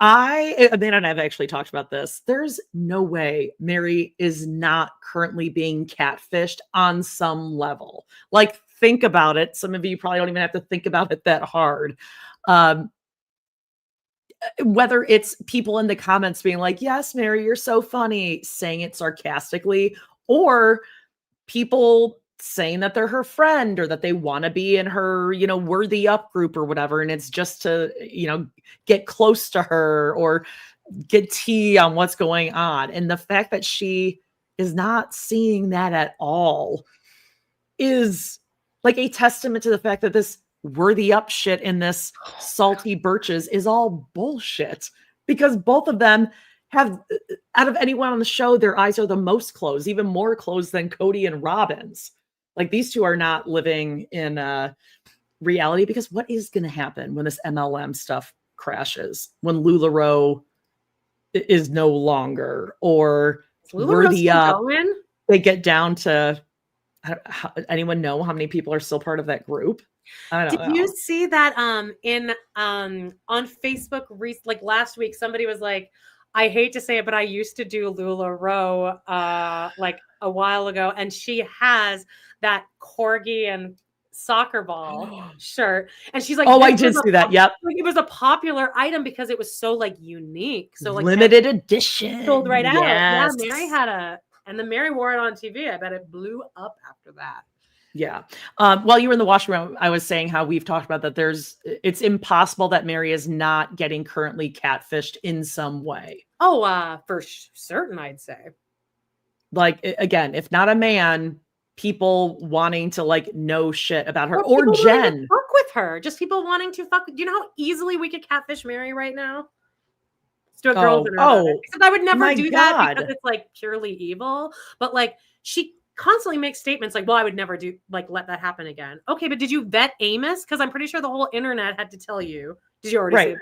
Speaker 1: Amanda and I have actually talked about this. There's no way Meri is not currently being catfished on some level. Like, think about it. Some of you probably don't even have to think about it that hard. Whether it's people in the comments being like, yes, Meri, you're so funny, saying it sarcastically, or people saying that they're her friend or that they want to be in her, worthy up group or whatever. And it's just to, get close to her or get tea on what's going on. And the fact that she is not seeing that at all is like a testament to the fact that this worthy up shit in this salty birches is all bullshit, because both of them have, out of anyone on the show, their eyes are the most closed, even more closed than Kody and Robyn's. Like, these two are not living in reality, because what is going to happen when this MLM stuff crashes? When LuLaRoe is no longer, or worthy up, they get down to, anyone know how many people are still part of that group? I don't know.
Speaker 2: Did you see that on Facebook like last week? Somebody was like, I hate to say it, but I used to do LuLaRoe like a while ago, and she has that corgi and soccer ball shirt, and she's like,
Speaker 1: oh, I did see that. Yep,
Speaker 2: like, it was a popular item because it was so like unique, so like
Speaker 1: limited edition,
Speaker 2: sold right out. Yeah, Meri had and the Meri wore it on TV. I bet it blew up after that.
Speaker 1: Yeah. While you were in the washroom, I was saying how we've talked about that it's impossible that Meri is not getting currently catfished in some way.
Speaker 2: Oh, for certain, I'd say.
Speaker 1: Like, again, if not a man, people wanting to like know shit about her, or Jen.
Speaker 2: Fuck with her. Just people wanting to fuck. Do you know how easily we could catfish Meri right now? Let's do a girls internet. Except I would never do that because it's like purely evil. But like, she constantly makes statements like, well, I would never do let that happen again. Okay, but did you vet Amos? Because I'm pretty sure the whole internet had to tell you. Did you already say that?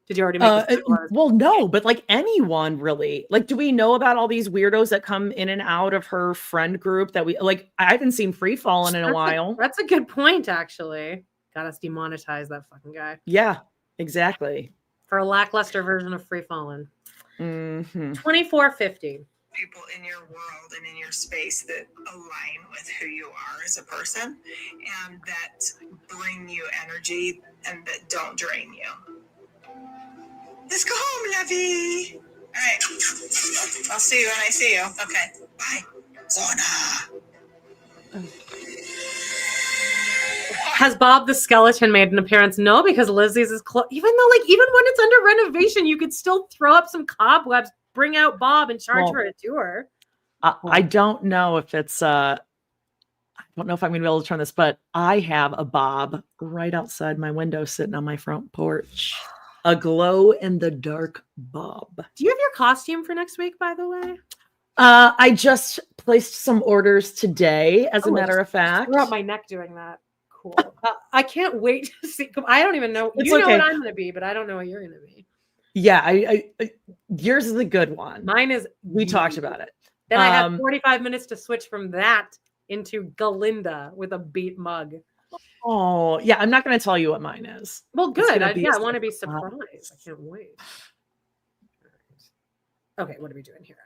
Speaker 2: Did you already make this?
Speaker 1: Well, no, but like anyone really, like, do we know about all these weirdos that come in and out of her friend group that we like? I haven't seen Free Fallin' in a while.
Speaker 2: That's a good point, actually. Got us demonetized, that fucking guy.
Speaker 1: Yeah, exactly.
Speaker 2: For a lackluster version of Free Fallin'. 2450.
Speaker 3: People in your world and in your space that align with who you are as a person and that bring you energy and that don't drain you. Let's go home, lovey. All right. I'll see you when I see you. Okay. Bye. Zona.
Speaker 2: Has Bob the Skeleton made an appearance? No, because Lizzie's is close. Even when it's under renovation, you could still throw up some cobwebs, bring out Bob, and charge for a tour.
Speaker 1: I don't know if it's I don't know if I'm going to be able to turn this, but I have a Bob right outside my window sitting on my front porch. A glow in the dark Bob.
Speaker 2: Do you have your costume for next week, by the way?
Speaker 1: I just placed some orders today, as a matter of fact.
Speaker 2: Threw out my neck doing that. Cool. I can't wait to see. I don't even know. You know what I'm going to be, but I don't know what you're going to be.
Speaker 1: Yeah, I yours is a good one.
Speaker 2: Mine is.
Speaker 1: We talked about it.
Speaker 2: Then I have 45 minutes to switch from that into Galinda with a beat mug.
Speaker 1: Oh, yeah. I'm not going to tell you what mine is.
Speaker 2: Well,
Speaker 1: It's
Speaker 2: good.
Speaker 1: gonna be
Speaker 2: I
Speaker 1: a
Speaker 2: want to be
Speaker 1: surprise.
Speaker 2: surprised. I can't wait. Okay, what are we doing here?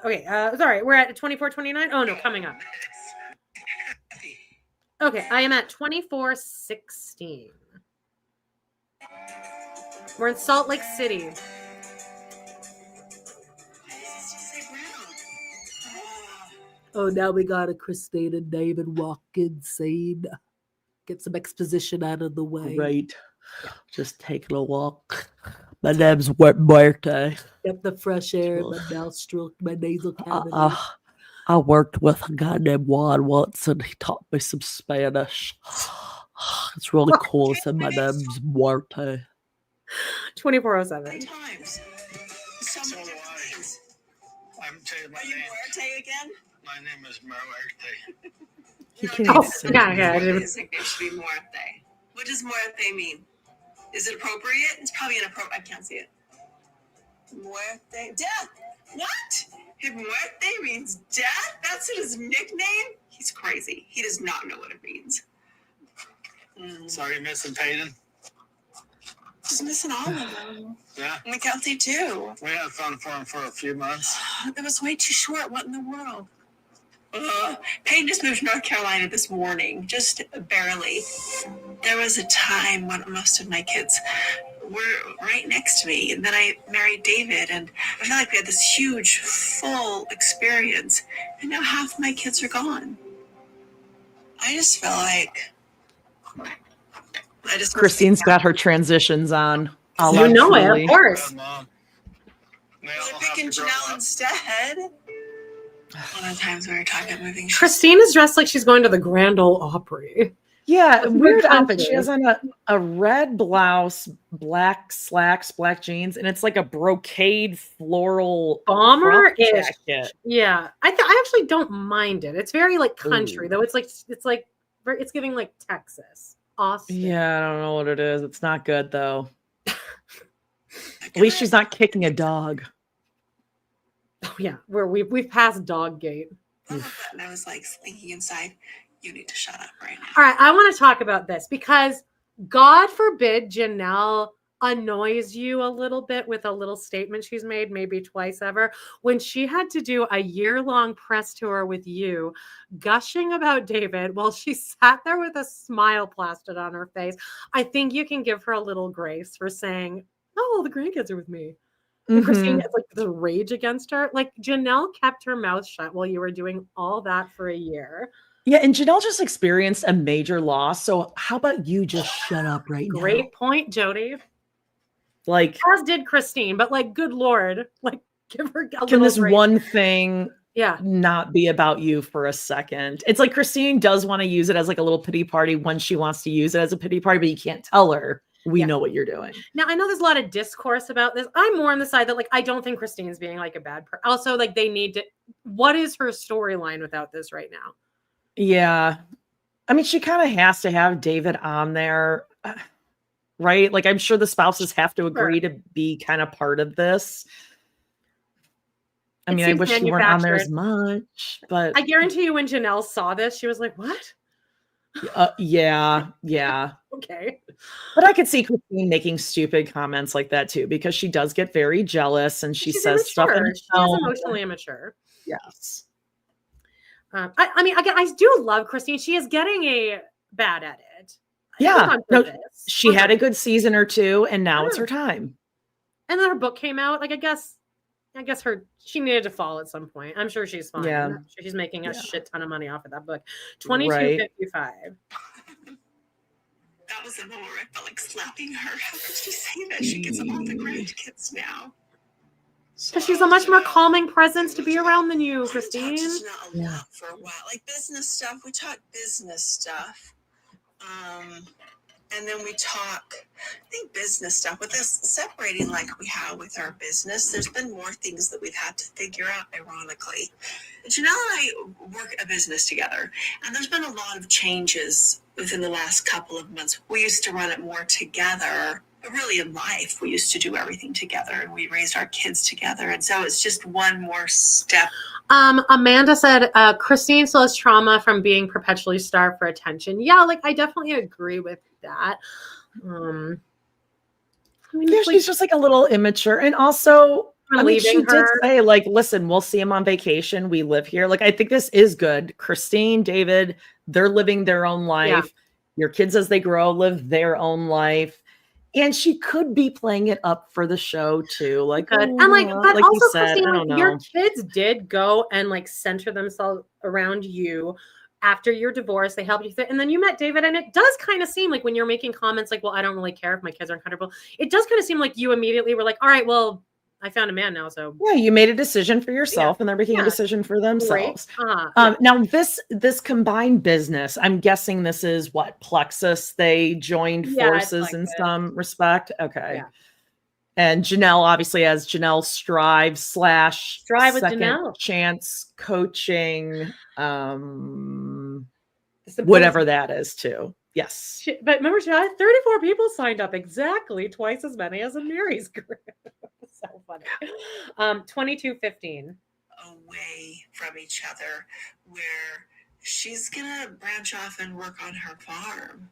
Speaker 2: Okay, sorry, we're at 24:29. Oh no, coming up. Okay, I am at 24:16. We're in Salt Lake City. Oh, now we got a Christine and David walk-in scene. Get some exposition out of the way.
Speaker 1: Right. Just taking a walk. My name's Marta.
Speaker 2: Get the fresh air in my nostril, my nasal cavity.
Speaker 1: I worked with a guy named Juan once, and he taught me some Spanish. It's really cool. He said my name's Marta.
Speaker 2: 24:07.
Speaker 3: Times. So
Speaker 4: So
Speaker 3: many
Speaker 4: do
Speaker 3: different
Speaker 4: I.
Speaker 3: things.
Speaker 4: I'm telling you my
Speaker 3: Are you
Speaker 4: name.
Speaker 3: Muerte again?
Speaker 4: My name is Muerte.
Speaker 1: He
Speaker 3: No,
Speaker 1: can't
Speaker 3: David,
Speaker 1: even say
Speaker 2: yeah,
Speaker 1: it.
Speaker 2: yeah. I didn't-
Speaker 3: His nickname should be Muerte. What does Muerte mean? Is it appropriate? It's probably inappropriate. I can't see it. Muerte. Death. What? If Muerte means death? That's his nickname? He's crazy. He does not know what it means.
Speaker 4: Sorry, missing Peyton.
Speaker 3: Just missing all of them.
Speaker 4: Yeah,
Speaker 3: McKelty too.
Speaker 4: we had fun for him for a few months.
Speaker 3: That was way too short. What in the world? Peyton just moved to North Carolina this morning, just barely. There was a time when most of my kids were right next to me, and then I married David, and I feel like we had this huge, full experience, and now half my kids are gone. I just feel like
Speaker 1: Christine's got her transitions on. I'll
Speaker 2: You know it,
Speaker 1: actually-
Speaker 2: of course.
Speaker 4: Good mom. They all
Speaker 3: They're
Speaker 4: have
Speaker 3: picking
Speaker 4: to grow
Speaker 3: Janelle
Speaker 4: up.
Speaker 3: instead. One of the times we were talking about moving.
Speaker 2: Christine is dressed like she's going to the Grand Ole Opry.
Speaker 1: Yeah,
Speaker 2: That's
Speaker 1: weird
Speaker 2: very
Speaker 1: outfit. She
Speaker 2: comfy.
Speaker 1: has on a red blouse, black slacks, black jeans, and it's like a brocade floral crop
Speaker 2: Bomber-ish.
Speaker 1: jacket.
Speaker 2: Yeah, I actually don't mind it. It's very like country
Speaker 1: Ooh.
Speaker 2: though. It's giving like Texas, Austin.
Speaker 1: Yeah, I don't know what it is. It's not good though. At least she's not kicking a dog.
Speaker 2: Oh, yeah. Where we've passed dog gate.
Speaker 3: And I was like thinking inside, you need to shut up right now.
Speaker 2: All right, I want to talk about this because God forbid Janelle annoys you a little bit with a little statement she's made maybe twice ever when she had to do a year-long press tour with you gushing about David while she sat there with a smile plastered on her face. I think you can give her a little grace for saying, oh, the grandkids are with me. And Christine has like the rage against her. Like Janelle kept her mouth shut while you were doing all that for a year.
Speaker 1: Yeah, and Janelle just experienced a major loss. So how about you just shut up right now?
Speaker 2: Great point, Jody.
Speaker 1: Like,
Speaker 2: As did Christine, but like, good Lord, like, give her a
Speaker 1: can
Speaker 2: little
Speaker 1: this
Speaker 2: break.
Speaker 1: one thing
Speaker 2: Yeah,
Speaker 1: not be about you for a second? It's like Christine does want to use it as like a little pity party when she wants to use it as a pity party, but you can't tell her. We
Speaker 2: Yeah.
Speaker 1: know what you're doing.
Speaker 2: now I know there's a lot of discourse about this. I'm more on the side that like I don't think Christine's being like a bad person. Also, like they need to. What is her storyline without this right now?
Speaker 1: Yeah. I mean, she kind of has to have David on there, right? Like, I'm sure the spouses have to agree to be kind of part of this. I
Speaker 2: It
Speaker 1: mean, I
Speaker 2: seems
Speaker 1: wish you weren't on there as
Speaker 2: manufactured.
Speaker 1: much, but
Speaker 2: I guarantee you, when Janelle saw this, she was like, "What?
Speaker 1: yeah.
Speaker 2: Okay."
Speaker 1: But I could see Christine making stupid comments like that too, because she does get very jealous and she
Speaker 2: She's
Speaker 1: says stuff.
Speaker 2: immature.
Speaker 1: In
Speaker 2: She is
Speaker 1: tone.
Speaker 2: emotionally immature.
Speaker 1: Yes.
Speaker 2: I mean, again, I do love Christine. She is getting a bad edit. I think
Speaker 1: Yeah.
Speaker 2: on
Speaker 1: No,
Speaker 2: purpose.
Speaker 1: she had a good season or two, and now it's
Speaker 2: Yeah.
Speaker 1: her time.
Speaker 2: And then her book came out. Like, I guess she needed to fall at some point. I'm sure she's fine.
Speaker 1: Yeah.
Speaker 2: I'm sure she's making a
Speaker 1: Yeah.
Speaker 2: shit ton of money off of that book.
Speaker 1: Right.
Speaker 2: $22.55.
Speaker 3: That was the moment where I felt like slapping her. How could she say that? She gets all the grandkids now.
Speaker 2: Because she's a much more calming presence to be around than you,
Speaker 3: We
Speaker 2: Christine.
Speaker 3: talked to Janelle a
Speaker 1: Yeah.
Speaker 3: lot for a while, like business stuff. We talk business stuff, and then we talk, I think, business stuff. With us separating like we have with our business, there's been more things that we've had to figure out. Ironically, Janelle and I work a business together, and there's been a lot of changes within the last couple of months. We used to run it more together. But really in life, we used to do everything together and we raised our kids together. And so it's just one more step.
Speaker 2: Amanda said, Christine still has trauma from being perpetually starved for attention. Yeah, like I definitely agree with that. I mean,
Speaker 1: Yeah,
Speaker 2: like,
Speaker 1: she's just like a little immature. And also, I mean, she
Speaker 2: leaving
Speaker 1: did
Speaker 2: her.
Speaker 1: say, like, listen, we'll see him on vacation. We live here. Like, I think this is good. Christine, David, they're living their own life. Your kids, as they grow, live their own life. And she could be playing it up for the show too. Like,
Speaker 2: Good. And like, but
Speaker 1: like
Speaker 2: also,
Speaker 1: you said,
Speaker 2: Christine,
Speaker 1: I
Speaker 2: like
Speaker 1: don't
Speaker 2: your
Speaker 1: know.
Speaker 2: kids did go and like center themselves around you after your divorce. They helped you through, and then you met David, and it does kind of seem like when you're making comments like, well, I don't really care if my kids are uncomfortable. It does kind of seem like you immediately were like, all right, well, I found a man now, so
Speaker 1: Yeah, you made a decision for yourself, and they're making a decision for themselves. Now, this combined business, I'm guessing this is what, Plexus? They joined forces in some respect. Okay.
Speaker 2: Yeah.
Speaker 1: And Janelle, obviously, as Janelle Strive /
Speaker 2: Strive with
Speaker 1: Second
Speaker 2: Janelle.
Speaker 1: Chance Coaching, whatever that is, too. Yes.
Speaker 2: But remember, she had 34 people signed up, exactly twice as many as in Meri's group. So funny. 2215.
Speaker 3: Away from each other, where she's gonna branch off and work on her farm.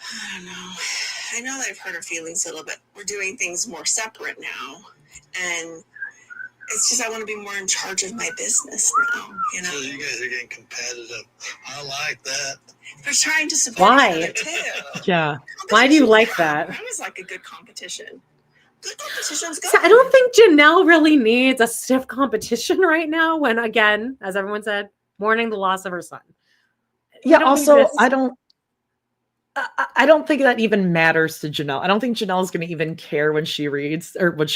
Speaker 3: I don't know. I know that I've hurt her feelings a little bit. We're doing things more separate now, and it's just I want to be more in charge of my business now. You know,
Speaker 4: So you guys are getting competitive. I like that.
Speaker 3: they're trying to support
Speaker 2: Why?
Speaker 3: each other too.
Speaker 1: Yeah.
Speaker 2: Why do you like that?
Speaker 3: That was like a good competition. Good competition's good.
Speaker 2: So I don't think Janelle really needs a stiff competition right now when, again, as everyone said, mourning the loss of her son.
Speaker 1: Yeah, also, I don't think that even matters to Janelle. I don't think Janelle is going to even care when she reads when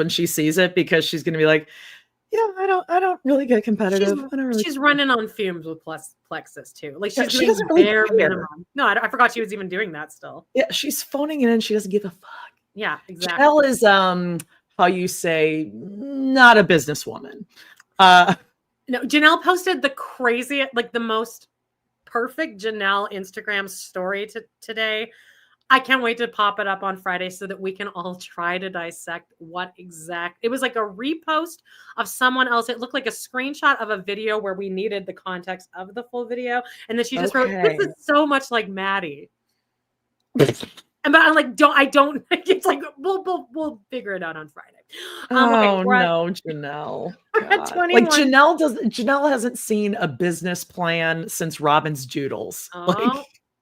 Speaker 1: she sees it, because she's going to be like, yeah, I don't really get competitive.
Speaker 2: She's running on fumes with Plexus too. Like she's
Speaker 1: she doesn't really
Speaker 2: bare
Speaker 1: care.
Speaker 2: minimum. No, I forgot she was even doing that still.
Speaker 1: Yeah, she's phoning it in. She doesn't give a fuck.
Speaker 2: Yeah, exactly.
Speaker 1: Janelle is how you say, not a businesswoman.
Speaker 2: No, Janelle posted the crazy, like the most perfect Janelle Instagram story today. I can't wait to pop it up on Friday so that we can all try to dissect it was like a repost of someone else. It looked like a screenshot of a video where we needed the context of the full video. And then she just wrote, this is so much like Maddie. But I'm like, it's like, we'll figure it out on Friday.
Speaker 1: Janelle. Like Janelle hasn't seen a business plan since Robyn's Doodles.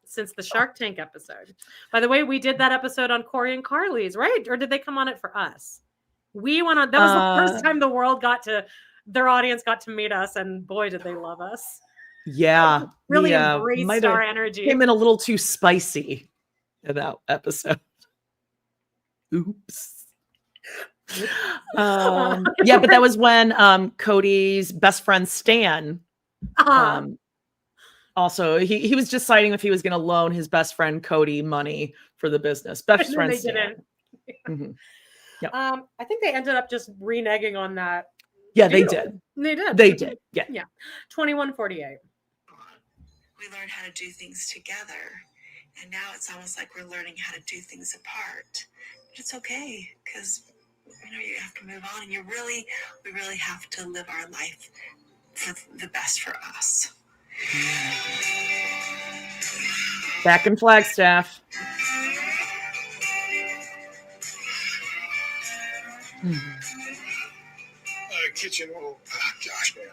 Speaker 2: Since the Shark Tank episode. By the way, we did that episode on Corey and Carly's, right? Or did they come on it for us? We went on, that was the first time the world their audience got to meet us, and boy, did they love us.
Speaker 1: Yeah.
Speaker 2: Really embraced our energy.
Speaker 1: Came in a little too spicy in that episode. Oops. Yeah, but that was when Kody's best friend Stan also he was deciding if he was going to loan his best friend Kody money for the business. Best friend Stan.
Speaker 2: Mm-hmm. Yep. I think they ended up just reneging on that.
Speaker 1: Yeah, they did. They did. Yeah.
Speaker 2: 2148.
Speaker 3: We learned how to do things together, and now it's almost like we're learning how to do things apart. But it's okay, because you have to move on, and we really have to live our life for the best for us.
Speaker 1: Back in Flagstaff.
Speaker 5: Kitchen. Oh gosh, man.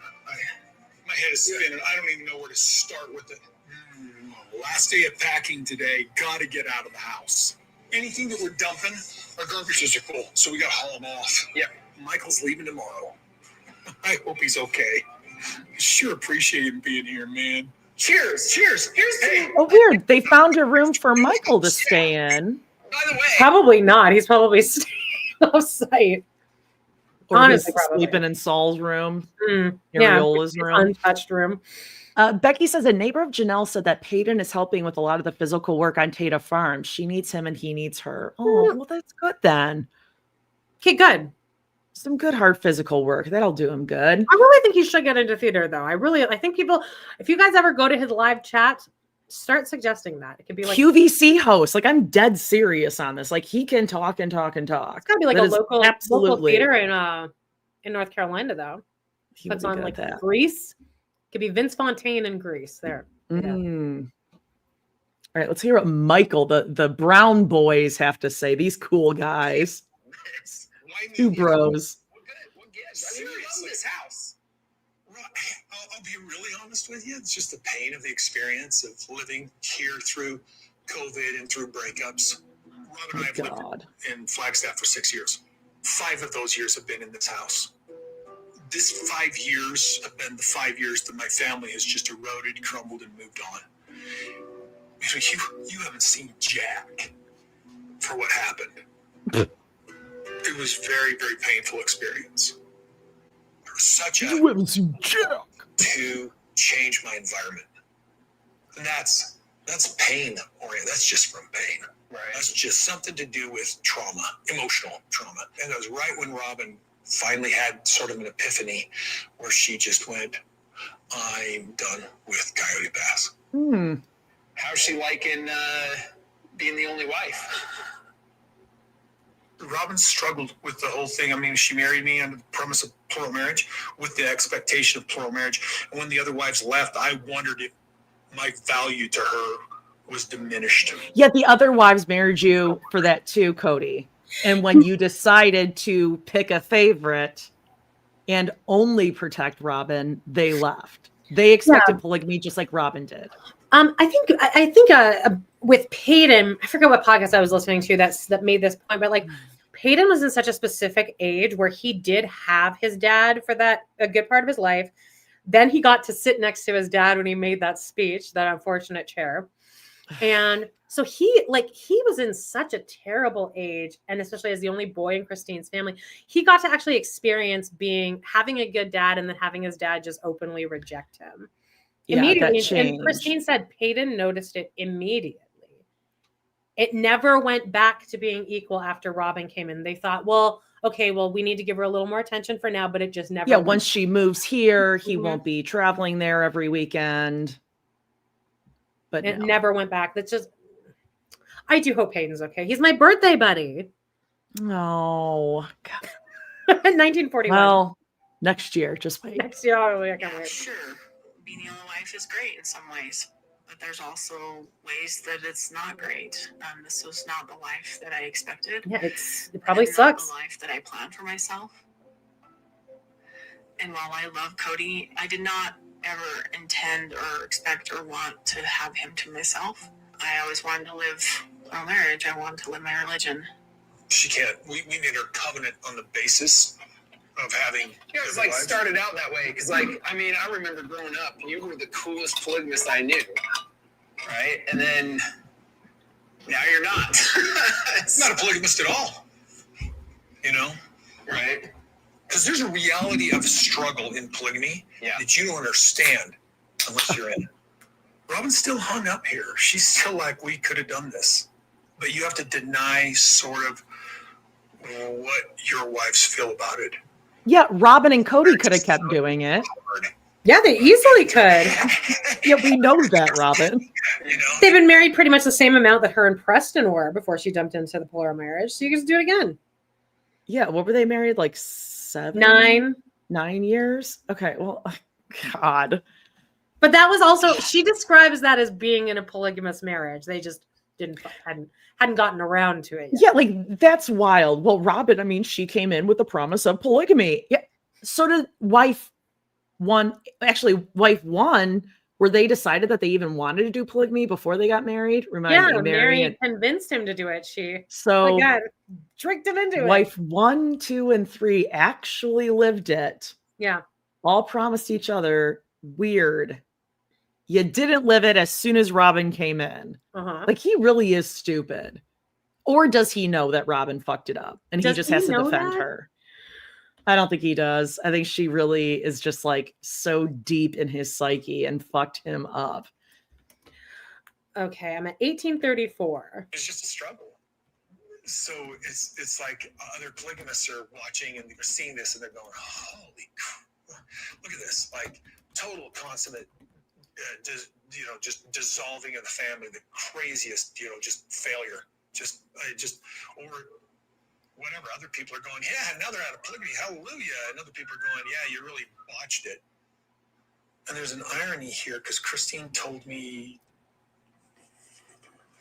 Speaker 5: My head is spinning. I don't even know where to start with it. Last day of packing today. Got to get out of the house. Anything that we're dumping, our garbages are full, so we got to haul them off. Yeah. Michael's leaving tomorrow. I hope he's okay. Sure appreciate him being here, man. Cheers. Here's to
Speaker 1: Oh, weird. They found a room for Michael to stay in.
Speaker 3: By the way,
Speaker 2: probably not. He's probably staying off site.
Speaker 1: Or honestly, he's sleeping in Saul's room. Ariola's room.
Speaker 2: Untouched room.
Speaker 1: Becky says a neighbor of Janelle said that Peyton is helping with a lot of the physical work on Tata Farm. She needs him and he needs her. Oh, well, that's good then.
Speaker 2: Okay, good.
Speaker 1: Some good hard physical work. That'll do him good.
Speaker 2: I really think he should get into theater, though. I think people, if you guys ever go to his live chat, start suggesting that. It could be like
Speaker 1: QVC host. Like, I'm dead serious on this. Like, he can talk and talk and talk.
Speaker 2: It's gotta be like
Speaker 1: That
Speaker 2: a
Speaker 1: is
Speaker 2: local theater in North Carolina though.
Speaker 1: He
Speaker 2: Puts
Speaker 1: would be
Speaker 2: on
Speaker 1: good
Speaker 2: like
Speaker 1: at that.
Speaker 2: Grease. Could be Vince Fontaine in Grease. There. Yeah.
Speaker 1: All right, let's hear what Michael, the Brown boys, have to say. These cool guys. Two bros.
Speaker 5: I love this house. I'll be really honest with you. It's just the pain of the experience of living here through COVID and through breakups. Robyn and I have lived in Flagstaff for 6 years. 5 of those years have been in this house. This 5 years have been the 5 years that my family has just eroded, crumbled, and moved on. You haven't seen Jack for what happened. It was very, very painful experience. There was such
Speaker 1: You haven't seen Jack
Speaker 5: to change my environment, and that's pain oriented. That's just from pain. Right. That's just something to do with trauma, emotional trauma. And it was right when Robyn finally had sort of an epiphany, where she just went, "I'm done with Coyote Pass."
Speaker 6: How's she liking being the only wife?
Speaker 5: Robyn struggled with the whole thing. I mean, she married me under the premise of plural marriage, with the expectation of plural marriage. And when the other wives left, I wondered if my value to her was diminished.
Speaker 1: Yeah, the other wives married you for that too, Kody. And when you decided to pick a favorite and only protect Robyn, they left. They expected polygamy just like Robyn did.
Speaker 2: I think with Peyton, I forget what podcast I was listening to that made this point, but like Peyton was in such a specific age where he did have his dad for a good part of his life. Then he got to sit next to his dad when he made that speech, that unfortunate chair. And so he was in such a terrible age, and especially as the only boy in Christine's family, he got to actually experience having a good dad and then having his dad just openly reject him. Immediately. And Christine said Peyton noticed it immediately. It never went back to being equal after Robyn came in. They thought, we need to give her a little more attention for now, but it just never.
Speaker 1: Yeah, once she moves here, he won't be traveling there every weekend. But
Speaker 2: it never went back. That's just, I do hope Peyton's okay. He's my birthday buddy.
Speaker 1: Oh,
Speaker 2: 1941.
Speaker 1: Well, next year, just wait.
Speaker 2: Next year, I can't wait.
Speaker 3: Sure, being the only wife is great in some ways, but there's also ways that it's not great. This was not the life that I expected.
Speaker 2: Yeah, it probably sucks.
Speaker 3: Not the life that I planned for myself. And while I love Kody, I did not ever intend or expect or want to have him to myself. I always wanted to live our marriage. I wanted to live my religion.
Speaker 5: She can't. We made her covenant on the basis of having.
Speaker 6: Yeah, it's like started out that way because, I remember growing up, you were the coolest polygamist I knew, right? And then now you're not.
Speaker 5: It's not a polygamist at all.
Speaker 6: Right?
Speaker 5: Because there's a reality of struggle in polygamy that you don't understand unless you're in it. Robyn's still hung up here. She's still like, we could have done this. But you have to deny sort of what your wives feel about it.
Speaker 1: Yeah, Robyn and Kody could have kept doing it.
Speaker 2: Yeah, they easily could.
Speaker 1: Yeah, we know that, Robyn.
Speaker 2: They've been married pretty much the same amount that her and Preston were before she jumped into the plural marriage. So you can just do it again.
Speaker 1: Yeah, what were they married? Like
Speaker 2: 9
Speaker 1: years? Okay, well, God.
Speaker 2: But that was also, she describes that as being in a polygamous marriage. They just hadn't gotten around to it yet.
Speaker 1: Yeah, like that's wild. Well, Robyn, she came in with the promise of polygamy. Yeah. So did wife one, where they decided that they even wanted to do polygamy before they got married.
Speaker 2: Meri convinced him to do it. Tricked him into it.
Speaker 1: Wife 1, 2, and 3 actually lived it.
Speaker 2: Yeah.
Speaker 1: All promised each other. Weird. You didn't live it as soon as Robyn came in. Like, he really is stupid. Or does he know that Robyn fucked it up and he just has to defend her? I don't think he does. I think she really is just like so deep in his psyche and fucked him up.
Speaker 2: Okay, I'm at 1834.
Speaker 5: It's just a struggle. So it's like other polygamists are watching and they're seeing this and they're going, holy crap, look at this. Like total consummate just dissolving of the family, the craziest, just failure, or whatever. Other people are going, yeah, now they're out of polygamy, hallelujah. And other people are going, yeah, you really botched it. And there's an irony here because Christine told me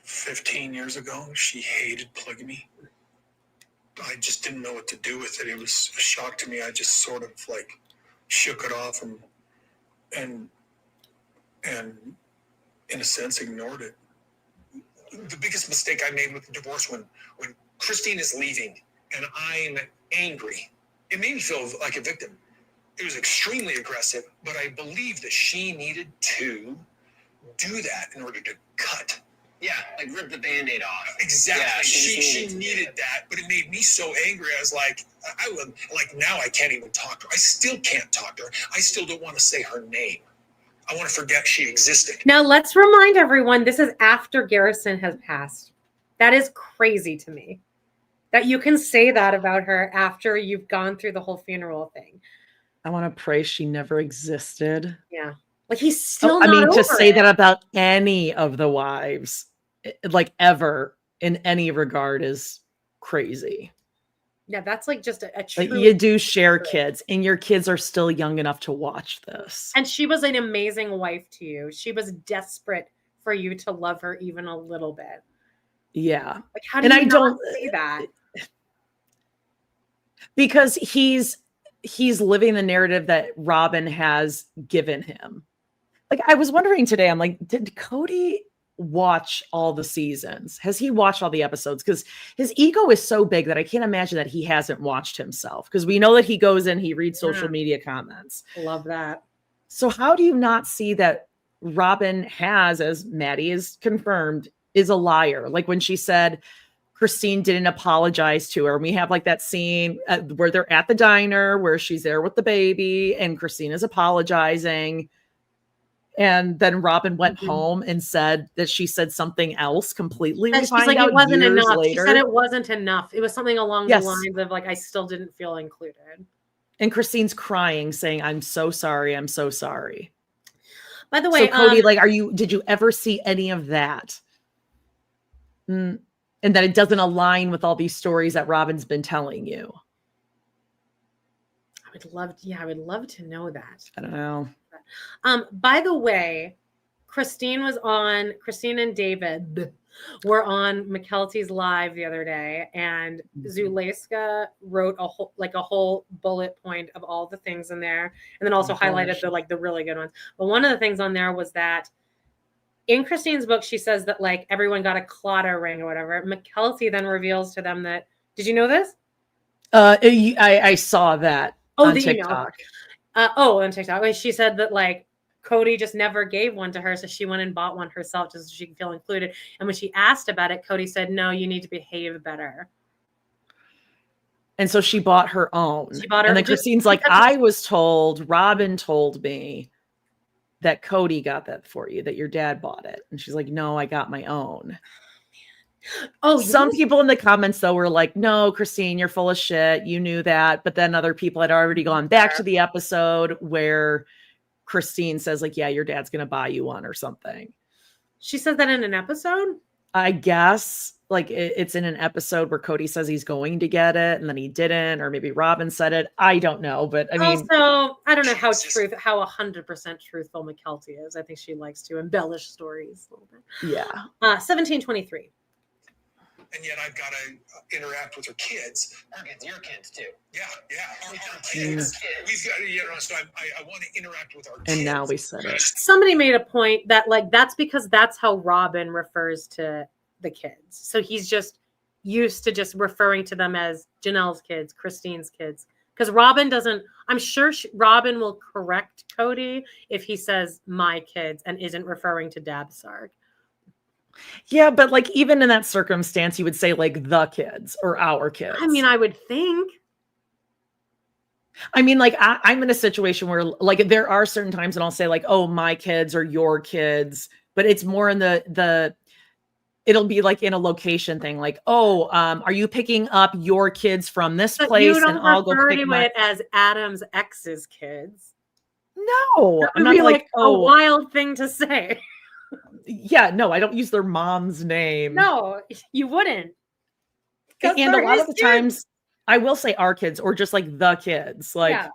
Speaker 5: 15 years ago she hated polygamy. I just didn't know what to do with it. It was a shock to me. I just sort of like shook it off and in a sense ignored it. The biggest mistake I made with the divorce when Christine is leaving and I'm angry, it made me feel like a victim. It was extremely aggressive, but I believe that she needed to do that in order to cut.
Speaker 6: Yeah, like rip the Band-Aid off.
Speaker 5: Exactly.
Speaker 6: Yeah,
Speaker 5: she needed that, but it made me so angry. I was like, now I can't even talk to her. I still can't talk to her. I still don't want to say her name. I want to forget she existed.
Speaker 2: Now, let's remind everyone, this is after Garrison has passed. That is crazy to me. That you can say that about her after you've gone through the whole funeral thing.
Speaker 1: I want to pray she never existed.
Speaker 2: Yeah. Like he's still
Speaker 1: I mean,
Speaker 2: not
Speaker 1: to
Speaker 2: over
Speaker 1: say
Speaker 2: it.
Speaker 1: that about any of the wives, like ever in any regard, is crazy.
Speaker 2: Yeah, that's like just a true.
Speaker 1: Like you do share kids, and your kids are still young enough to watch this.
Speaker 2: And she was an amazing wife to you. She was desperate for you to love her even a little bit.
Speaker 1: Yeah.
Speaker 2: Like how do you not say that?
Speaker 1: Because he's living the narrative that Robyn has given him. Like I was wondering today, I'm like, did Kody watch all the seasons? Has he watched all the episodes? Because his ego is so big that I can't imagine that he hasn't watched himself. Because we know that he goes in, he reads social media comments.
Speaker 2: Love that.
Speaker 1: So how do you not see that Robyn has, as Maddie is confirmed, is a liar? Like when she said Christine didn't apologize to her. And we have like that scene where they're at the diner where she's there with the baby and Christine is apologizing. And then Robyn went home and said that she said something else completely.
Speaker 2: And she's like, it wasn't enough. Later. She said it wasn't enough. It was something along the lines of like, I still didn't feel included.
Speaker 1: And Christine's crying, saying, I'm so sorry. I'm so sorry.
Speaker 2: By the way,
Speaker 1: so Kody, like, did you ever see any of that? And that it doesn't align with all these stories that Robyn's been telling you?
Speaker 2: I would love to know that.
Speaker 1: I don't know.
Speaker 2: By the way, Christine and David were on McKelty's live the other day, and Zuleyska wrote a whole bullet point of all the things in there, and then also highlighted the really good ones. But one of the things on there was that in Christine's book, she says that like everyone got a Claddagh ring or whatever. McKelty then reveals to them that, did you know this?
Speaker 1: I saw that on TikTok.
Speaker 2: On TikTok. She said that like Kody just never gave one to her, so she went and bought one herself just so she could feel included. And when she asked about it, Kody said, "No, you need to behave better."
Speaker 1: And so she bought her own. And then Christine's like, I was told, Robyn told me that Kody got that for you, that your dad bought it. And she's like, no, I got my own. Some people in the comments though were like, no, Christine, you're full of shit. You knew that. But then other people had already gone back to the episode where Christine says like, yeah, your dad's going to buy you one or something.
Speaker 2: She said that in an episode?
Speaker 1: I guess like it's in an episode where Kody says he's going to get it and then he didn't, or maybe Robyn said it. I don't know. But I mean,
Speaker 2: also, I don't know how 100% truthful McKelty is. I think she likes to embellish stories a little bit.
Speaker 1: Yeah.
Speaker 2: 1723.
Speaker 5: And yet I've got to interact with her kids.
Speaker 6: Her kids, your kids too.
Speaker 5: Yeah. Our kids. We've got to, so I want to interact with our kids.
Speaker 1: And now we said it.
Speaker 2: Somebody made a point that like, that's because that's how Robyn refers to the kids. So he's just used to just referring to them as Janelle's kids, Christine's kids. Because Robyn doesn't, I'm sure Robyn will correct Kody if he says my kids and isn't referring to Dabsarg.
Speaker 1: Yeah, but like even in that circumstance, you would say like the kids or our kids.
Speaker 2: I mean, I would think.
Speaker 1: I mean, like I'm in a situation where like there are certain times and I'll say like, oh, my kids or your kids, but it's more in the it'll be like in a location thing, like, oh, are you picking up your kids from this place?
Speaker 2: You don't
Speaker 1: and I'll go pick
Speaker 2: it as Adam's ex's kids.
Speaker 1: No,
Speaker 2: I'm not like a wild thing to say.
Speaker 1: Yeah, no, I don't use their mom's name.
Speaker 2: No, you wouldn't.
Speaker 1: And a lot of the times, I will say our kids or just like the kids. Like,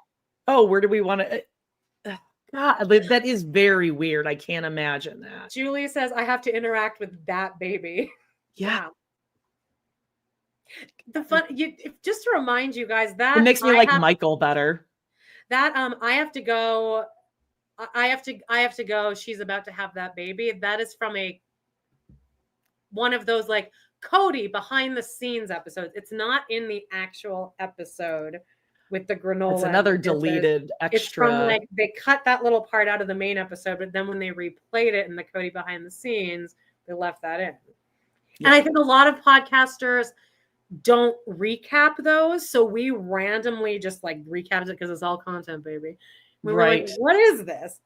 Speaker 1: oh, where do we want to? God, that is very weird. I can't imagine that.
Speaker 2: Julie says, I have to interact with that baby.
Speaker 1: Yeah.
Speaker 2: The fun, just to remind you guys that
Speaker 1: it makes me like Michael better.
Speaker 2: That I have to go. I have to go. She's about to have that baby. That is from one of those like Kody behind the scenes episodes. It's not in the actual episode with the granola.
Speaker 1: It's another deleted extra.
Speaker 2: It's from like they cut that little part out of the main episode, but then when they replayed it in the Kody behind the scenes, they left that in. Yeah. And I think a lot of podcasters don't recap those, so we randomly just like recapped it because it's all content, baby. We were like, what is this?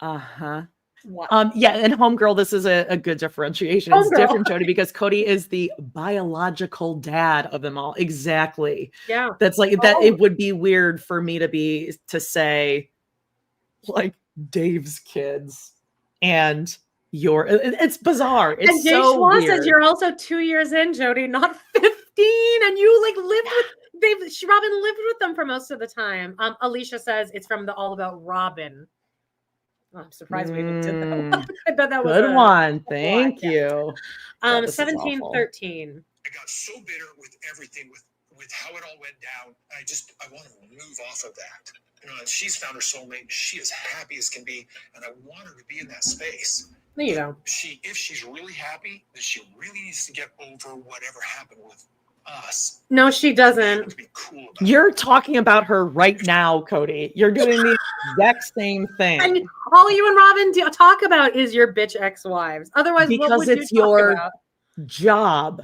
Speaker 1: Yeah, and Homegirl, this is a good differentiation. It's different, Jody, because Kody is the biological dad of them all. Exactly.
Speaker 2: Yeah.
Speaker 1: That's like that. It would be weird for me to say like Dave's kids and it's bizarre. It's
Speaker 2: and Dave
Speaker 1: so
Speaker 2: Schwa
Speaker 1: weird.
Speaker 2: Says you're also 2 years in, Jody, not 15, and you like lived with Robyn lived with them for most of the time. Alicia says it's from the All About Robyn. Oh, I'm surprised we even did that. I bet that was
Speaker 1: good one. Thank you.
Speaker 2: 1713.
Speaker 5: I got so bitter with everything, with how it all went down. I want to move off of that. You know, she's found her soulmate. She is happy as can be, and I want her to be in that space.
Speaker 2: There you go.
Speaker 5: If she's really happy, then she really needs to get over whatever happened with us.
Speaker 2: No, she doesn't.
Speaker 5: To be cool about
Speaker 1: You're talking about her right now, Kody. You're doing the exact same thing.
Speaker 2: And all you and Robyn talk about is your bitch ex-wives. Otherwise,
Speaker 1: because
Speaker 2: what would
Speaker 1: it's
Speaker 2: you talk
Speaker 1: your
Speaker 2: about?
Speaker 1: job.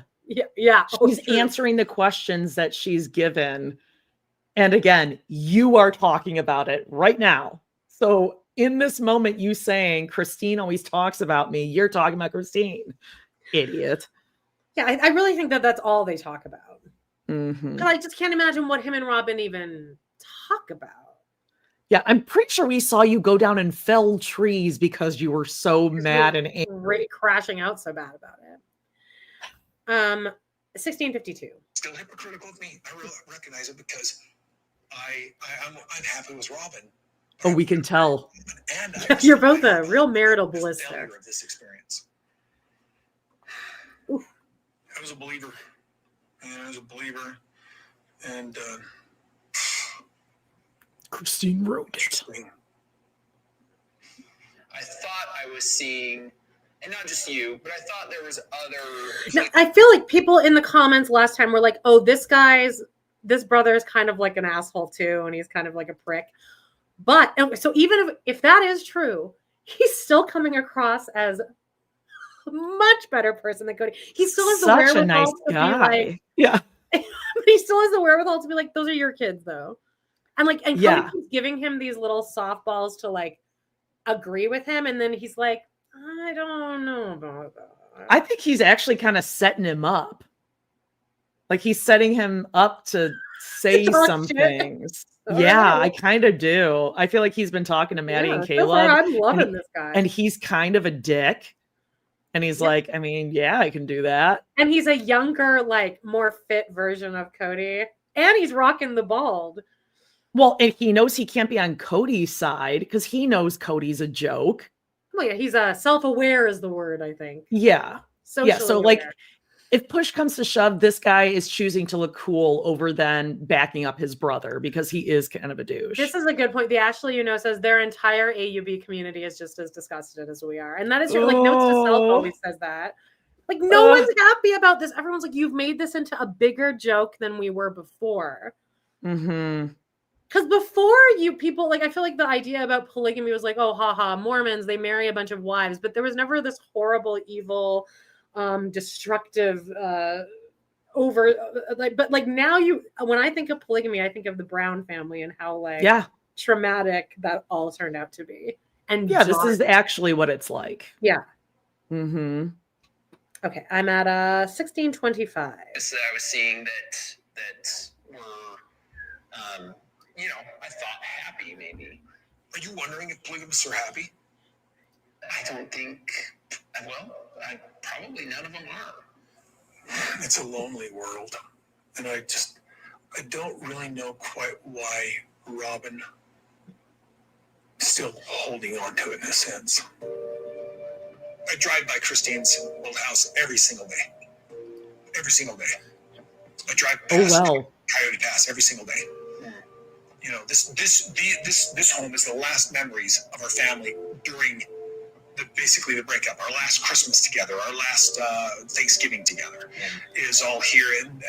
Speaker 2: Yeah.
Speaker 1: She's answering the questions that she's given. And again, you are talking about it right now. So in this moment, you saying Christine always talks about me, you're talking about Christine. Idiot.
Speaker 2: Yeah, I really think that's all they talk about.
Speaker 1: Mm-hmm.
Speaker 2: I just can't imagine what him and Robyn even talk about.
Speaker 1: Yeah, I'm pretty sure we saw you go down and fell trees because you were so mad and angry.
Speaker 2: Crashing out so bad about it. 1652.
Speaker 5: Still hypocritical of me. I really recognize it because I'm happy with Robyn.
Speaker 1: Oh, we can tell.
Speaker 5: And
Speaker 2: you're both a real marital bliss there.
Speaker 5: Of this experience.
Speaker 2: Oof.
Speaker 5: I was a believer. And
Speaker 1: Christine wrote it.
Speaker 6: I thought I was seeing, and not just you, but I thought there was other.
Speaker 2: No, I feel like people in the comments last time were like, "Oh, this brother is kind of like an asshole too, and he's kind of like a prick." But so even if that is true, he's still coming across as a much better person than Kody. He still has the wherewithal to be like,
Speaker 1: yeah.
Speaker 2: But he still has the wherewithal to be like, those are your kids, though. And Kody keeps giving him these little softballs to like agree with him, and then he's like, I don't know about that.
Speaker 1: I think he's actually kind of setting him up. Like he's setting him up to say some things. Yeah, I kind of do. I feel like he's been talking to Maddie and Caleb.
Speaker 2: I'm loving this guy.
Speaker 1: And he's kind of a dick. And he's like, I mean, yeah, I can do that.
Speaker 2: And he's a younger, like, more fit version of Kody. And he's rocking the bald.
Speaker 1: Well, and he knows he can't be on Kody's side because he knows Kody's a joke.
Speaker 2: Well, yeah, he's self-aware is the word, I think.
Speaker 1: Yeah.
Speaker 2: Socially
Speaker 1: so
Speaker 2: aware.
Speaker 1: Like, if push comes to shove, this guy is choosing to look cool over than backing up his brother because he is kind of a douche.
Speaker 2: This is a good point. The Ashley, says their entire AUB community is just as disgusted as we are. And that is true. Like, Notes to Self always says that. Like, no one's happy about this. Everyone's like, you've made this into a bigger joke than we were before.
Speaker 1: Mm-hmm.
Speaker 2: Because before people, like, I feel like the idea about polygamy was like, oh, haha, Mormons, they marry a bunch of wives. But there was never this horrible, evil, destructive, but like now when I think of polygamy, I think of the Brown family and how like traumatic that all turned out to be. And
Speaker 1: this is actually what it's like.
Speaker 2: Yeah.
Speaker 1: Mm-hmm.
Speaker 2: Okay, I'm at 1625.
Speaker 6: So I was seeing that were I thought happy maybe.
Speaker 5: Are you wondering if polygamists are happy?
Speaker 6: I don't think Well, probably none of them are.
Speaker 5: It's a lonely world. And I don't really know quite why Robyn is still holding on to it in a sense. I drive by Christine's old house every single day. Every single day. I drive past Coyote Pass every single day. You know, this home is the last memories of our family during basically the breakup. Our last Christmas together, our last Thanksgiving together is all here, and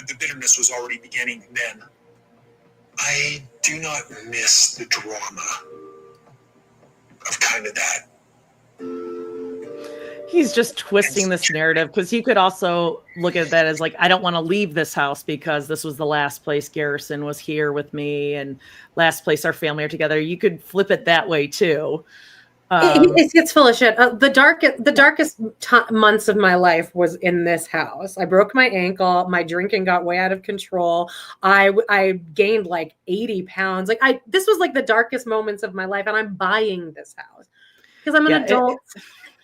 Speaker 5: the bitterness was already beginning then. I do not miss the drama of kind of that.
Speaker 1: He's just twisting this narrative, because he could also look at that as like, I don't want to leave this house because this was the last place Garrison was here with me and last place our family are together. You could flip it that way too.
Speaker 2: It's full of shit. The darkest months of my life was in this house. I broke my ankle. My drinking got way out of control. I gained like 80 pounds. This was like the darkest moments of my life, and I'm buying this house because I'm an adult.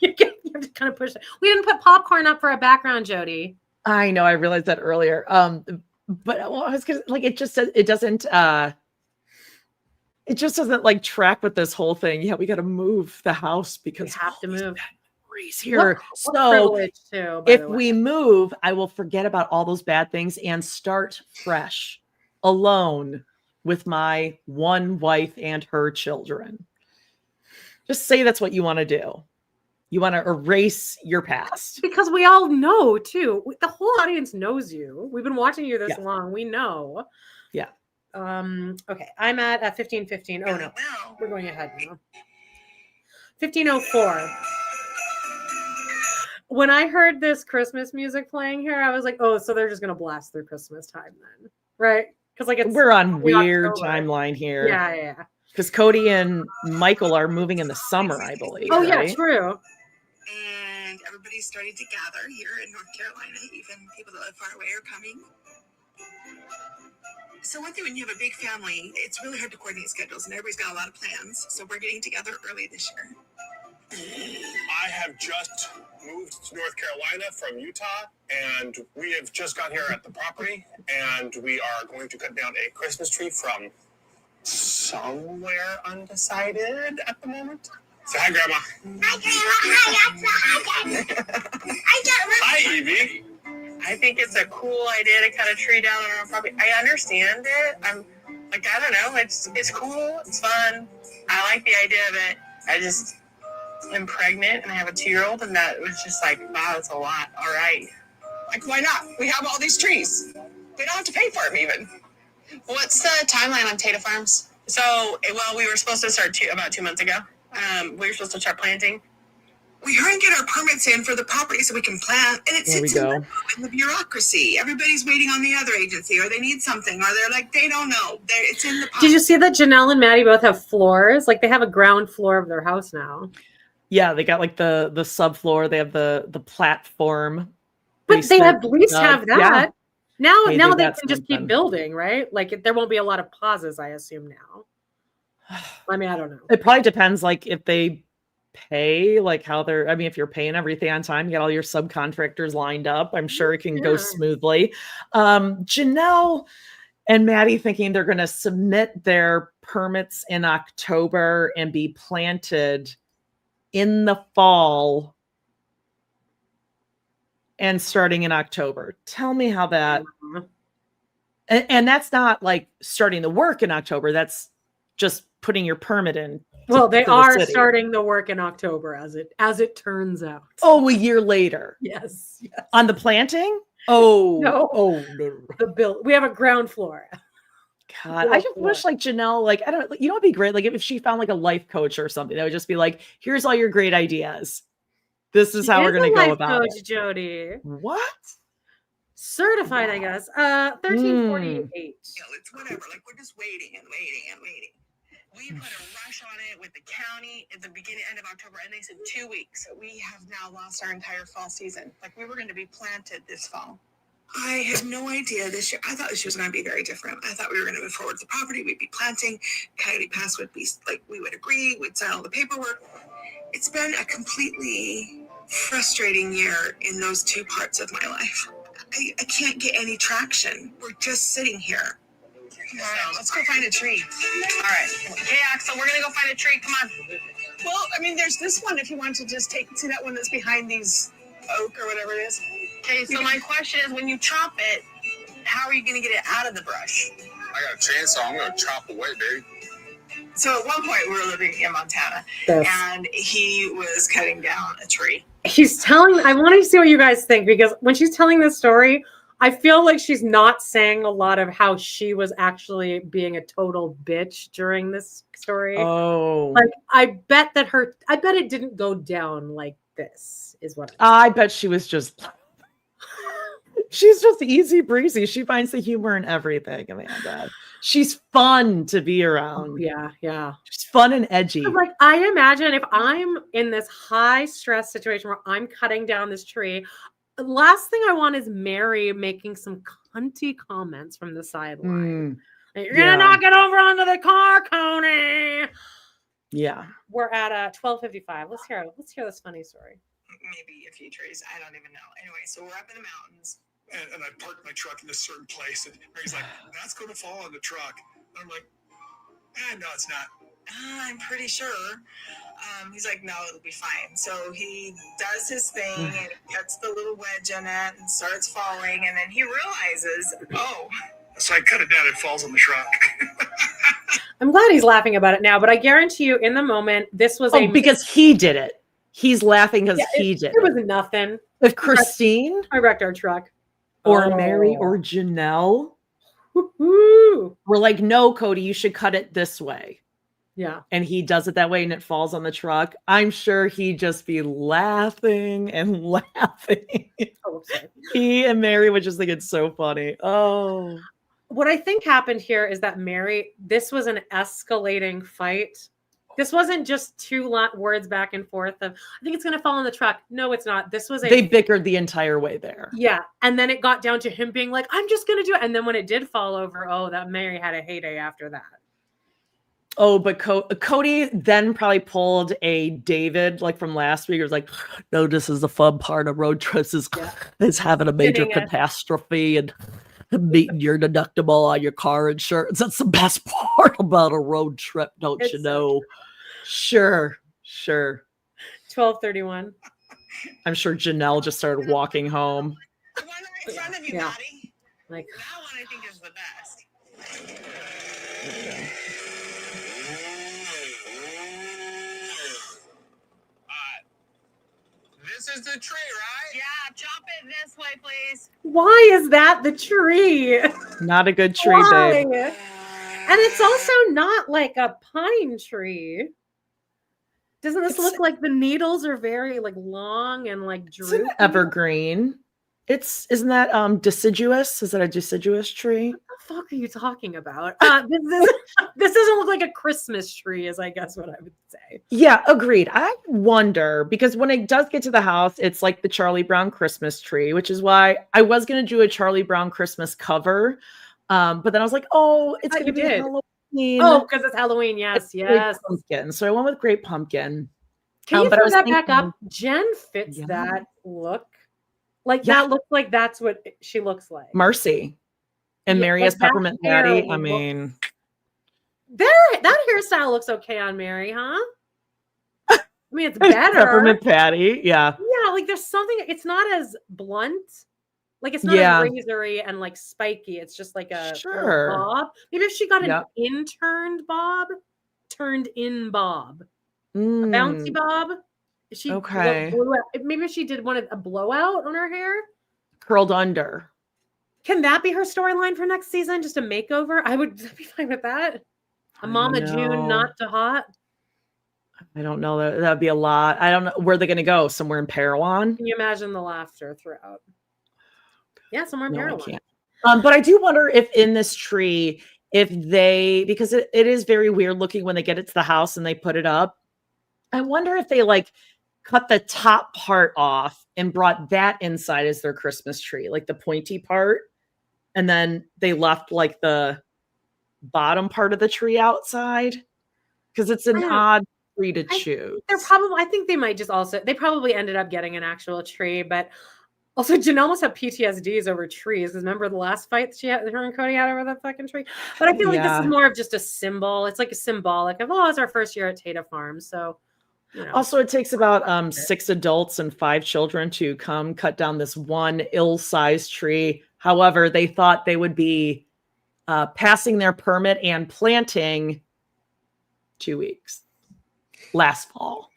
Speaker 2: You have to kind of push it. We didn't put popcorn up for a background, Jody.
Speaker 1: I know. I realized that earlier. But I was gonna, like, it just doesn't like track with this whole thing. Yeah, we got to move the house because
Speaker 2: we have to move.
Speaker 1: Memories here.
Speaker 2: So too,
Speaker 1: if we move, I will forget about all those bad things and start fresh, alone with my one wife and her children. Just say that's what you want to do. You want to erase your past.
Speaker 2: Because we all know, too. The whole audience knows you. We've been watching you this long. We know.
Speaker 1: Yeah.
Speaker 2: Okay. I'm at 15:15. Oh, no. We're going ahead now. 15:04. When I heard this Christmas music playing here, I was like, oh, so they're just going to blast through Christmas time then. Right? Because
Speaker 1: we're on weird timeline here.
Speaker 2: Yeah.
Speaker 1: Because Kody and Michael are moving in the summer, I believe.
Speaker 2: Oh, right? Yeah, true.
Speaker 3: And everybody's starting to gather here in North Carolina. Even people that live far away are coming. So one thing, when you have a big family, it's really hard to coordinate schedules, and everybody's got a lot of plans. So we're getting together early this year.
Speaker 4: I have just moved to North Carolina from Utah, and we have just got here at the property, and we are going to cut down a Christmas tree from somewhere undecided at the moment. Say hi, Grandma.
Speaker 3: Hi, Grandma.
Speaker 4: Hi, Evie.
Speaker 6: I think it's a cool idea to cut a tree down on our property. I understand it. I'm like, I don't know. It's cool. It's fun. I like the idea of it. I just am pregnant and I have a 2-year-old, and that was just like, wow, that's a lot. All right.
Speaker 3: Like, why not? We have all these trees. We don't have to pay for them even.
Speaker 6: What's the timeline on Tata Farms? So, we were supposed to start about 2 months ago. We were supposed to start planting.
Speaker 3: We hurry and get our permits in for the property so we can plant, and it sits in the bureaucracy. Everybody's waiting on the other agency, or they need something, or they're like, they don't know. It's in the
Speaker 2: Did you see that Janelle and Maddie both have floors? Like, they have a ground floor of their house now.
Speaker 1: Yeah, they got like the subfloor. They have the platform.
Speaker 2: But they at least have that. Yeah. Now they can just keep
Speaker 1: something.
Speaker 2: Building, right? Like, there won't be a lot of pauses, I assume now. I mean, I don't know.
Speaker 1: It probably depends, like, if they pay, like how they're, I mean, if you're paying everything on time, you get all your subcontractors lined up, I'm sure it can go smoothly. Janelle and Maddie thinking they're going to submit their permits in October and be planted in the fall and starting in October. Tell me how that, and that's not like starting the work in October. That's just putting your permit in.
Speaker 2: Well, they are starting the work in October, as it turns out.
Speaker 1: Oh, a year later.
Speaker 2: Yes.
Speaker 1: On the planting? Oh,
Speaker 2: no. The build. We have a ground floor.
Speaker 1: God, I just wish, like, Janelle, like, I don't, you know, it'd be great, like, if she found like a life coach or something that would just be like, here's all your great ideas. This is how we're going to go about it.
Speaker 2: Jody.
Speaker 1: What?
Speaker 2: Certified, I guess. 1348.
Speaker 3: It's whatever. Like, we're just waiting and waiting and waiting. We put a rush on it with the county at the end of October, and they said 2 weeks. We have now lost our entire fall season. Like, we were going to be planted this fall. I had no idea this year. I thought this year was going to be very different. I thought we were going to move forward with the property. We'd be planting. Coyote Pass would be like, we would agree. We'd sign all the paperwork. It's been a completely frustrating year in those two parts of my life. I can't get any traction. We're just sitting here. So let's go find a tree.
Speaker 6: All right. Okay, Axel, we're gonna go find a tree. Come on.
Speaker 3: Well, I mean, there's this one if you want to just see that one that's behind these oak or whatever it is.
Speaker 6: Okay, so my question is, when you chop it, how are you gonna get it out of the brush?
Speaker 5: I got a chainsaw. I'm gonna chop away, baby.
Speaker 3: So at one point we were living in Montana,
Speaker 2: Yes.
Speaker 3: and he was cutting down a tree.
Speaker 2: She's telling, I want to see what you guys think, because when she's telling this story, I feel like she's not saying a lot of how she was actually being a total bitch during this story.
Speaker 1: Oh,
Speaker 2: Like, I bet it didn't go down like this, is what
Speaker 1: I bet she was just. She's just easy breezy. She finds the humor in everything, Amanda. She's fun to be around.
Speaker 2: Yeah.
Speaker 1: She's fun and edgy.
Speaker 2: Like, I imagine if I'm in this high stress situation where I'm cutting down this tree, the last thing I want is Meri making some cunty comments from the sideline. Like, you're gonna knock it over onto the car, Kody.
Speaker 1: Yeah.
Speaker 2: We're at 12:55. Let's hear this funny story.
Speaker 3: Maybe a few trees. I don't even know. Anyway, so we're up in the mountains.
Speaker 5: And I parked my truck in a certain place, and Mary's like, "That's going to fall on the truck." And I'm like, "No, it's not."
Speaker 3: I'm pretty sure. He's like, no, it'll be fine. So he does his thing and cuts the little wedge in it and starts falling. And then he realizes, oh.
Speaker 5: So I cut it down. It falls on the truck.
Speaker 2: I'm glad he's laughing about it now, but I guarantee you, in the moment, this was
Speaker 1: because he did it. He's laughing because he did
Speaker 2: it. It was nothing.
Speaker 1: If Christine,
Speaker 2: I wrecked our truck,
Speaker 1: or Meri, or Janelle,
Speaker 2: woo-hoo.
Speaker 1: we're like, no, Kody, you should cut it this way.
Speaker 2: Yeah.
Speaker 1: And he does it that way and it falls on the truck. I'm sure he'd just be laughing and laughing.
Speaker 2: Oh,
Speaker 1: He and Meri would just think it's so funny. Oh.
Speaker 2: What I think happened here is that Meri, this was an escalating fight. This wasn't just two words back and forth of, I think it's going to fall on the truck. No, it's not. This was
Speaker 1: they bickered the entire way there.
Speaker 2: Yeah. And then it got down to him being like, I'm just going to do it. And then when it did fall over, that Meri had a heyday after that.
Speaker 1: Oh, but Kody then probably pulled a David, like from last week. It was like, no, this is the fun part of road trips is having a major catastrophe and meeting your deductible on your car insurance. That's the best part about a road trip, don't you know? Sure.
Speaker 2: 12:31.
Speaker 1: I'm sure Janelle just started walking home.
Speaker 3: The one right in front of you, Maddie.
Speaker 2: Like,
Speaker 3: that one I think is the best.
Speaker 5: This is the tree, right?
Speaker 6: Yeah, chop it this way, please.
Speaker 2: why is that the tree?
Speaker 1: Not a good tree,
Speaker 2: Why?
Speaker 1: babe.
Speaker 2: And it's also not like a pine tree. Doesn't this look like the needles are very like long and like droopy?
Speaker 1: It's an evergreen. Isn't that deciduous? Is that a deciduous tree?
Speaker 2: What the fuck are you talking about? This doesn't look like a Christmas tree, is I guess what I would say.
Speaker 1: Yeah, agreed. I wonder because when it does get to the house, it's like the Charlie Brown Christmas tree, which is why I was going to do a Charlie Brown Christmas cover. But then I was like, oh, it's going to be Halloween.
Speaker 2: Oh, because it's Halloween. Yes.
Speaker 1: Pumpkin. So I went with Great Pumpkin.
Speaker 2: Can you throw that back up? Jen fits that look. Like that looks like that's what she looks like.
Speaker 1: Marcy. And Meri as Peppermint Patty. I mean,
Speaker 2: that hairstyle looks okay on Meri, huh? I mean, it's better.
Speaker 1: Peppermint Patty, yeah.
Speaker 2: Yeah, like there's something. It's not as blunt. Like it's not as razory and like spiky. It's just like a bob. Maybe if she got an interned bob, turned in bob, a bouncy bob. She maybe she did a blowout on her hair,
Speaker 1: curled under.
Speaker 2: Can that be her storyline for next season? Just a makeover? I would be fine with that. A Mama June, not too hot.
Speaker 1: I don't know. That'd be a lot. I don't know where they're gonna go. Somewhere in Parowan.
Speaker 2: Can you imagine the laughter throughout? Yeah, somewhere in Parowan.
Speaker 1: I can't. But I do wonder if in this tree, because it is very weird looking when they get it to the house and they put it up. I wonder if they like cut the top part off and brought that inside as their Christmas tree, like the pointy part. And then they left like the bottom part of the tree outside because it's an odd free to choose.
Speaker 2: I think they might just they probably ended up getting an actual tree, but also Janelle must have PTSDs over trees. Because remember the last fight her and Kody had over that fucking tree? But I feel like this is more of just a symbol. It's like a symbolic of, it's our first year at Tata Farm. So,
Speaker 1: Also, it takes about 6 adults and 5 children to come cut down this one ill-sized tree. However, they thought they would be passing their permit and planting 2 weeks last fall.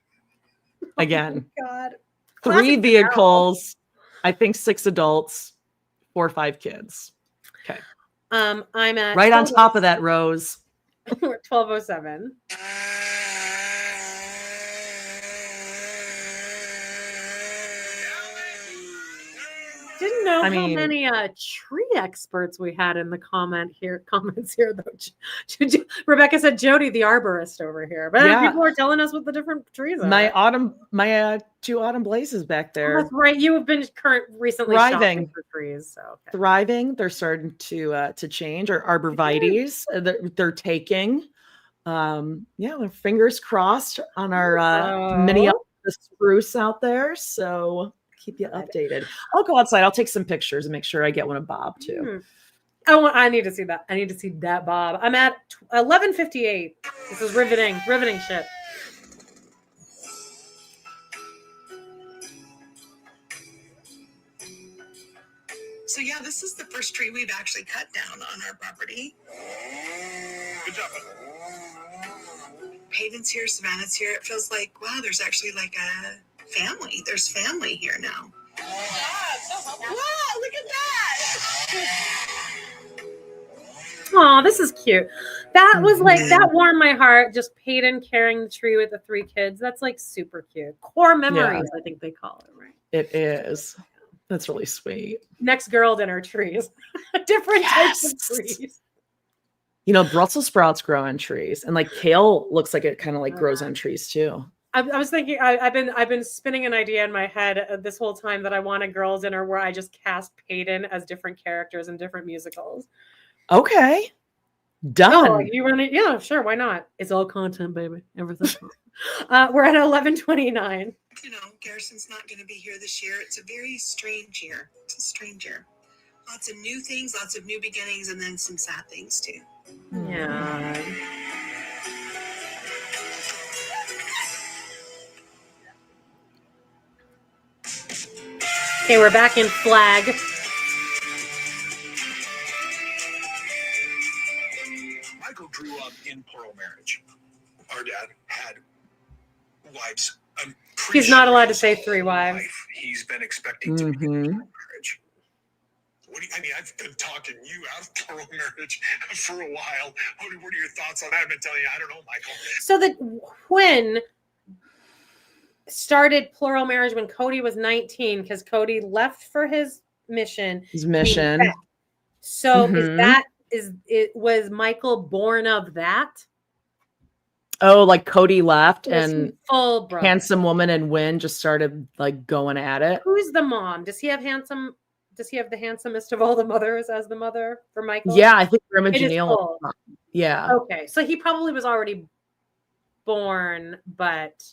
Speaker 1: Again,
Speaker 2: God.
Speaker 1: 3 vehicles, I think 6 adults, 4 or 5 kids. Okay.
Speaker 2: I'm at
Speaker 1: right on top of that, Rose.
Speaker 2: 1207. Didn't know how many tree experts we had in the comments here though. Rebecca said Jody the arborist over here, but people were telling us what the different trees are.
Speaker 1: My 2 autumn blazes back there.
Speaker 2: Oh, that's right. You have been recently shopping for trees, so
Speaker 1: thriving. They're starting to change. Our arborvitaes, they're taking. Fingers crossed on our mini spruce out there. So. Keep you updated. I'll go outside. I'll take some pictures and make sure I get one of Bob too.
Speaker 2: I need to see that. I need to see that Bob. I'm at 11:58. This is riveting shit.
Speaker 3: So yeah, this is the first tree we've actually cut down on our property.
Speaker 4: Good job.
Speaker 3: Hayden's here, Savannah's here. It feels like, wow, there's actually like a family. There's family here now. Wow, look at that.
Speaker 2: Oh, this is cute. That was that warmed my heart. Just Hayden carrying the tree with the 3 kids. That's like super cute. Core memories, I think they call it, right?
Speaker 1: It is. That's really sweet.
Speaker 2: Next girl dinner trees. Different types of trees.
Speaker 1: Brussels sprouts grow on trees, and like kale looks like it kind of like grows on trees too.
Speaker 2: I was thinking, I've been spinning an idea in my head this whole time that I want a girls' dinner where I just cast Hayden as different characters in different musicals.
Speaker 1: Okay, done.
Speaker 2: Oh, you want it? Yeah, sure. Why not? It's all content, baby. Everything. We're at 11:29.
Speaker 3: Garrison's not going to be here this year. It's a very strange year. It's a strange year. Lots of new things, lots of new beginnings, and then some sad things too.
Speaker 2: Yeah. Okay, we're back in flag.
Speaker 5: Michael grew up in plural marriage. Our dad had wives.
Speaker 2: He's not allowed to say 3 wives.
Speaker 5: He's been expecting to be in plural marriage. I've been talking you out of plural marriage for a while. What are your thoughts on that? I've been telling you, I don't know, Michael.
Speaker 2: So that when started plural marriage when Kody was 19, because Kody left for his mission. So was Michael born of that?
Speaker 1: Oh, like Kody left and
Speaker 2: full brother.
Speaker 1: Handsome Woman and Win just started like going at it.
Speaker 2: Who's the mom? Does he have the handsomest of all the mothers as the mother for Michael?
Speaker 1: Yeah, I think Janelle. Yeah.
Speaker 2: Okay, so he probably was already born, but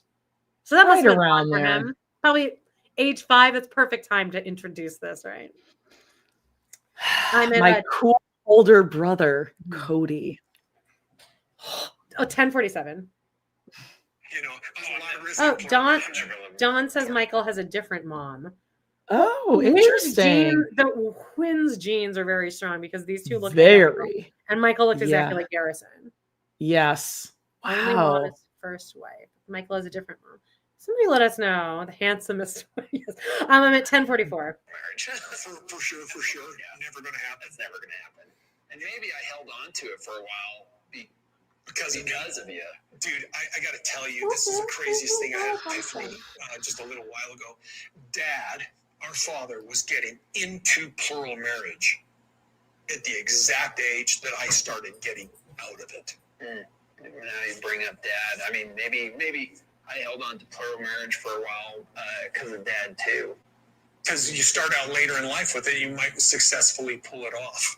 Speaker 2: so that must
Speaker 1: right
Speaker 2: have been
Speaker 1: around
Speaker 2: for
Speaker 1: there.
Speaker 2: him. Probably age 5. It's perfect time to introduce this, right?
Speaker 1: My cool older brother, Kody.
Speaker 2: 10:47. Don says Michael has a different mom.
Speaker 1: Oh, interesting.
Speaker 2: The Quinn's genes are very strong because these two look
Speaker 1: very,
Speaker 2: and Michael looked exactly like Garrison.
Speaker 1: Yes.
Speaker 2: Only on his first wife. Michael has a different mom. Somebody let us know the handsomest. Yes. I'm at 10:44.
Speaker 5: For sure. Yeah. Never going to happen.
Speaker 7: It's never going to happen. And maybe I held on to it for a while because of you.
Speaker 5: Dude, I got to tell you, this is the craziest thing I had epiphany just a little while ago. Dad, our father, was getting into plural marriage at the exact age that I started getting out of it.
Speaker 7: Now you bring up Dad. I mean, maybe I held on to plural marriage for a while because of Dad too.
Speaker 5: Because you start out later in life with it, you might successfully pull it off.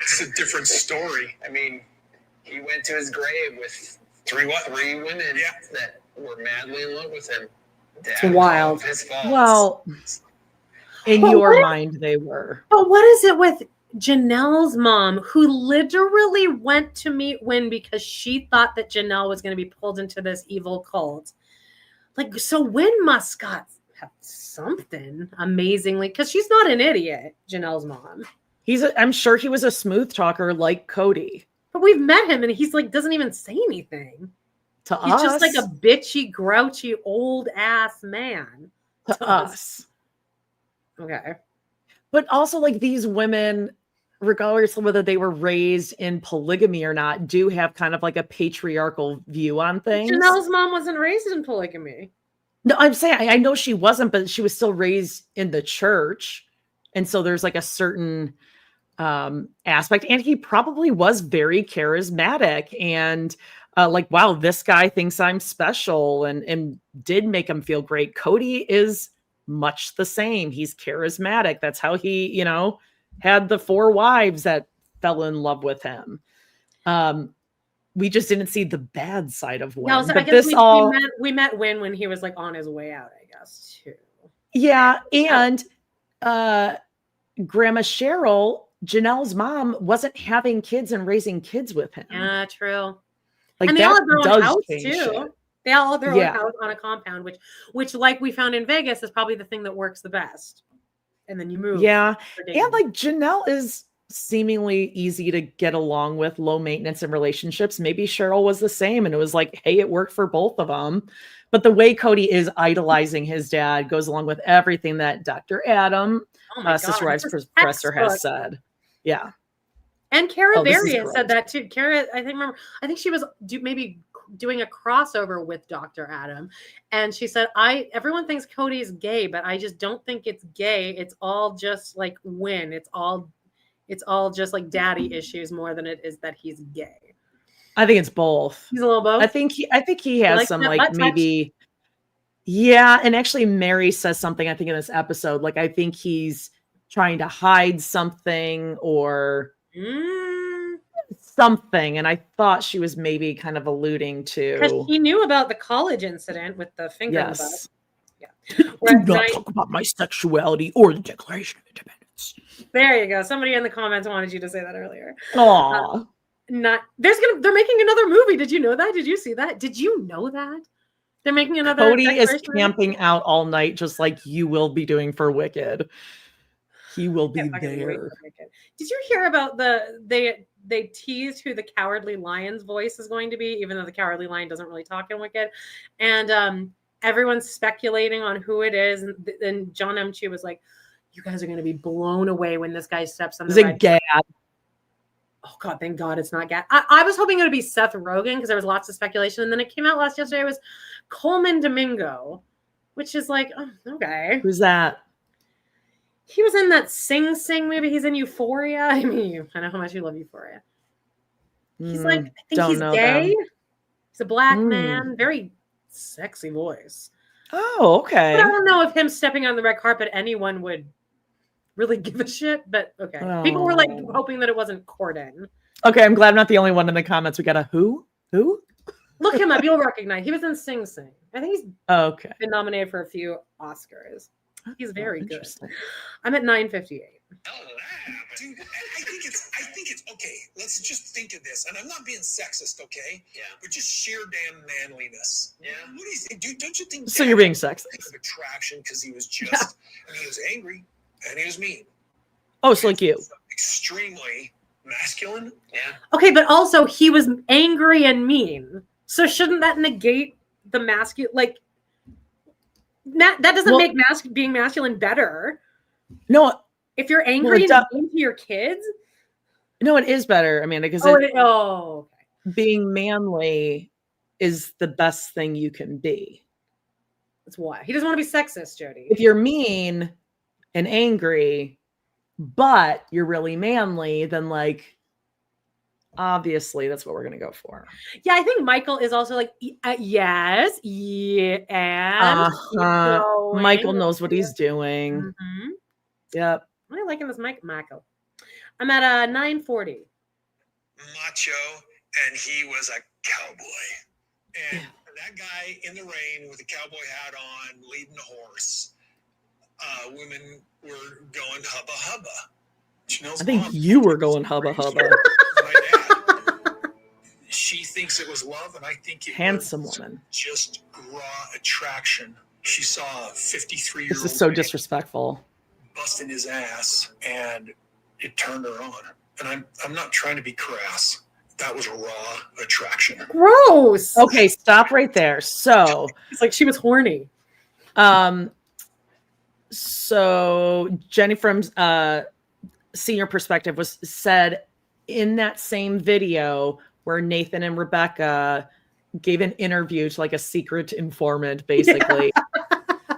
Speaker 5: It's a different story.
Speaker 7: I mean, he went to his grave with Three women that were madly in love with him.
Speaker 2: It's wild.
Speaker 7: His fault.
Speaker 1: Well, in your mind, they were.
Speaker 2: But what is it with Janelle's mom, who literally went to meet Wynn because she thought that Janelle was going to be pulled into this evil cult? Like, so Wynn must have something amazingly, because she's not an idiot, Janelle's mom.
Speaker 1: I'm sure he was a smooth talker like Kody.
Speaker 2: But we've met him and he's like, doesn't even say anything.
Speaker 1: To
Speaker 2: he's
Speaker 1: us.
Speaker 2: Just like a bitchy, grouchy, old ass man.
Speaker 1: To us.
Speaker 2: Okay.
Speaker 1: But also, like, these women, regardless of whether they were raised in polygamy or not, do have kind of like a patriarchal view on things.
Speaker 2: Janelle's mom wasn't raised in polygamy.
Speaker 1: No, I'm saying, I know she wasn't, but she was still raised in the church. And so there's like a certain aspect. And he probably was very charismatic and like, wow, this guy thinks I'm special, and did make him feel great. Kody is much the same. He's charismatic. That's how he, had the 4 wives that fell in love with him. We just didn't see the bad side of Wynn.
Speaker 2: Yeah, so I guess we met Wynn when he was like on his way out, I guess, too.
Speaker 1: Yeah, and Grandma Cheryl, Janelle's mom, wasn't having kids and raising kids with him.
Speaker 2: Yeah, true.
Speaker 1: Like,
Speaker 2: and they all have their own house too.
Speaker 1: Shit.
Speaker 2: They all have their own house on a compound, which like we found in Vegas is probably the thing that works the best. And then you move.
Speaker 1: Yeah. And like Janelle is seemingly easy to get along with, low maintenance in relationships. Maybe Cheryl was the same, and it was like, hey, it worked for both of them. But the way Kody is idolizing his dad goes along with everything that Dr. Adam, Sister Wives Professor, has said. Yeah.
Speaker 2: And Cara Berry has said that too. Cara, I think she was maybe doing a crossover with Dr. Adam. And she said, everyone thinks Kody is gay, but I just don't think it's gay. It's all just like Wynn. It's all just like daddy issues more than it is that he's gay.
Speaker 1: I think it's both.
Speaker 2: He's a little both.
Speaker 1: I think he has some like maybe. Yeah. And actually Meri says something, I think, in this episode. Like, I think he's trying to hide something or something. And I thought she was maybe kind of alluding to.
Speaker 2: Because he knew about the college incident with the finger in the butt.
Speaker 1: Yeah. Do not talk about my sexuality or the Declaration of Independence.
Speaker 2: There you go. Somebody in the comments wanted you to say that earlier.
Speaker 1: Aww.
Speaker 2: They're making another movie. Did you know that? Did you see that? Did you know that? They're making another.
Speaker 1: Kody is camping out all night, just like you will be doing for Wicked. He will be there.
Speaker 2: Did you hear about they teased who the Cowardly Lion's voice is going to be, even though the Cowardly Lion doesn't really talk in Wicked, and everyone's speculating on who it is, and John M. Chu was like, "You guys are going to be blown away when this guy steps on the red
Speaker 1: Gad.
Speaker 2: Oh God, thank God it's not Gad. I was hoping it would be Seth Rogen because there was lots of speculation, and then it came out yesterday. It was Coleman Domingo, which is like, oh, okay.
Speaker 1: Who's that?
Speaker 2: He was in that Sing Sing movie. He's in Euphoria. I mean, I know how much you love Euphoria. He's like, I think he's gay. Them. He's a black man, very sexy voice.
Speaker 1: Oh, okay.
Speaker 2: But I don't know if him stepping on the red carpet, anyone would really give a shit, but okay. Oh. People were like hoping that it wasn't Corden.
Speaker 1: Okay, I'm glad I'm not the only one in the comments. We got a who?
Speaker 2: Look him up. You'll recognize. He was in Sing Sing. I think he's been nominated for a few Oscars. He's very good. I'm at 9:58.
Speaker 5: Dude, I think it's okay. Let's just think of this, and I'm not being sexist, okay? Yeah. But just sheer damn manliness. Yeah. What do you think, dude? Don't you think?
Speaker 1: So you're being sexist?
Speaker 5: Attraction because he was just, and he was angry, and he was mean.
Speaker 1: Oh, so like you.
Speaker 5: Extremely masculine. Yeah.
Speaker 2: Okay, but also he was angry and mean. So shouldn't that negate the masculine? Like that doesn't make being masculine better.
Speaker 1: No.
Speaker 2: If you're angry and mean to your kids.
Speaker 1: No, it is better. I mean, because being manly is the best thing you can be.
Speaker 2: That's why he doesn't want to be sexist, Jody.
Speaker 1: If you're mean and angry, but you're really manly, then like obviously that's what we're gonna go for.
Speaker 2: Yeah, I think Michael is also like yes, yeah, and
Speaker 1: Michael knows what he's doing.
Speaker 2: Mm-hmm.
Speaker 1: Yep.
Speaker 2: I like him as Michael. I'm at 9:40.
Speaker 5: Macho, and he was a cowboy. And that guy in the rain with a cowboy hat on, leading a horse, women were going hubba hubba. Janelle's
Speaker 1: I think
Speaker 5: mom
Speaker 1: you were going hubba hubba.
Speaker 5: my dad. She thinks it was love, and I think it
Speaker 1: Handsome
Speaker 5: was
Speaker 1: woman.
Speaker 5: just raw attraction. She saw a 53-year-old
Speaker 1: This is so
Speaker 5: man
Speaker 1: disrespectful.
Speaker 5: busting his ass, and it turned her on. And I'm not trying to be crass. That was raw attraction.
Speaker 2: Gross.
Speaker 1: Okay, stop right there. So,
Speaker 2: It's like she was horny.
Speaker 1: so Jenny from Senior Perspective was said in that same video where Nathan and Rebecca gave an interview to like a secret informant, basically.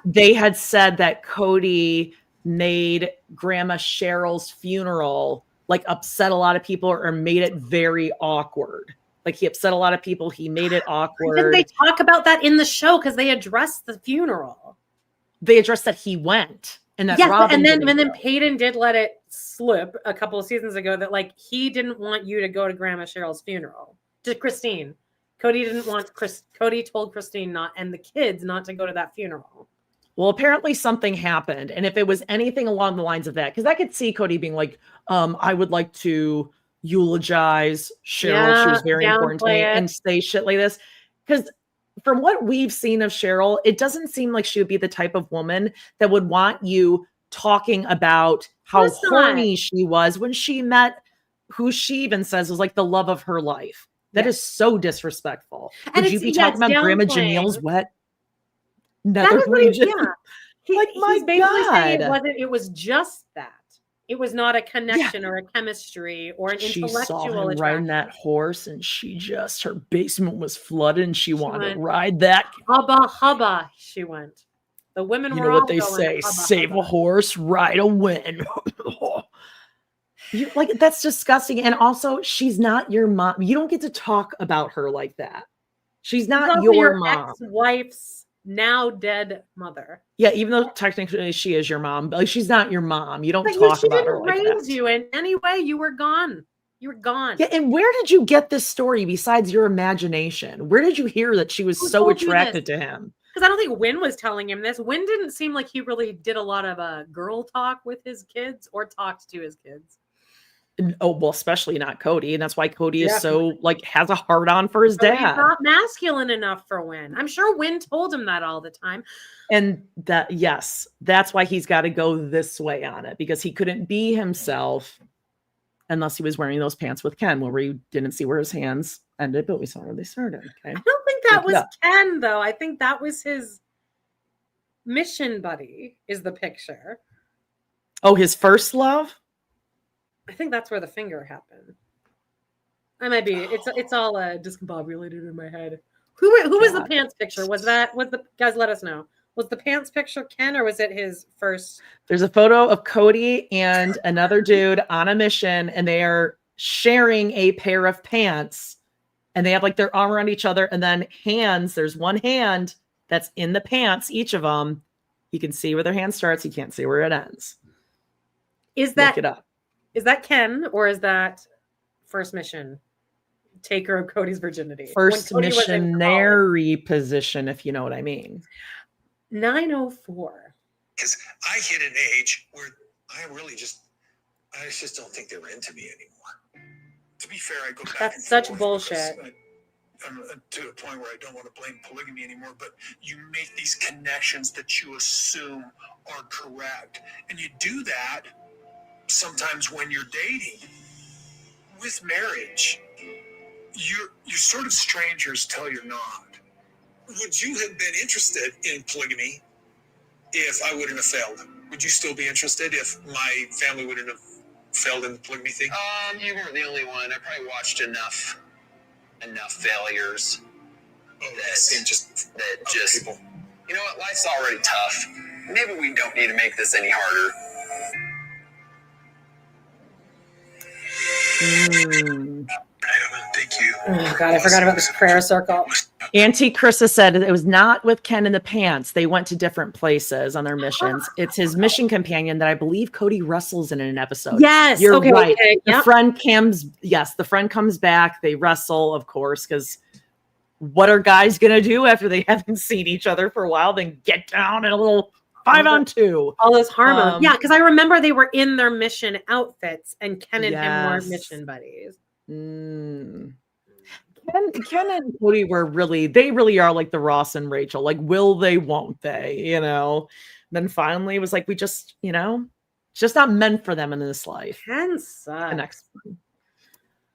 Speaker 1: They had said that Kody made Grandma Cheryl's funeral like upset a lot of people or made it very awkward. Like he upset a lot of people. He made it awkward.
Speaker 2: Didn't they talk about that in the show? Because they addressed the funeral.
Speaker 1: They addressed that he went. And that
Speaker 2: Yes,
Speaker 1: Robyn
Speaker 2: and then
Speaker 1: didn't go.
Speaker 2: Peyton did let it slip a couple of seasons ago that like he didn't want you to go to Grandma Cheryl's funeral. To Christine. Cody didn't want Cody told Christine not and the kids not to go to that funeral.
Speaker 1: Well, apparently something happened. And if it was anything along the lines of that, because I could see Cody being like, I would like to eulogize Cheryl. She was very important to me and say shit like this. Because from what we've seen of Cheryl, it doesn't seem like she would be the type of woman that would want you talking about how horny she was when she met who she even says was like the love of her life. That is so disrespectful.
Speaker 2: And
Speaker 1: would you be talking about Grandma Janelle's wet nether region?
Speaker 2: Like
Speaker 1: my
Speaker 2: basically saying
Speaker 1: God.
Speaker 2: it was just that. It was not a connection or a chemistry or an intellectual
Speaker 1: She saw him
Speaker 2: attraction.
Speaker 1: riding that horse and her basement was flooded and she wanted to ride that.
Speaker 2: Hubba hubba, she went. The women were all
Speaker 1: what they say, save a horse, ride a win. Like that's disgusting. And also she's not your mom. You don't get to talk about her like that. She's not your mom.
Speaker 2: Ex-wife's now dead mother.
Speaker 1: Yeah, even though technically she is your mom, but like, she's not your mom. You don't talk about her like that. She didn't raise
Speaker 2: you in any way. You were gone. You were gone.
Speaker 1: Yeah, and where did you get this story besides your imagination? Where did you hear that she was so attracted to him?
Speaker 2: Because I don't think Wynn was telling him this. Wynn didn't seem like he really did a lot of girl talk with his kids or talked to his kids.
Speaker 1: Oh, well, especially not Kody. And that's why Kody is so like has a hard on for his dad.
Speaker 2: He's not masculine enough for Wynn. I'm sure Wynn told him that all the time.
Speaker 1: And that's why he's got to go this way on it, because he couldn't be himself unless he was wearing those pants with Ken, where we didn't see where his hands ended, but we saw where they started. Okay.
Speaker 2: I don't think that was Ken, though. I think that was his mission buddy, is the picture.
Speaker 1: Oh, his first love?
Speaker 2: I think that's where the finger happened. I might be. It's all discombobulated in my head. Who was the pants picture? Was the guys? Let us know. Was the pants picture Ken or was it his first?
Speaker 1: There's a photo of Kody and another dude on a mission, and they are sharing a pair of pants, and they have like their arm around each other, and then hands. There's one hand that's in the pants, each of them. You can see where their hand starts. You can't see where it ends.
Speaker 2: Look it
Speaker 1: up.
Speaker 2: Is that Ken or is that first mission? Taker of Cody's virginity.
Speaker 1: First missionary position, if you know what I mean.
Speaker 2: 904.
Speaker 5: Because I hit an age where I just don't think they were into me anymore. To be fair, I go back.
Speaker 2: That's such bullshit.
Speaker 5: I'm to a point where I don't want to blame polygamy anymore, but you make these connections that you assume are correct. And you do that sometimes when you're dating. With marriage, you're sort of strangers till you're not. Would you have been interested in polygamy if I wouldn't have failed? Would you still be interested if my family wouldn't have failed in the polygamy thing?
Speaker 7: You weren't the only one. I probably watched enough failures. People. You know what? Life's already tough. Maybe we don't need to make this any harder.
Speaker 5: Thank you.
Speaker 2: Oh God, I forgot about this prayer circle.
Speaker 1: Auntie Krista said it was not with Ken in the pants. They went to different places on their missions. It's his mission companion that I believe Kody wrestles in an episode.
Speaker 2: Yes,
Speaker 1: you're right.
Speaker 2: Okay,
Speaker 1: the friend comes back. They wrestle, of course, because what are guys gonna do after they haven't seen each other for a while? Then get down in a little 5-on-2.
Speaker 2: All those hormones. Yeah, because I remember they were in their mission outfits, and Ken and him were mission buddies.
Speaker 1: Ken and Kody were they really are like the Ross and Rachel. Like, will they, won't they? You know. Then finally, it was like, we just, you know, it's just not meant for them in this life.
Speaker 2: Ken sucks.
Speaker 1: The next one.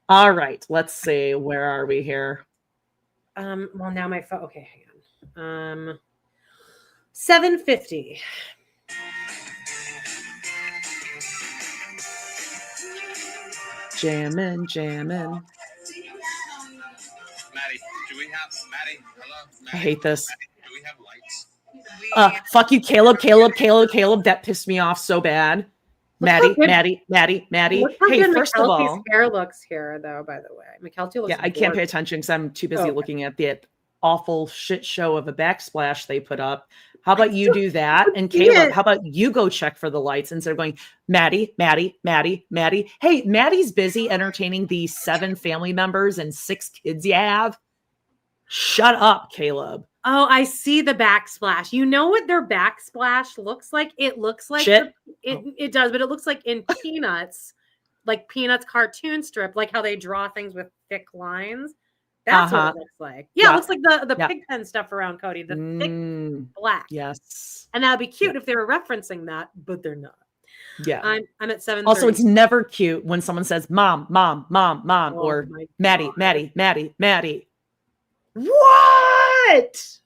Speaker 1: All right, let's see. Where are we here?
Speaker 2: Well, now my phone. Okay, hang on. 7:50.
Speaker 1: Jamming.
Speaker 7: Maddie, do we have Maddie? Hello, Maddie,
Speaker 1: I hate this.
Speaker 7: Maddie, do we have lights?
Speaker 1: Fuck you, Caleb. That pissed me off so bad. Maddie. Hey, first of all,
Speaker 2: hair looks here, though. By the way, Mykelti looks.
Speaker 1: Yeah, I can't pay attention because I'm too busy looking at the awful shit show of a backsplash they put up. How about you do that? And Caleb, how about you go check for the lights instead of going, Maddie. Hey, Maddie's busy entertaining the 7 family members and 6 kids you have. Shut up, Caleb.
Speaker 2: Oh, I see the backsplash. You know what their backsplash looks like? It looks like
Speaker 1: shit.
Speaker 2: It does, but it looks like in Peanuts, like Peanuts cartoon strip, like how they draw things with thick lines. That's what it looks like. Yeah, it looks like the pigpen stuff around Kody, the thick black.
Speaker 1: Yes.
Speaker 2: And that'd be cute if they were referencing that, but they're not.
Speaker 1: Yeah.
Speaker 2: I'm at 7:30.
Speaker 1: Also, it's never cute when someone says mom, or Maddie. What?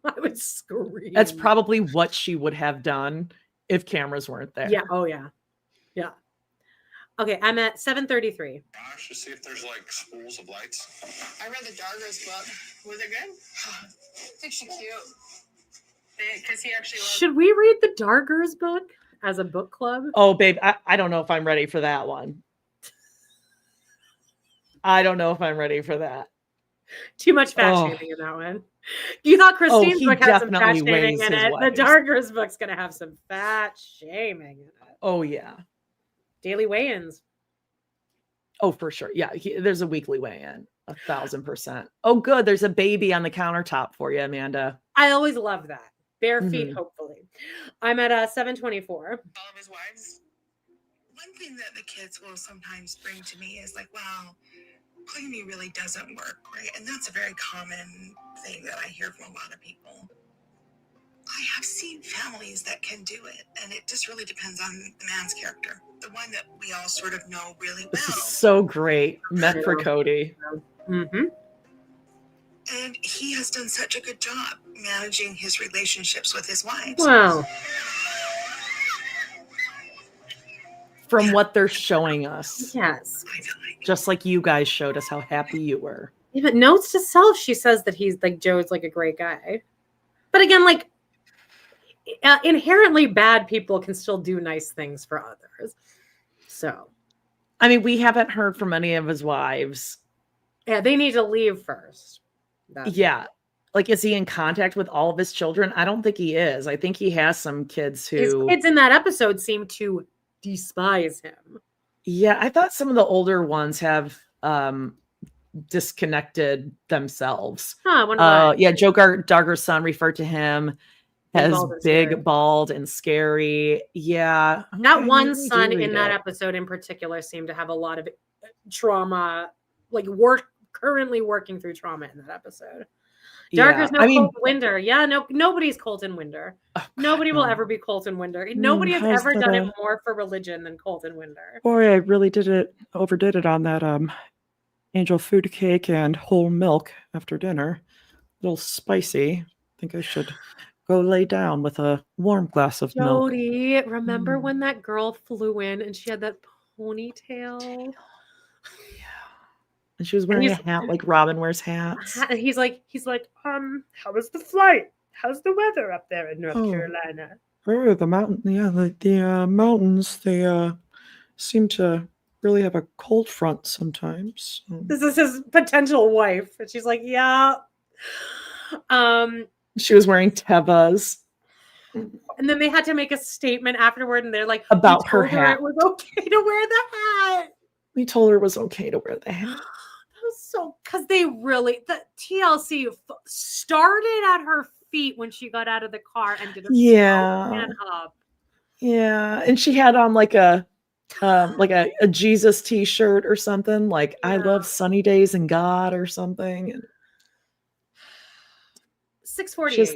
Speaker 2: I would scream.
Speaker 1: That's probably what she would have done if cameras weren't there.
Speaker 2: Yeah. Oh, yeah. Yeah. Okay, I'm at 7:33.
Speaker 4: Gosh, to see if there's like spools of lights.
Speaker 6: I read the Darger's book. Was it good? I think she's cute. Because he actually loves.
Speaker 2: Should we read the Darger's book as a book club?
Speaker 1: Oh, babe, I don't know if I'm ready for that one. I don't know if I'm ready for that.
Speaker 2: Too much fat shaming in that one. You thought Christine's book had some fat shaming in it. The Darger's book's going to have some fat shaming in it.
Speaker 1: Oh, yeah.
Speaker 2: Daily weigh-ins.
Speaker 1: Oh, for sure. Yeah, there's a weekly weigh-in. 1,000%. Oh, good. There's a baby on the countertop for you, Amanda.
Speaker 2: I always love that. Bare feet, hopefully. I'm at 7:24.
Speaker 6: All of his wives.
Speaker 3: One thing that the kids will sometimes bring to me is like, wow, polygamy really doesn't work, right? And that's a very common thing that I hear from a lot of people. I have seen families that can do it, and it just really depends on the man's character. The one that we all sort of know really well.
Speaker 1: This is so great. Meant for Kody.
Speaker 2: Mm-hmm.
Speaker 3: And he has done such a good job managing his relationships with his wives.
Speaker 2: Wow.
Speaker 1: From what they're showing us.
Speaker 2: Yes.
Speaker 3: I feel like
Speaker 1: Just like you guys showed us how happy you were.
Speaker 2: Even notes to self, she says that he's like, Joe's like a great guy. But again, like, inherently bad people can still do nice things for others. So,
Speaker 1: I mean, we haven't heard from any of his wives.
Speaker 2: Yeah, they need to leave first.
Speaker 1: Yeah. Like, is he in contact with all of his children? I don't think he is. I think he has some kids who...
Speaker 2: His kids in that episode seem to despise him.
Speaker 1: Yeah, I thought some of the older ones have disconnected themselves.
Speaker 2: Huh,
Speaker 1: yeah, Joe Darger's son referred to him as big, bald, and scary. Yeah.
Speaker 2: That one son in that episode in particular seemed to have a lot of trauma, like currently working through trauma in that episode. Darker's Colton Winder. Yeah, nobody's Colton Winder. Oh, nobody will ever be Colton Winder. Nobody has ever done it more for religion than Colton Winder.
Speaker 8: Boy, I really overdid it on that angel food cake and whole milk after dinner. A little spicy. I think I should go lay down with a warm glass of milk.
Speaker 2: Jody, remember when that girl flew in and she had that ponytail?
Speaker 1: And she was wearing a hat like Robyn wears hats.
Speaker 2: And he's like, how was the flight? How's the weather up there in North Carolina?
Speaker 8: Oh, the mountain. Yeah, the mountains. They seem to really have a cold front sometimes.
Speaker 2: This is his potential wife, and she's like, yeah.
Speaker 1: She was wearing Tevas.
Speaker 2: And then they had to make a statement afterward, and they're like,
Speaker 1: about her hat.
Speaker 2: It was okay to wear the hat.
Speaker 1: We told her it was okay to wear the hat.
Speaker 2: That was So, because the TLC started at her feet when she got out of the car and did a man up.
Speaker 8: Yeah, and she had on like a Jesus t-shirt or something, like I love sunny days and God or something. And
Speaker 2: 6:48.
Speaker 8: she has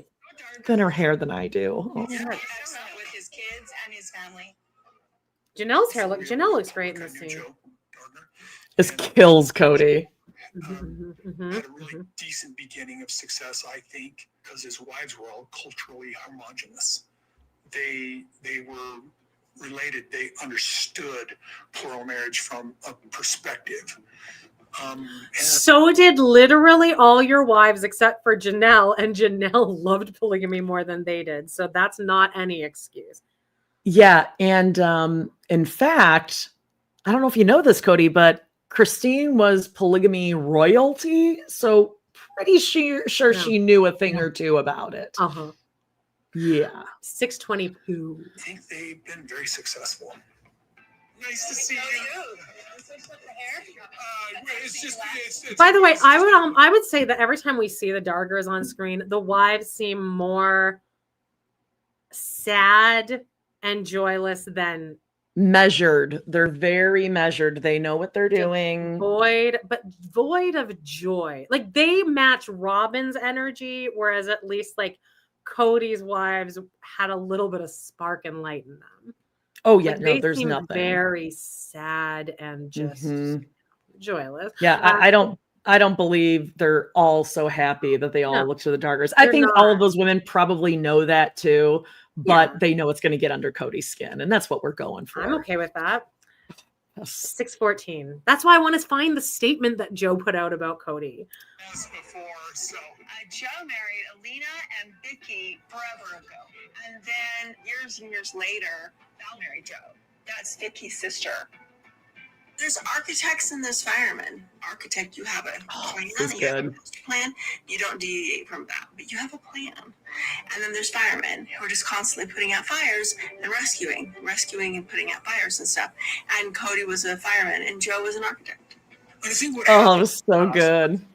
Speaker 8: thinner hair than I do. Oh.
Speaker 3: Excellent with his kids and his family.
Speaker 2: Janelle looks great in this scene.
Speaker 8: This kills Kody.
Speaker 5: Had a really decent beginning of success, I think, because his wives were all culturally homogenous. They were related. They understood plural marriage from a perspective.
Speaker 2: So did literally all your wives except for Janelle, and Janelle loved polygamy more than they did. So that's not any excuse.
Speaker 8: Yeah, and in fact, I don't know if you know this, Kody, but Christine was polygamy royalty, so pretty sure she knew a thing or two about it. Yeah.
Speaker 2: 620 poo.
Speaker 5: I think they've been very successful. Nice to see you.
Speaker 2: By the way, I would say that every time we see the Dargers on screen, the wives seem more sad and joyless than
Speaker 8: measured. They're very measured. They know what they're doing.
Speaker 2: Void of joy. Like they match Robyn's energy, whereas at least like Kody's wives had a little bit of spark and light in them.
Speaker 8: Oh yeah,
Speaker 2: like,
Speaker 8: no, there's nothing.
Speaker 2: Very sad and just joyless.
Speaker 8: Yeah, I don't believe they're all so happy that they all look to the Dargers. I think all of those women probably know that too. But they know it's going to get under Kody's skin, and that's what we're going for.
Speaker 2: I'm okay with that. 6:14. That's why I want to find the statement that Joe put out about Kody.
Speaker 5: As before, so
Speaker 3: Joe married Alina and Vicky forever ago, and then years and years later, Val married Joe. That's Vicky's sister. There's architects and there's firemen. Architect, you have a plan, you have a master plan. You don't deviate from that, but you have a plan. And then there's firemen who are just constantly putting out fires and rescuing and putting out fires and stuff. And Kody was a fireman and Joe was an architect.
Speaker 5: But I think what
Speaker 8: it was so good.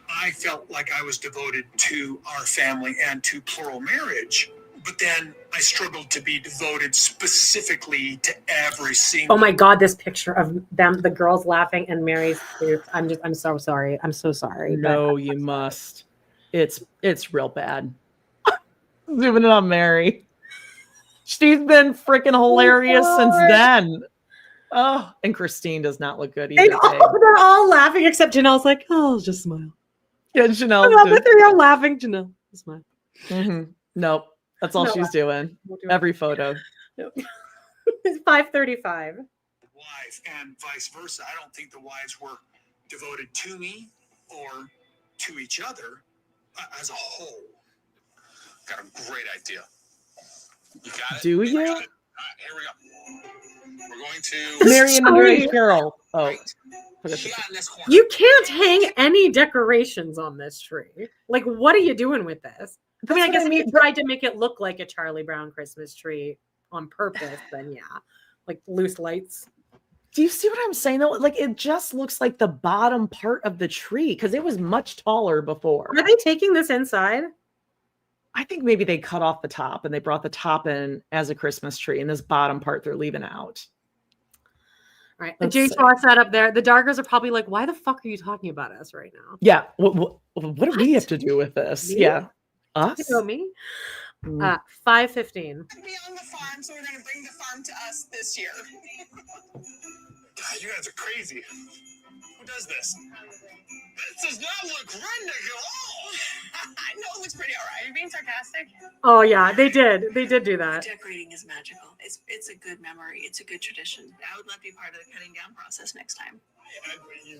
Speaker 5: I felt like I was devoted to our family and to plural marriage. But then I struggled to be devoted specifically to every single.
Speaker 2: Oh my God, this picture of them, the girls laughing and Meri's tooth. I'm so sorry. I'm so sorry.
Speaker 8: No, you must. It's real bad. Zooming in on Meri. She's been freaking hilarious since then. Oh, and Christine does not look good either.
Speaker 2: They're all laughing except Janelle's like, oh, I'll just smile.
Speaker 8: Yeah, Janelle.
Speaker 2: They're all laughing. Janelle, smile.
Speaker 8: Nope. That's all she's doing. Every photo.
Speaker 2: It's 5:35.
Speaker 5: Wife and vice versa. I don't think the wives were devoted to me or to each other as a whole.
Speaker 4: Got a great idea. You got it?
Speaker 8: Do you?
Speaker 4: All right, here we go. We're going to
Speaker 8: Meri and underage girl. Oh.
Speaker 2: You can't hang any decorations on this tree. Like, what are you doing with this? I mean, I guess if you tried to make it look like a Charlie Brown Christmas tree on purpose, then yeah. Like loose lights.
Speaker 8: Do you see what I'm saying though? Like it just looks like the bottom part of the tree because it was much taller before.
Speaker 2: Are they taking this inside?
Speaker 8: I think maybe they cut off the top and they brought the top in as a Christmas tree and this bottom part they're leaving out.
Speaker 2: All right. The J Squad set up there. The Dargers are probably like, why the fuck are you talking about us right now?
Speaker 8: Yeah. What do we have to do with this?
Speaker 2: Me?
Speaker 8: Yeah. Us?
Speaker 2: You know me? 5:15.
Speaker 3: Be on the farm, so we're going to bring the farm to us this year.
Speaker 5: God, you guys are crazy. Who does this? This does not look redneck at all.
Speaker 3: No, it looks pretty all right.
Speaker 6: Are you being sarcastic?
Speaker 2: Oh yeah, they did. They did do that.
Speaker 3: Decorating is magical. It's a good memory. It's a good tradition. I would love to be part of the cutting down process next time.
Speaker 5: This is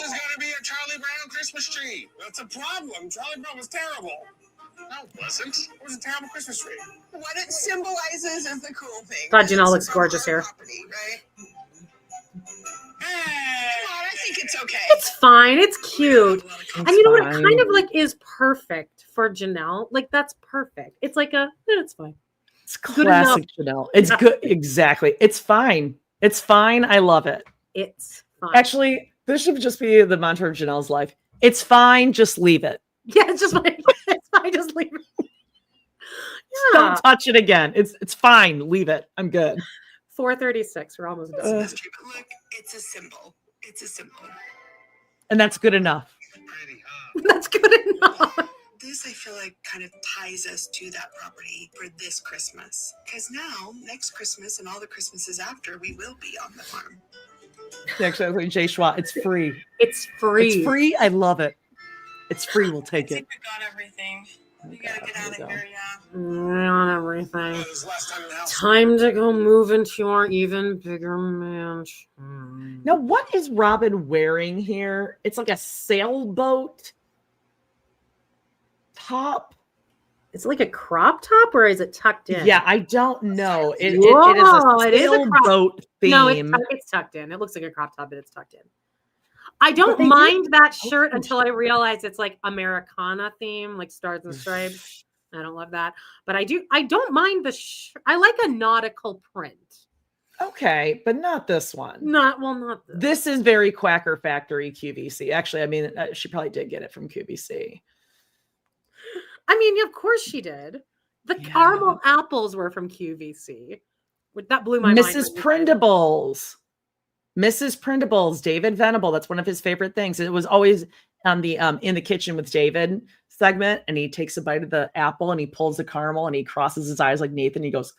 Speaker 5: going to be a Charlie Brown Christmas tree. That's a problem. Charlie Brown was terrible. No, it wasn't. It was a terrible Christmas tree.
Speaker 3: What it symbolizes is the cool thing.
Speaker 2: God, Janelle looks gorgeous here.
Speaker 3: Property, right? Come on, I think it's okay.
Speaker 2: It's fine. It's cute. And you know what? It kind of like is perfect for Janelle. Like that's perfect. It's like it's fine.
Speaker 8: It's classic Janelle. It's good. Exactly. It's fine. It's fine. I love it.
Speaker 2: It's fine.
Speaker 8: Actually, This should just be the mantra of Janelle's life. It's fine, just leave it.
Speaker 2: Yeah, it's just like it's fine, just leave it.
Speaker 8: Don't touch it again. It's fine. Leave it. I'm good.
Speaker 2: 4:36. We're almost done.
Speaker 3: Look, it's a symbol. It's a symbol.
Speaker 8: And that's good enough.
Speaker 4: Pretty, huh?
Speaker 2: That's good enough.
Speaker 3: This, I feel like, kind of ties us to that property for this Christmas. Because now, next Christmas and all the Christmases after, we will be on the farm.
Speaker 8: Actually, I was like Jay Schwa. It's free.
Speaker 2: It's free.
Speaker 8: It's free. I love it. It's free. We'll take
Speaker 3: I
Speaker 8: it.
Speaker 3: think we got everything. We gotta get out of here, yeah.
Speaker 2: On everything.
Speaker 5: This is the last time in the house.
Speaker 2: Time to go move into our even bigger mansion.
Speaker 8: Now, what is Robyn wearing here? It's like a sailboat top.
Speaker 2: It's like a crop top, or is it tucked in?
Speaker 8: Yeah, I don't know. It is
Speaker 2: Whoa,
Speaker 8: a
Speaker 2: it is a crop-
Speaker 8: sailboat theme.
Speaker 2: No, it's tucked in. It looks like a crop top, but it's tucked in. I don't
Speaker 8: they
Speaker 2: mind that
Speaker 8: Oh,
Speaker 2: shirt until I realize it's like Americana theme, like stars and stripes. I don't love that, but I don't mind the shirt. I like a nautical print.
Speaker 8: Okay, but not this one.
Speaker 2: Not this.
Speaker 8: This is very Quacker Factory QVC. Actually, I mean, she probably did get it from QVC.
Speaker 2: I mean, of course she did. The caramel apples were from QVC. That blew my mind.
Speaker 8: Mrs. Printables. Mrs. Printables, David Venable. That's one of his favorite things. It was always on the in the kitchen with David segment, and he takes a bite of the apple and he pulls the caramel and he crosses his eyes like Nathan. He goes,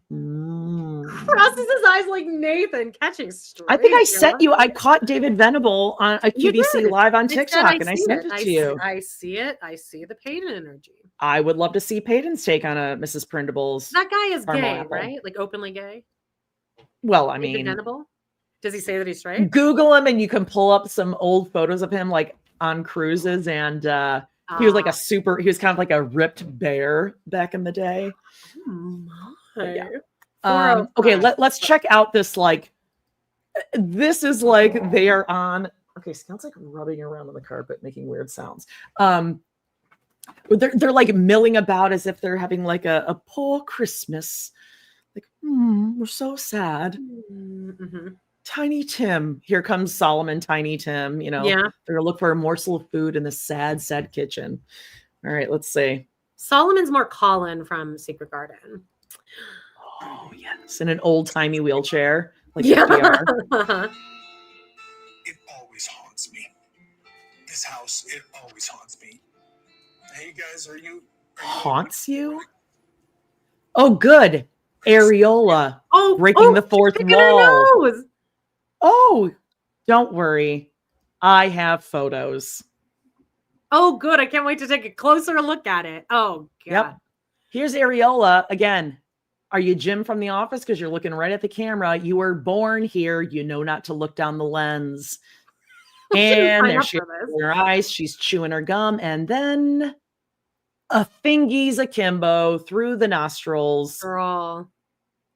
Speaker 2: crosses his eyes like Nathan, catching straight.
Speaker 8: I think I sent you. I caught David Venable on a QVC live on TikTok, and I sent it to you.
Speaker 2: I see it. I see the Peyton energy.
Speaker 8: I would love to see Peyton's take on a Mrs. Printables.
Speaker 2: That guy is
Speaker 8: caramel
Speaker 2: gay,
Speaker 8: apple.
Speaker 2: right? Like openly gay.
Speaker 8: Well, I
Speaker 2: David
Speaker 8: mean,
Speaker 2: Venable? Does he say that he's straight?
Speaker 8: Google him and you can pull up some old photos of him like on cruises, and he was like he was kind of like a ripped bear back in the day. Yeah. Okay, let's check out this. Like, this is like they are on. Okay, sounds like rubbing around on the carpet, making weird sounds. They're like milling about as if they're having like a poor Christmas. Like, we're so sad.
Speaker 2: Mm-hmm.
Speaker 8: Tiny Tim. Here comes Solomon, Tiny Tim. You know,
Speaker 2: Yeah.
Speaker 8: they're gonna look for a morsel of food in the sad, sad kitchen. All right, let's see.
Speaker 2: Solomon's more Colin from Secret Garden.
Speaker 8: Oh, yes. In an old timey wheelchair. Like
Speaker 2: Yeah.
Speaker 8: FDR.
Speaker 5: It always haunts me. This house, it always haunts me. Hey, guys, are you
Speaker 8: Haunts you? Oh, good. Areola. Breaking the fourth
Speaker 2: picking her
Speaker 8: wall.
Speaker 2: nose.
Speaker 8: Oh, don't worry. I have photos.
Speaker 2: Oh, good. I can't wait to take a closer look at it. Oh, God.
Speaker 8: Yep. Here's Areola again. Are you Jim from The Office? Because you're looking right at the camera. You were born here. You know not to look down the lens. And there she is in her eyes. She's chewing her gum. And then a fingies akimbo through the nostrils.
Speaker 2: Girl.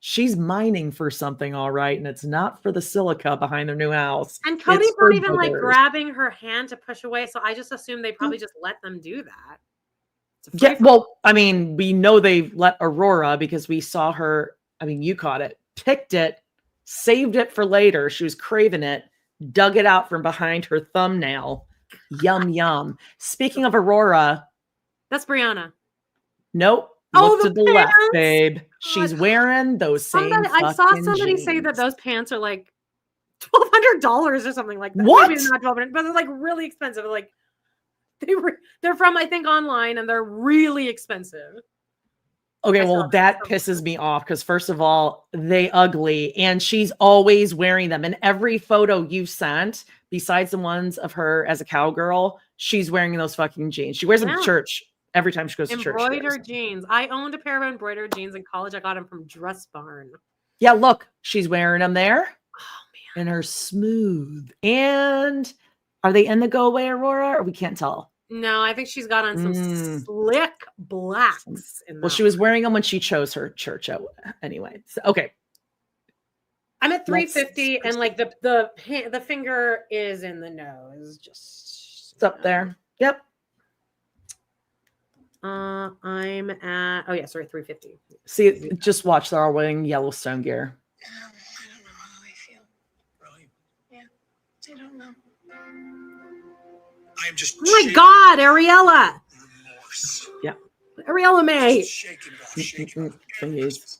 Speaker 8: She's mining for something, all right. And it's not for the silica behind their new house.
Speaker 2: And Cody's
Speaker 8: It's for
Speaker 2: not even like
Speaker 8: boogers.
Speaker 2: grabbing her hand to push away. So I just assume they probably just let them do that.
Speaker 8: Yeah, well, I mean, we know they let Aurora because we saw her. I mean, you caught it, picked it, saved it for later. She was craving it, dug it out from behind her thumbnail. Yum, yum. Speaking of Aurora,
Speaker 2: that's Brianna.
Speaker 8: Nope.
Speaker 2: Oh,
Speaker 8: Look to the left, babe. She's wearing those same.
Speaker 2: I saw
Speaker 8: fucking
Speaker 2: somebody say that
Speaker 8: jeans.
Speaker 2: those pants are like $1,200 or something like that.
Speaker 8: What?
Speaker 2: Maybe not 1,200, but they're like really expensive. Like they're from, I think, online, and they're really expensive.
Speaker 8: Okay, well, that pisses me off because first of all, they ugly, and she's always wearing them. In every photo you sent, besides the ones of her as a cowgirl, she's wearing those fucking jeans. She wears them to church every time she goes to church. she wears
Speaker 2: Embroidered
Speaker 8: them.
Speaker 2: jeans. I owned a pair of embroidered jeans in college. I got them from Dress Barn.
Speaker 8: Yeah, look, she's wearing them there. Oh man, and her smooth. And are they in the go away Aurora? Or we can't tell.
Speaker 2: No, I think she's got on some slick blacks. In
Speaker 8: Well, she was wearing them when she chose her church anyway. So, okay.
Speaker 2: I'm at 350, and like the finger is in the nose. Just
Speaker 8: it's up there. Yep.
Speaker 2: I'm at 350.
Speaker 8: See, just watch. They're all wearing Yellowstone gear.
Speaker 3: I don't know how I feel. Really? Yeah. I don't know.
Speaker 5: I'm just
Speaker 2: Oh my God, Ariella.
Speaker 5: remorse.
Speaker 8: Yeah.
Speaker 2: Ariella May.
Speaker 5: Just shaking it off, shaking it off. Every
Speaker 8: Please.
Speaker 5: Christmas,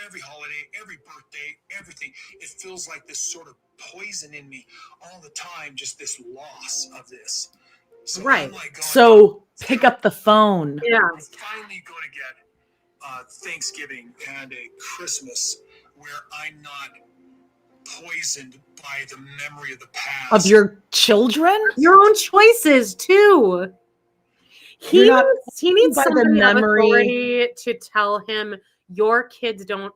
Speaker 5: every holiday, every birthday, everything. It feels like this sort of poison in me all the time. Just this loss of this. So
Speaker 2: Right.
Speaker 5: I'm like going,
Speaker 8: So pick up the phone.
Speaker 2: Yeah.
Speaker 5: I'm finally going to get Thanksgiving and a Christmas where I'm not poisoned by the memory of the past.
Speaker 8: Of your children?
Speaker 2: Your own choices too.
Speaker 8: You're not
Speaker 2: He needs
Speaker 8: by the
Speaker 2: somebody of
Speaker 8: memory.
Speaker 2: authority to tell him your kids don't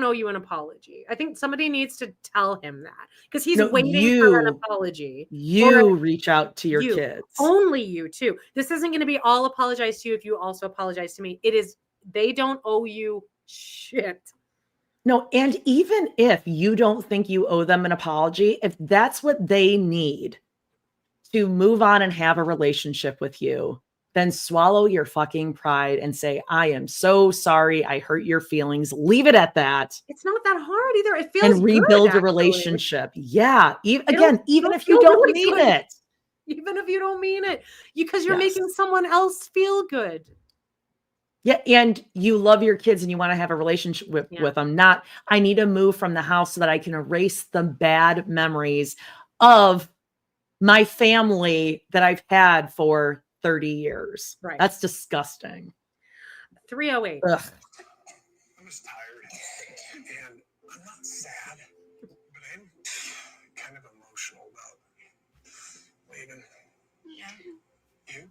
Speaker 2: owe you an apology. I think somebody needs to tell him that because he's
Speaker 8: No,
Speaker 2: waiting for an apology.
Speaker 8: You reach out to your kids.
Speaker 2: Only you too. This isn't going to be all apologize to you if you also apologize to me. It is, they don't owe you shit.
Speaker 8: No, and even if you don't think you owe them an apology, if that's what they need to move on and have a relationship with you, then swallow your fucking pride and say, I am so sorry. I hurt your feelings. Leave it at that.
Speaker 2: It's not that hard either. It feels
Speaker 8: And rebuild
Speaker 2: good,
Speaker 8: your relationship. Yeah. Even if you
Speaker 2: feel
Speaker 8: don't
Speaker 2: really
Speaker 8: mean
Speaker 2: good.
Speaker 8: it.
Speaker 2: Even if you don't mean it, because you're
Speaker 8: Yes.
Speaker 2: making someone else feel good.
Speaker 8: Yeah, and you love your kids and you want to have a relationship with them. Not, I need to move from the house so that I can erase the bad memories of my family that I've had for 30 years.
Speaker 2: Right.
Speaker 8: That's disgusting.
Speaker 2: 308.
Speaker 8: Ugh.
Speaker 5: I'm just tired, and I'm not sad, but I'm kind of emotional about leaving.
Speaker 6: Yeah.
Speaker 5: You?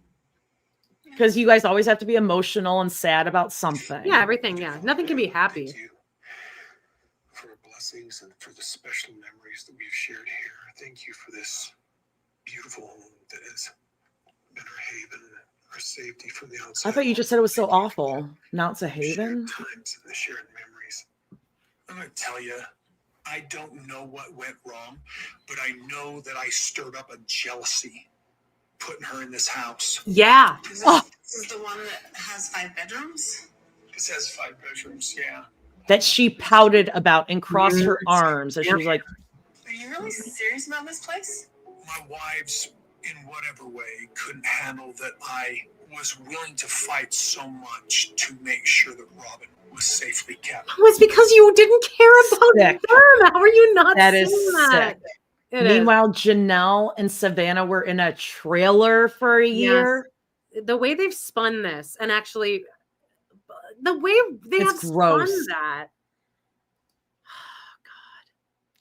Speaker 8: Because you guys always have to be emotional and sad about something.
Speaker 2: Yeah, everything. Yeah, nothing can be happy.
Speaker 5: Thank you for the blessings and for the special memories that we've shared here. Thank you for this beautiful home that has been our haven, our safety from the outside.
Speaker 8: I thought you just said it was so awful. Now it's a haven.
Speaker 5: Shared times and the shared memories. I'm going to tell you, I don't know what went wrong, but I know that I stirred up a jealousy putting her in this house.
Speaker 2: Yeah.
Speaker 6: Is
Speaker 8: Oh.
Speaker 6: this the one that has 5 bedrooms?
Speaker 5: This has 5 bedrooms, yeah.
Speaker 8: That she pouted about and crossed her arms. And she was like,
Speaker 6: Are you really serious about this place?
Speaker 5: My wives, in whatever way, couldn't handle that I was willing to fight so much to make sure that Robyn was safely kept.
Speaker 2: It was because you didn't care about
Speaker 8: Sick.
Speaker 2: them. How are you not
Speaker 8: that
Speaker 2: seeing
Speaker 8: is
Speaker 2: that?
Speaker 8: sick.
Speaker 2: It is.
Speaker 8: Meanwhile, Janelle and Savannah were in a trailer for a year.
Speaker 2: The way they've spun this, and actually the way they
Speaker 8: It's
Speaker 2: have
Speaker 8: gross.
Speaker 2: spun that.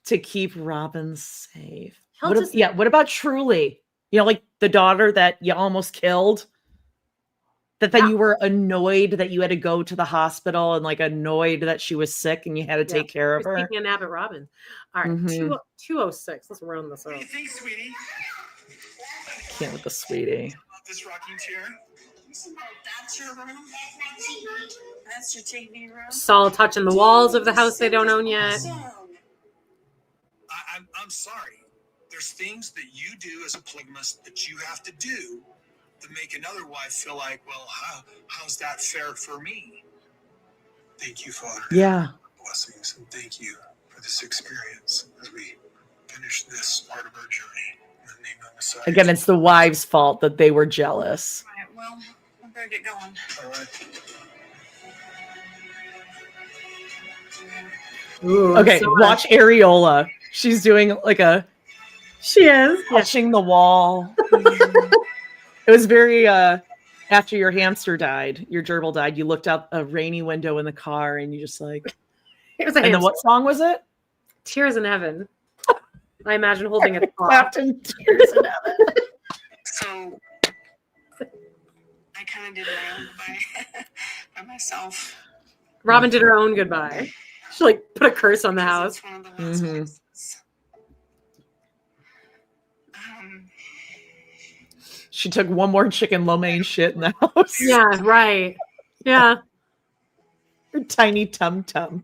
Speaker 8: To keep Robyn safe.
Speaker 2: He'll
Speaker 8: What,
Speaker 2: just-
Speaker 8: what about Truly? You know, like the daughter that you almost killed? That then you were annoyed that you had to go to the hospital and like annoyed that she was sick and you had to take care of
Speaker 2: We're
Speaker 8: her.
Speaker 2: taking a nap at Robyn. All right,
Speaker 8: Mhm.
Speaker 2: 206. Let's round this up.
Speaker 5: What do you think, sweetie?
Speaker 8: Can't with the sweetie.
Speaker 5: About this rocking chair?
Speaker 6: That's your room? That's your TV room?
Speaker 2: Saul touching the walls of the house they don't own yet.
Speaker 5: I'm sorry. There's things that you do as a polygamist that you have to do to make another wife feel like, well, how's that fair for me? Thank you, Father.
Speaker 8: Yeah.
Speaker 5: Blessings, and thank you for this experience as we finish this part of our journey. In the name of the Messiah.
Speaker 8: Again, it's the wives' fault that they were jealous.
Speaker 6: All right, well, I better get going.
Speaker 5: All right.
Speaker 2: Ooh,
Speaker 8: Okay,
Speaker 2: so
Speaker 8: watch Areola. She's doing like
Speaker 2: she is.
Speaker 8: touching the wall. It was very after your hamster died, your gerbil died, you looked out a rainy window in the car and you just like
Speaker 2: It was a
Speaker 8: and then
Speaker 2: hamster.
Speaker 8: what song was it?
Speaker 2: Tears in Heaven. I imagine holding it.
Speaker 8: Clapped in tears in heaven.
Speaker 6: So, I kind of did my own goodbye by myself.
Speaker 2: Robyn did her own goodbye. She like put a curse on the house.
Speaker 6: It's one of the last
Speaker 8: Mhm.
Speaker 6: places.
Speaker 8: She took one more chicken lo mein shit in the house.
Speaker 2: Yeah, right. Yeah.
Speaker 8: Her tiny tum tum.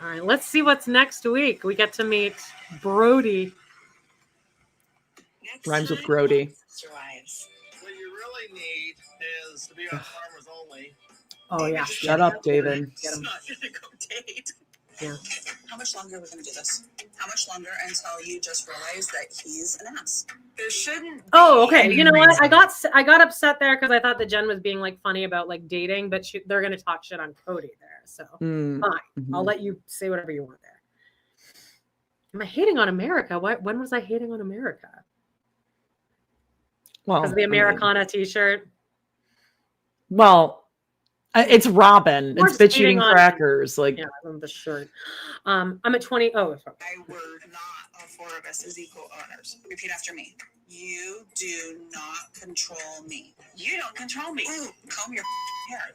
Speaker 2: All right, let's see what's next week. We get to meet Brody.
Speaker 8: Rhymes with Grody.
Speaker 7: What you really need is to be on Farmers Only.
Speaker 2: Oh yeah.
Speaker 8: Shut up, David.
Speaker 7: It's not gonna go date.
Speaker 2: Yeah.
Speaker 3: How much longer are we going to do this? How much longer until you just realize that he's an ass? There shouldn't be
Speaker 2: Okay.
Speaker 3: any
Speaker 2: You know what?
Speaker 3: reason.
Speaker 2: I got upset there because I thought that Jen was being like funny about like dating, but they're gonna talk shit on Kody there. So fine. I'll let you say whatever you want there. Am I hating on America? When was I hating on America?
Speaker 8: Well,
Speaker 2: Because the Americana t-shirt.
Speaker 8: Well, it's Robyn.
Speaker 2: We're
Speaker 8: It's bitch
Speaker 2: skating
Speaker 8: eating
Speaker 2: on-
Speaker 8: crackers. Like,
Speaker 2: Yeah, on the shirt. I'm at 20. Oh, sorry.
Speaker 3: We're not all four of us as equal owners. Repeat after me. You do not control me. You don't control me. Ooh, comb your hair.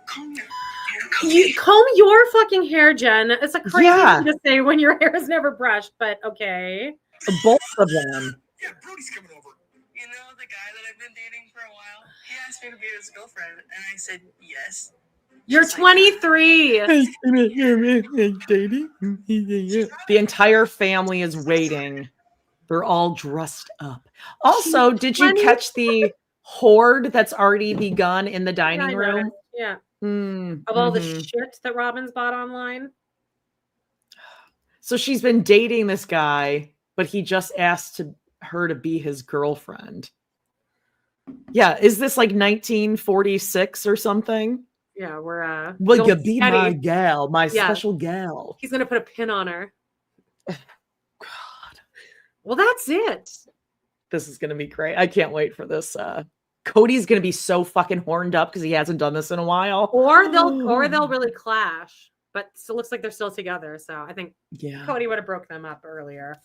Speaker 3: Comb your hair.
Speaker 2: You comb your fucking hair, Jen. It's a crazy
Speaker 8: Yeah.
Speaker 2: thing to say when your hair is never brushed, but okay.
Speaker 8: both of them.
Speaker 5: Yeah, Brody's coming over.
Speaker 6: You know the guy that I've been dating for a while? He asked me to be his girlfriend, and I said yes.
Speaker 2: You're 23.
Speaker 8: The entire family is waiting. They're all dressed up. Also, did you catch the horde that's already begun in the dining room?
Speaker 2: Yeah. Of all the shit that Robyn's bought online.
Speaker 8: So she's been dating this guy, but he just asked her to be his girlfriend. Yeah, is this like 1946 or something?
Speaker 2: Yeah, we're
Speaker 8: Will you be my gal, my special gal?
Speaker 2: He's gonna put a pin on her.
Speaker 8: God.
Speaker 2: Well, that's it.
Speaker 8: This is gonna be great. I can't wait for this. Kody's gonna be so fucking horned up because he hasn't done this in a while.
Speaker 2: Or they'll really clash. But it looks like they're still together. So I think Kody would have broke them up earlier.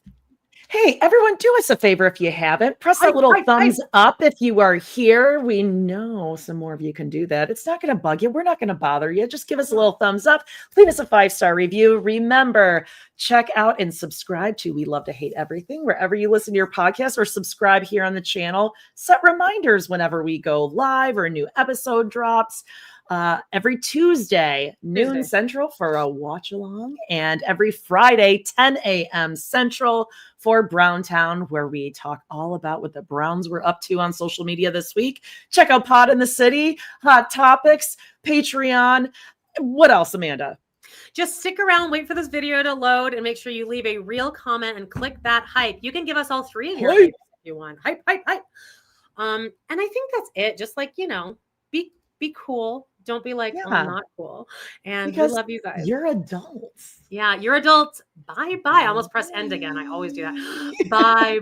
Speaker 8: Hey, everyone, do us a favor if you haven't. Press that little thumbs up if you are here. We know some more of you can do that. It's not going to bug you. We're not going to bother you. Just give us a little thumbs up. Leave us a 5-star review. Remember, check out and subscribe to We Love to Hate Everything wherever you listen to your podcast, or subscribe here on the channel. Set reminders whenever we go live or a new episode drops. Every Tuesday, noon Central for a watch along, and every Friday, 10 a.m. Central for Browntown, where we talk all about what the Browns were up to on social media this week. Check out Pod in the City, Hot Topics, Patreon. What else, Amanda?
Speaker 2: Just stick around, wait for this video to load, and make sure you leave a real comment and click that hype. You can give us all 3 of your hypes if you want. Hype. And I think that's it. Just like, be cool. Don't be like, oh, I'm not cool. And because we love you guys.
Speaker 8: You're adults.
Speaker 2: Yeah, you're adults. Bye. I almost press end again. I always do that. Bye.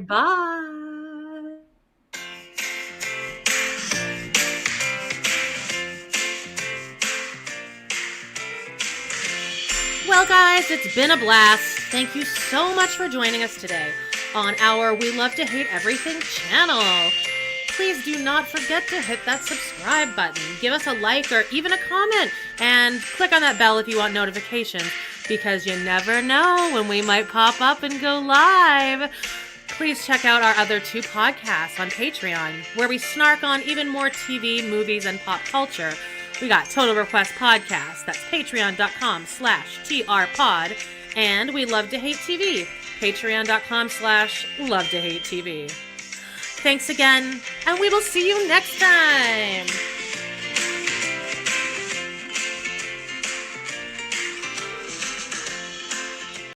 Speaker 2: Well, guys, it's been a blast. Thank you so much for joining us today on our We Love to Hate Everything channel. Please do not forget to hit that subscribe button. Give us a like or even a comment, and click on that bell if you want notifications, because you never know when we might pop up and go live. Please check out our other 2 podcasts on Patreon, where we snark on even more TV, movies, and pop culture. We got Total Request Podcast. That's patreon.com/trpod. And We Love to Hate TV. Patreon.com/Love to Hate TV. Thanks again, and we will see you next time.